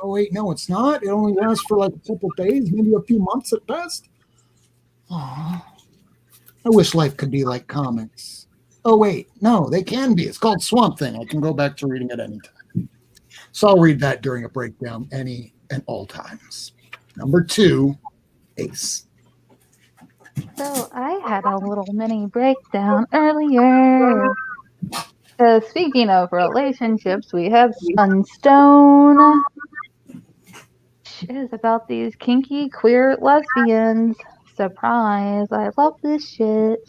Oh, wait, no, it's not. It only lasts for like a couple days, maybe a few months at best. Aww. I wish life could be like comics. Oh, wait. No, they can be. It's called Swamp Thing. I can go back to reading it anytime. So I'll read that during a breakdown any and all times. Number 2, Ace. So I had a little mini breakdown earlier. Speaking of relationships, we have Sunstone. Which is about these kinky queer lesbians. Surprise, I love this shit.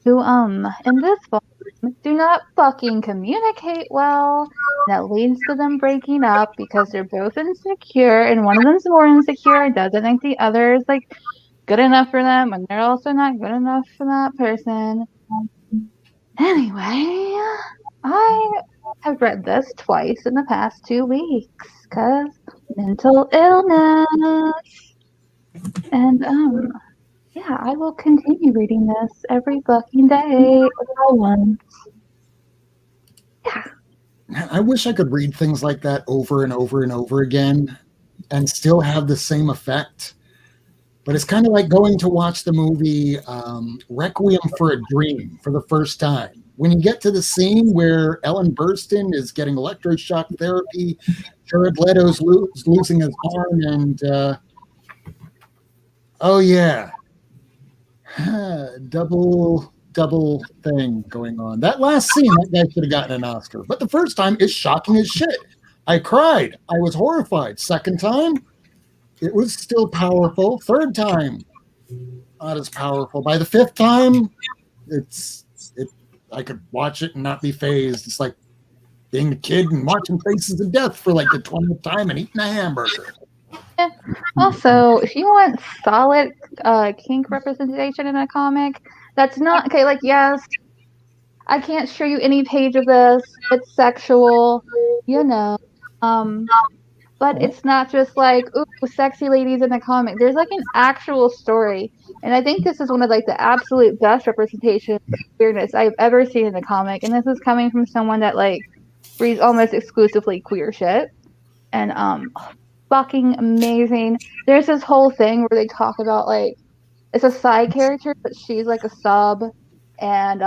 Who, in this book, do not fucking communicate well. That leads to them breaking up because they're both insecure, and one of them's more insecure, doesn't think the other is, like, good enough for them, and they're also not good enough for that person. Anyway, I have read this twice in the past 2 weeks, because mental illness. And, yeah, I will continue reading this every fucking day all once. Yeah. I wish I could read things like that over and over and over again and still have the same effect. But it's kind of like going to watch the movie Requiem for a Dream for the first time. When you get to the scene where Ellen Burstyn is getting electroshock therapy, Jared Leto's losing his arm, and oh yeah, double thing going on. That last scene, that guy should have gotten an Oscar. But the first time is shocking as shit. I cried. I was horrified. Second time, it was still powerful. Third time, not as powerful. By the fifth time, I could watch it and not be phased. It's like being a kid and watching Faces of Death for like the 20th time and eating a hamburger. Yeah. Also, if you want solid kink representation in a comic, that's not okay. Like, yes, I can't show you any page of this. It's sexual, but it's not just like, ooh, sexy ladies in the comic. There's like an actual story, and I think this is one of like the absolute best representations of queerness I've ever seen in a comic. And this is coming from someone that like reads almost exclusively queer shit, and fucking amazing. There's this whole thing where they talk about like it's a side character, but she's like a sub, and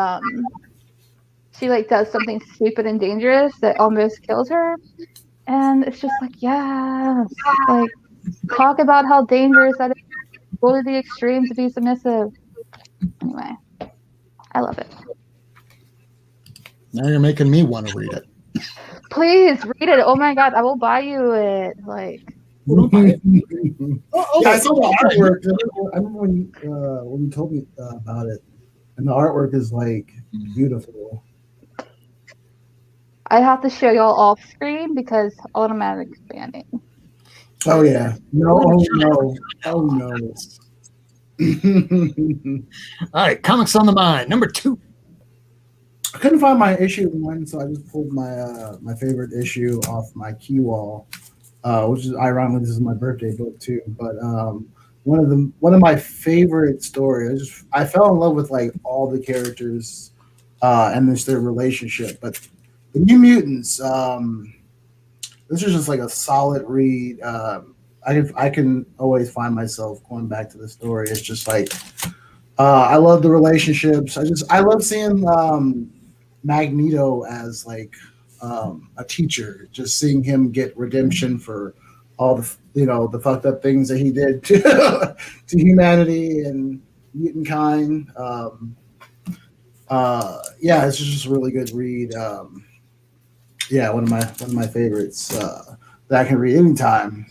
she like does something stupid and dangerous that almost kills her, and it's just like, yes, like talk about how dangerous that is. Go to the extreme to be submissive. Anyway, I love it. Now you're making me want to read it. Please read it. Oh my god, I will buy you it. Like, Yeah, I saw the artwork. I remember when you told me about it, and the artwork is like beautiful. I have to show y'all off screen because automatic expanding. Oh yeah, no. All right, comics on the mind. Number 2. I couldn't find my issue 1, so I just pulled my my favorite issue off my key wall, which is ironically this is my birthday book too. But one of my favorite stories. I fell in love with like all the characters and their relationship. But the New Mutants, this is just like a solid read. I can always find myself going back to the story. It's just like I love the relationships. I love seeing Magneto as like a teacher, just seeing him get redemption for all the the fucked up things that he did to humanity and mutant kind. Yeah, it's just a really good read. Yeah, one of my favorites that I can read anytime.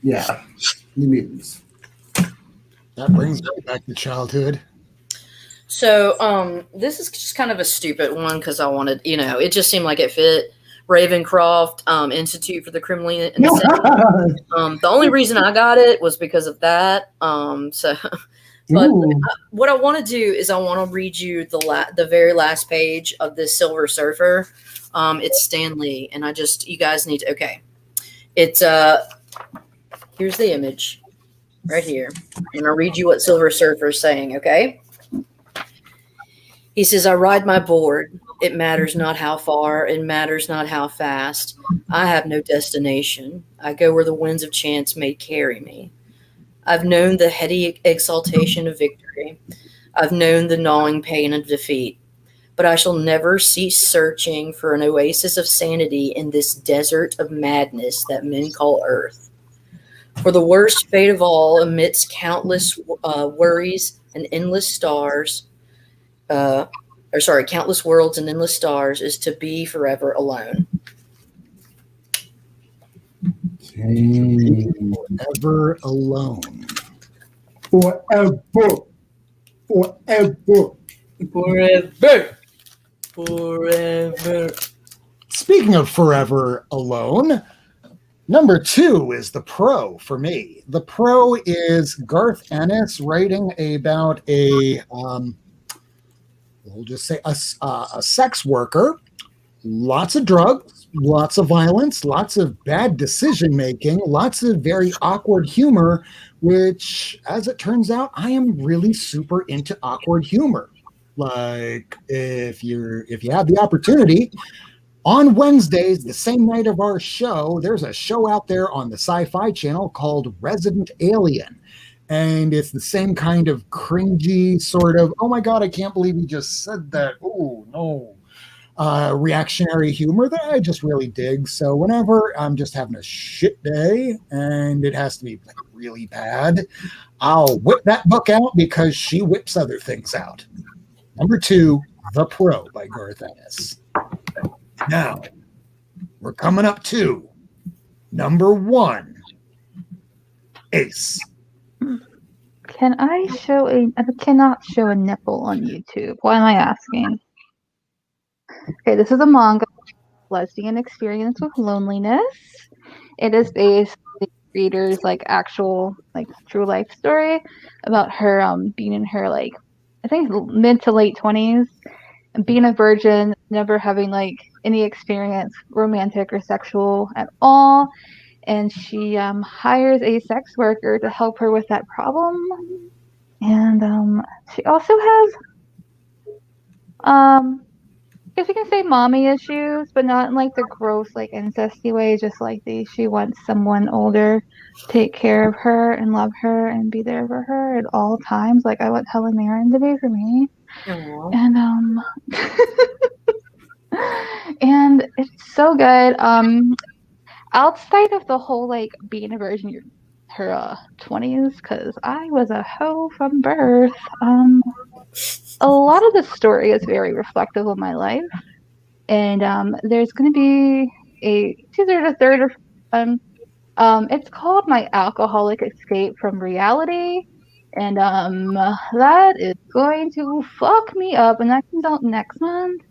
Yeah, New Mutants. That brings me back to childhood. So, this is just kind of a stupid one because I wanted, it just seemed like it fit. Ravencroft Institute for the Criminally Insane. The only reason I got it was because of that. But what I want to do is I want to read you the very last page of this Silver Surfer. It's Stan Lee, and you guys need to, okay. It's here's the image right here. I'm gonna read you what Silver Surfer is saying, okay? He says, I ride my board. It matters not how far, it matters not how fast. I have no destination. I go where the winds of chance may carry me. I've known the heady exaltation of victory. I've known the gnawing pain of defeat. But I shall never cease searching for an oasis of sanity in this desert of madness that men call Earth. For the worst fate of all, amidst countless worries and endless stars, countless worlds and endless stars, is to be forever alone. Forever alone. Forever. Speaking of forever alone, number 2 is the pro for me. The pro is Garth Ennis writing about we'll just say a sex worker, lots of drugs, lots of violence, lots of bad decision making, lots of very awkward humor, which, as it turns out, I am really super into awkward humor. Like, if you have the opportunity, on Wednesdays, the same night of our show, there's a show out there on the Sci-Fi Channel called Resident Alien. And it's the same kind of cringy sort of, oh my God, I can't believe you just said that. Oh, no. Reactionary humor that I just really dig. So whenever I'm just having a shit day and it has to be like really bad, I'll whip that book out because she whips other things out. Number 2, The Pro by Garth Ennis. Now, we're coming up to number 1, Ace. I cannot show a nipple on YouTube. Why am I asking? Okay, this is a manga, Lesbian Experience with Loneliness. It is based on the reader's actual true life story about her being in her I think mid to late 20s, and being a virgin, never having any experience, romantic or sexual at all. And she hires a sex worker to help her with that problem. And she also has I guess you can say mommy issues, but not in the gross incesty way, just she wants someone older to take care of her and love her and be there for her at all times, like I want Helen Mirren to be for me. Aww. And and it's so good. Outside of the whole being a virgin her 20s, because I was a hoe from birth, a lot of the story is very reflective of my life. And there's going to be it's either the third or it's called My Alcoholic Escape from Reality. And that is going to fuck me up, and that comes out next month.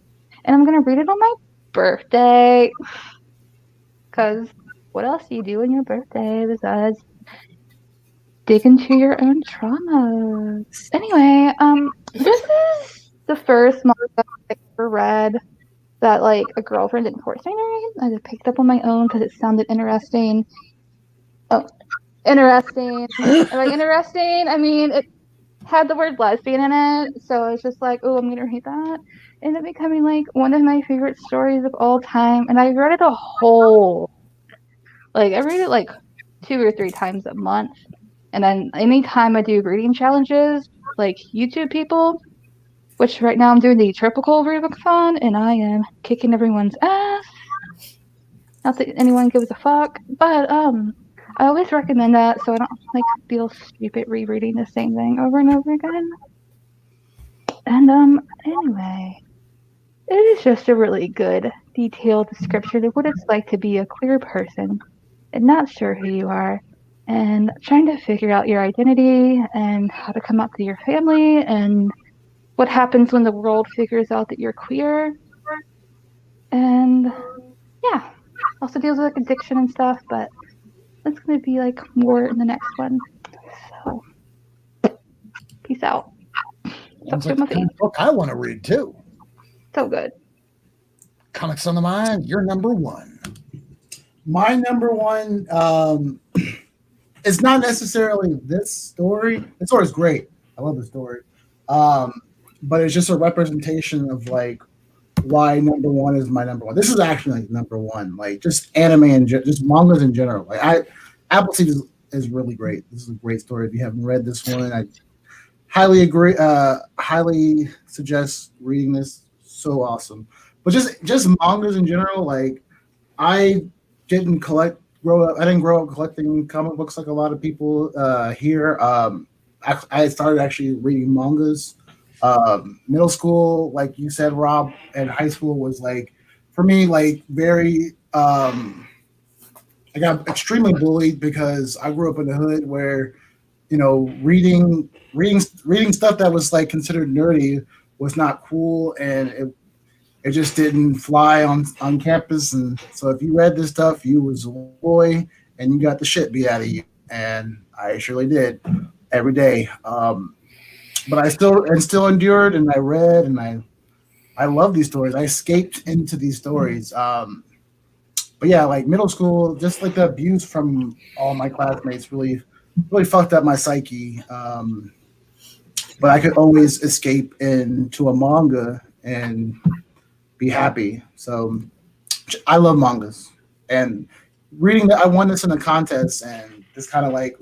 And I'm going to read it on my birthday. Because what else do you do on your birthday besides dig into your own trauma? Anyway, this is the first manga I ever read that a girlfriend didn't force me to read. I just picked up on my own because it sounded interesting. Oh, interesting. Interesting. I mean, it had the word lesbian in it, so I was just oh, I'm gonna read that. Ended up becoming one of my favorite stories of all time, and I read it a whole. I read it 2 or 3 times a month, and then anytime I do reading challenges, YouTube people, which right now I'm doing the Tropical Readathon, and I am kicking everyone's ass. Not that anyone gives a fuck, but I always recommend that so I don't feel stupid rereading the same thing over and over again. And anyway, it is just a really good, detailed description of what it's like to be a queer person and not sure who you are, and trying to figure out your identity and how to come out to your family and what happens when the world figures out that you're queer. And yeah, also deals with like addiction and stuff, but that's gonna be like more in the next one. So, peace out. Sounds Up like to my the kind feet. of book I want to read too. So good. Comics on the Mind, you're number one. My number one, it's not necessarily this story. The story's great. I love the story. But it's just a representation of like why number one is my number one. This is actually like number one. Like just anime and just mangas in general. Like Appleseed is really great. This is a great story. If you haven't read this one, I highly agree. Highly suggest reading this. So awesome. But just mangas in general. Like I didn't grow up collecting comic books like a lot of people here. I started actually reading mangas. Middle school, like you said, Rob, and high school was like, for me, like very. I got extremely bullied because I grew up in the hood where, reading stuff that was like considered nerdy was not cool, and it just didn't fly on campus. And so if you read this stuff, you was a boy and you got the shit beat out of you. And I surely did every day. But I still endured, and I read, and I love these stories. I escaped into these stories. But yeah, like middle school, just like the abuse from all my classmates really fucked up my psyche. But I could always escape into a manga and be happy. So I love mangas, and reading that, I won this in a contest, and this kind of like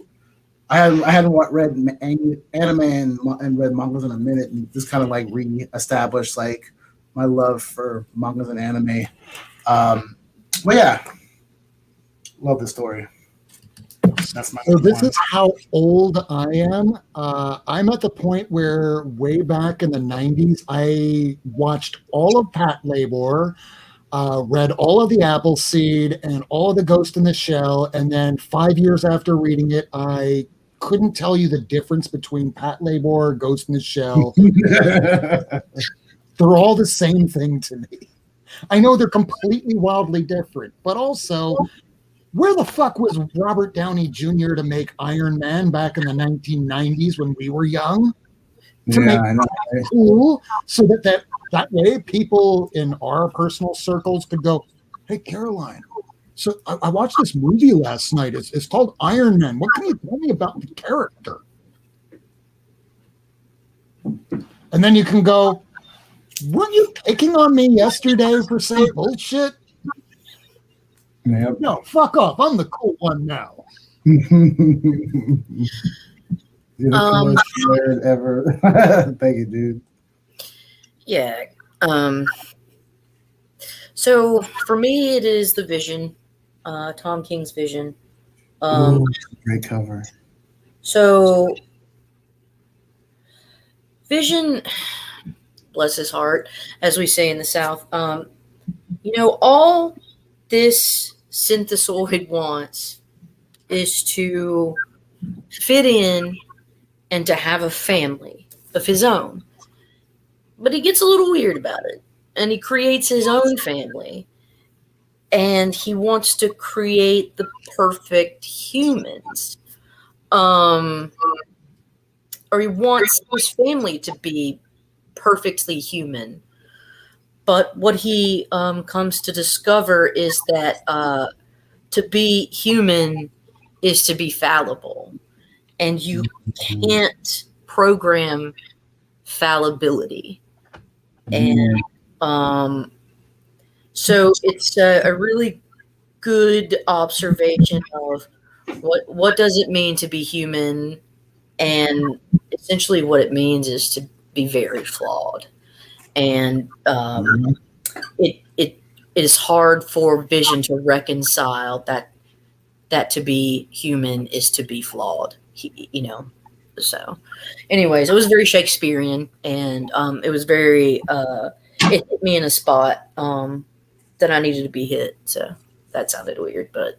I hadn't read anime and read mangas in a minute, and just kind of like re-established like my love for mangas and anime. But yeah, love the story. That's my. So this is how old I am. I'm at the point where way back in the 90s, I watched all of Pat Labor, read all of the Appleseed and all of the Ghost in the Shell, and then 5 years after reading it, I couldn't tell you the difference between Pat Labor, Ghost in the Shell. They're all the same thing to me. I know they're completely wildly different, but also, where the fuck was Robert Downey Jr. to make Iron Man back in the 1990s when we were young? To make it cool, so that way people in our personal circles could go, "Hey, Caroline, so I watched this movie last night. It's called Iron Man. What can you tell me about the character?" And then you can go, "Weren't you picking on me yesterday for saying bullshit?" Yep. No, fuck off. I'm the cool one now. You're the coolest nerd ever. Thank you, dude. Yeah. So for me, it is the Vision, Tom King's Vision. Ooh, great cover. So Vision, bless his heart, as we say in the South. All this synthesoid wants is to fit in and to have a family of his own. But he gets a little weird about it, and he creates his own family, and he wants to create the perfect humans. Or he wants his family to be perfectly human. But what he comes to discover is that to be human is to be fallible. And you can't program fallibility. And so it's a really good observation of what does it mean to be human, and essentially what it means is to be very flawed. And it is hard for Vision to reconcile that to be human is to be flawed. So, anyways, it was very Shakespearean, and it was very it hit me in a spot that I needed to be hit. So that sounded weird, but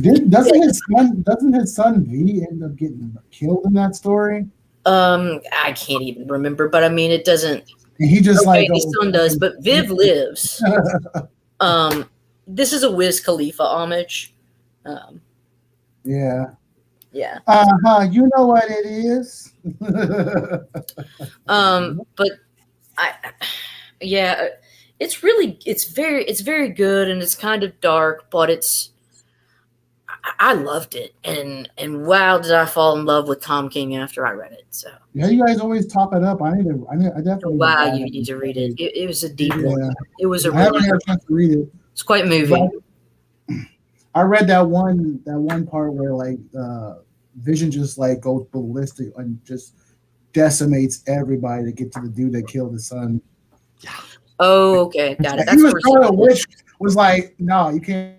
doesn't his son V end up getting killed in that story? I can't even remember, but I mean, it doesn't. And he just his son does, but Viv lives. This is a Wiz Khalifa homage. Yeah. Yeah. You know what it is. But yeah, it's very good, and it's kind of dark, but I loved it, and wow, did I fall in love with Tom King after I read it. So Yeah, you guys always talk it up. I definitely. wow, you need to read it. It was a deep one. It was a I haven't had a chance to read it. It's quite moving. I read that one part where like Vision just like goes ballistic and just decimates everybody to get to the dude that killed his son. Oh, okay, got it. He was trying to, which was like, no, you can't.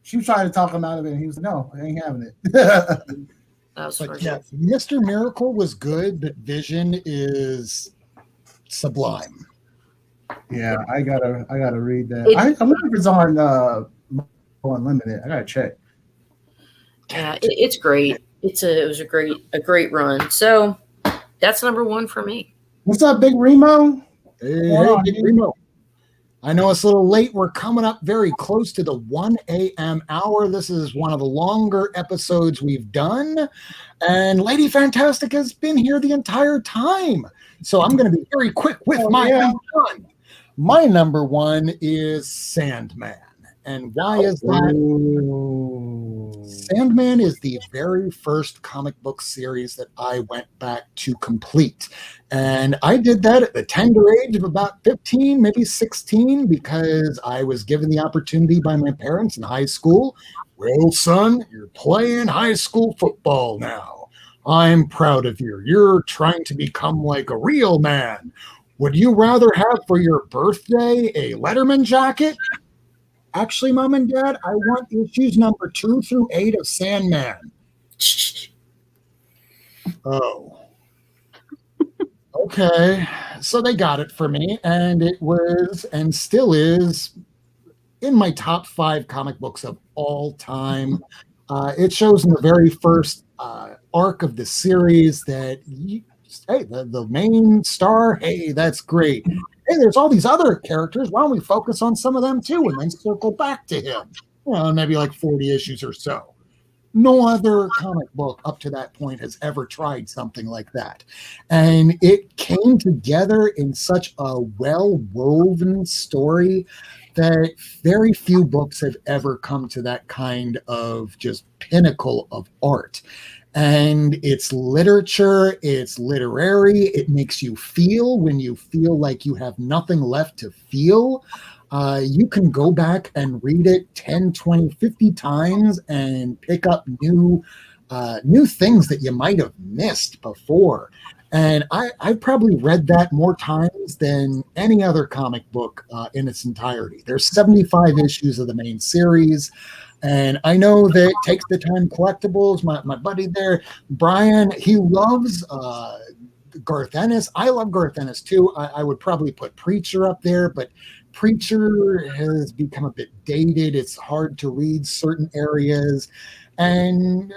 She was trying to talk him out of it, and he was like, no, I ain't having it. But yeah, Mr. Miracle was good, but Vision is sublime. Yeah, I gotta read that. I wonder if it's on Unlimited. I gotta check. Yeah, it's great. It was a great run. So that's number one for me. What's up, Big Remo? Hey, Big Remo. I know it's a little late. We're coming up very close to the 1 a.m. hour. This is one of the longer episodes we've done. And Lady Fantastic has been here the entire time. So I'm going to be very quick with my number one. My number one is Sandman. And why is that? Sandman is the very first comic book series that I went back to complete. And I did that at the tender age of about 15, maybe 16, because I was given the opportunity by my parents in high school. Well, son, you're playing high school football now. I'm proud of you. You're trying to become like a real man. Would you rather have for your birthday a Letterman jacket? Actually, Mom and Dad, I want issues number 2 through 8 of Sandman. Oh. Okay. So they got it for me, and it was and still is in my top 5 comic books of all time. It shows in the very first arc of the series that, the main star, hey, that's great. Hey, there's all these other characters. Why don't we focus on some of them too and then circle back to him? Maybe like 40 issues or so. No other comic book up to that point has ever tried something like that. And it came together in such a well-woven story that very few books have ever come to that kind of just pinnacle of art. And it's literature, it's literary, it makes you feel when you feel like you have nothing left to feel. You can go back and read it 10, 20, 50 times and pick up new things that you might have missed before. And I've probably read that more times than any other comic book in its entirety. There's 75 issues of the main series. And I know that Takes the Time Collectibles, my buddy there, Brian, he loves Garth Ennis. I love Garth Ennis too. I would probably put Preacher up there, but Preacher has become a bit dated. It's hard to read certain areas. And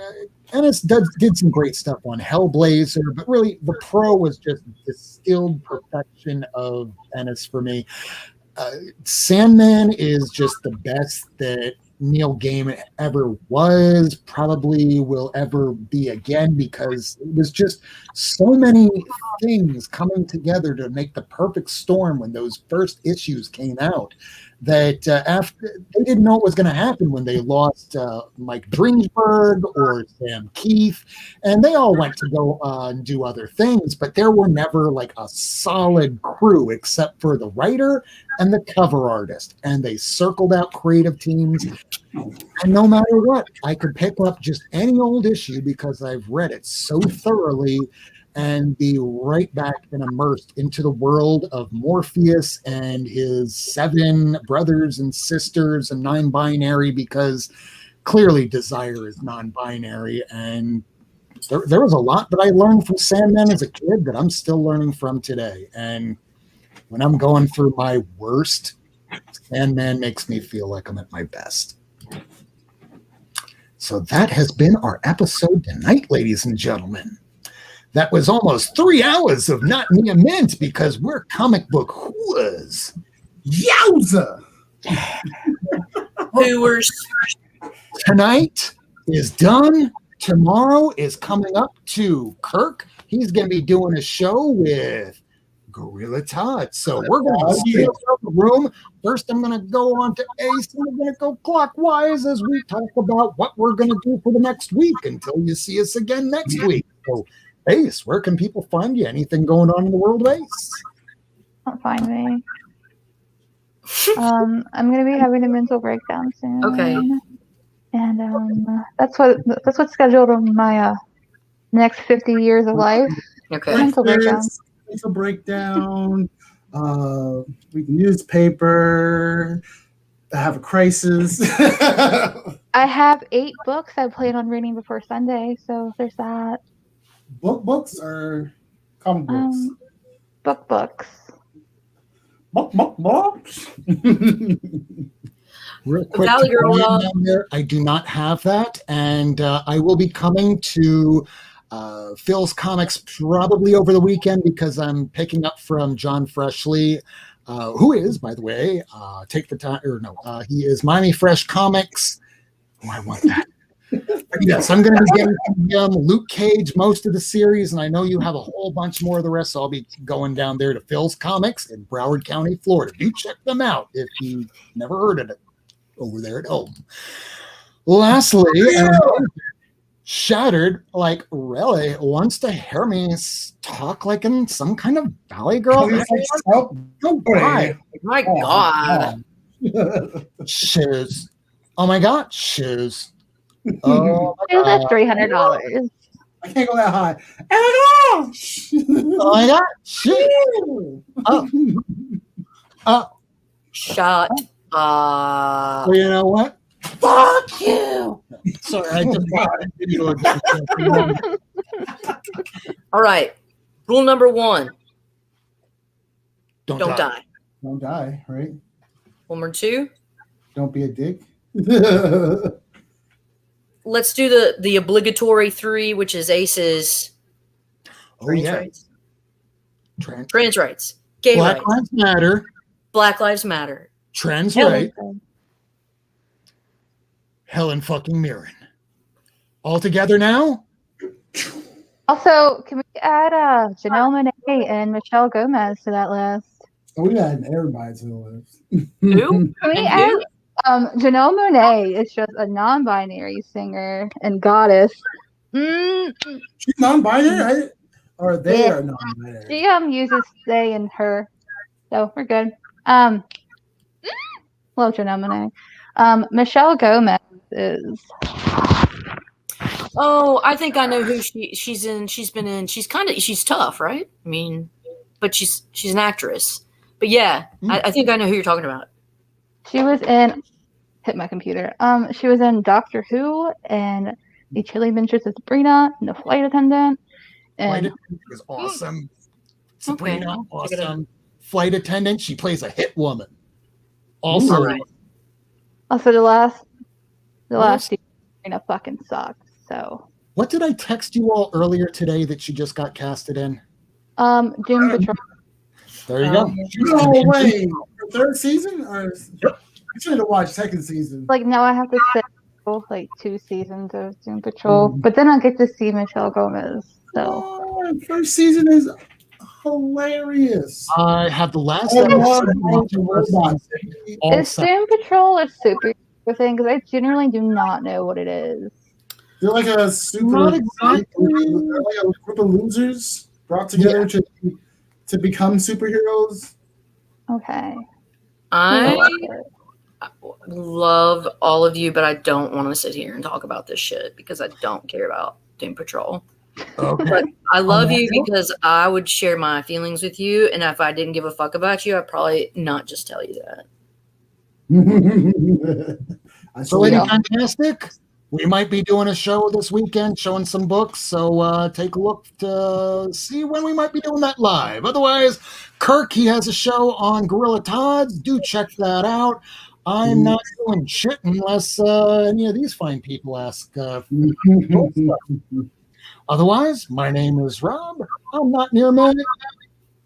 Ennis did some great stuff on Hellblazer, but really the Pro was just distilled perfection of Ennis for me. Sandman is just the best that Neil Gaiman ever was, probably will ever be again, because it was just so many things coming together to make the perfect storm when those first issues came out, that after they didn't know what was going to happen when they lost Mike Dringberg or Sam Keith, and they all went to go and do other things, but there were never like a solid crew except for the writer and the cover artist, and they circled out creative teams. And no matter what, I could pick up just any old issue because I've read it so thoroughly and be right back and immersed into the world of Morpheus and his 7 brothers and sisters and non-binary, because clearly Desire is non-binary. And there was a lot that I learned from Sandman as a kid that I'm still learning from today. And when I'm going through my worst, Sandman makes me feel like I'm at my best. So that has been our episode tonight, ladies and gentlemen. That was almost 3 hours of Not Me a Mint, because we're comic book whores. Yowza! Hooers. Tonight is done. Tomorrow is coming up to Kirk. He's going to be doing a show with Gorilla Todd. So we're going to see around the room. First, I'm going to go on to Ace, and we're going to go clockwise as we talk about what we're going to do for the next week until you see us again next week. So, Ace, where can people find you? Anything going on in the world of Ace? Don't find me. I'm going to be having a mental breakdown soon. Okay. And that's what's scheduled on my next 50 years of life. Okay. Mental breakdown. Mental breakdown. Newspaper. I have a crisis. I have 8 books I plan on reading before Sunday, so there's that. Books or comic books? Books. Books. Real quick, Valley Girl, down there, I do not have that, and I will be coming to Phil's Comics probably over the weekend because I'm picking up from John Freshley, who is, by the way, take the time, or no, he is Miami Fresh Comics. Oh, I want that. Yes, I'm going to be getting from Luke Cage most of the series, and I know you have a whole bunch more of the rest, so I'll be going down there to Phil's Comics in Broward County, Florida. Do check them out if you never heard of it over there at home. Lastly, Shattered, like, really wants to hear me talk like in some kind of Valley Girl. Go by. My God. Shoes. Oh my God, shoes. Oh It was $300. I can't go that high. Oh my gosh! Oh my God, shoes. Shut up. Well, you know what? Fuck you. Sorry, I just wanted to give you All right. Rule number 1. Don't Don't die. Don't die, right? Rule number 2. Don't be a dick. Let's do the obligatory 3, which is Ace's Oh yeah. rights. Trans Trans rights. Gay Black rights. Lives Matter. Black Lives Matter. Trans Helen. right. Helen fucking Mirren. All together now? Also, can we add Janelle Monáe and Michelle Gomez to that list? We got everybody to the list. Who? Can we And add who? Janelle Monáe is just a non-binary singer and goddess. She's non-binary, or they Yeah. are non-binary. She uses they and her, so we're good. Love Janelle Monáe. Michelle Gomez is Oh, I think I know who she's in. She's been in. She's tough, right? I mean, but she's an actress. But yeah, I think I know who you're talking about. she was in hit my computer. She was in Doctor Who and The Chilling Adventures of Sabrina and The Flight Attendant. Flight And Attendant was awesome. Sabrina, Check it out. awesome. Flight Attendant, she plays a hit woman. Also, All right. also the last Yes. season, Sabrina fucking sucked. So what did I text you all earlier today that she just got casted in? Doom Patrol. There you go. No way. Third season? Or I should have watched second season. Like now I have to sit through like 2 seasons of Doom Patrol, but then I get to see Michelle Gomez. So Oh, first season is hilarious. I have the last Oh, episode. All is set. Doom Patrol a super thing? Because I generally do not know what it is. They're like a super, Not exactly. they're like a group of losers brought together to become superheroes. Okay. I love all of you, but I don't want to sit here and talk about this shit because I don't care about Doom Patrol. Okay. But I love you because I would share my feelings with you, and if I didn't give a fuck about you, I'd probably not just tell you that. So, Lady Fantastic, we might be doing a show this weekend, showing some books. So take a look to see when we might be doing that live. Otherwise, Kirk, he has a show on Gorilla Todd's. Do check that out. I'm not doing shit unless any of these fine people ask. Otherwise, my name is Rob. I'm not near me.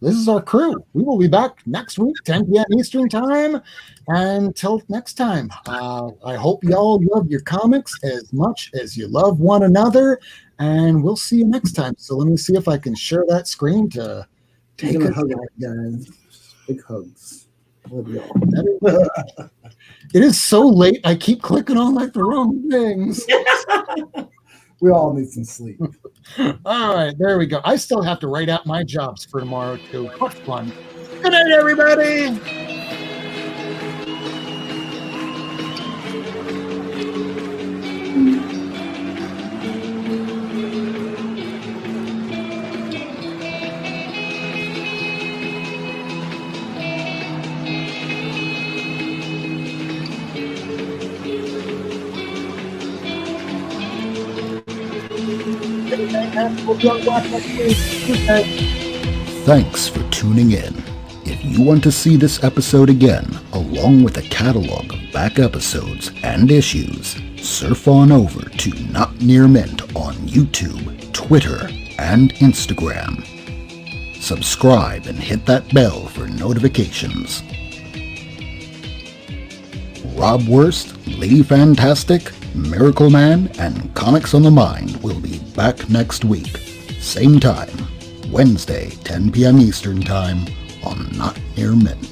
this is our crew. We will be back next week, 10 p.m. Eastern Time. Until next time, I hope y'all love your comics as much as you love one another. And we'll see you next time. So let me see if I can share that screen to take Take a a hug, guys. Big hugs. Love y'all. It is so late. I keep clicking on like the wrong things. We all need some sleep. All right, there we go. I still have to write out my jobs for tomorrow too. What fun. Good night, everybody. Thanks for tuning in. If you want to see this episode again, along with a catalog of back episodes and issues, surf on over to Not Near Mint on YouTube, Twitter, and Instagram. Subscribe and hit that bell for notifications. Rob Worst, Lady Fantastic, Miracleman, and Comics on the Mind will be back next week. Same time, Wednesday, 10 p.m. Eastern Time on Not Near Mint.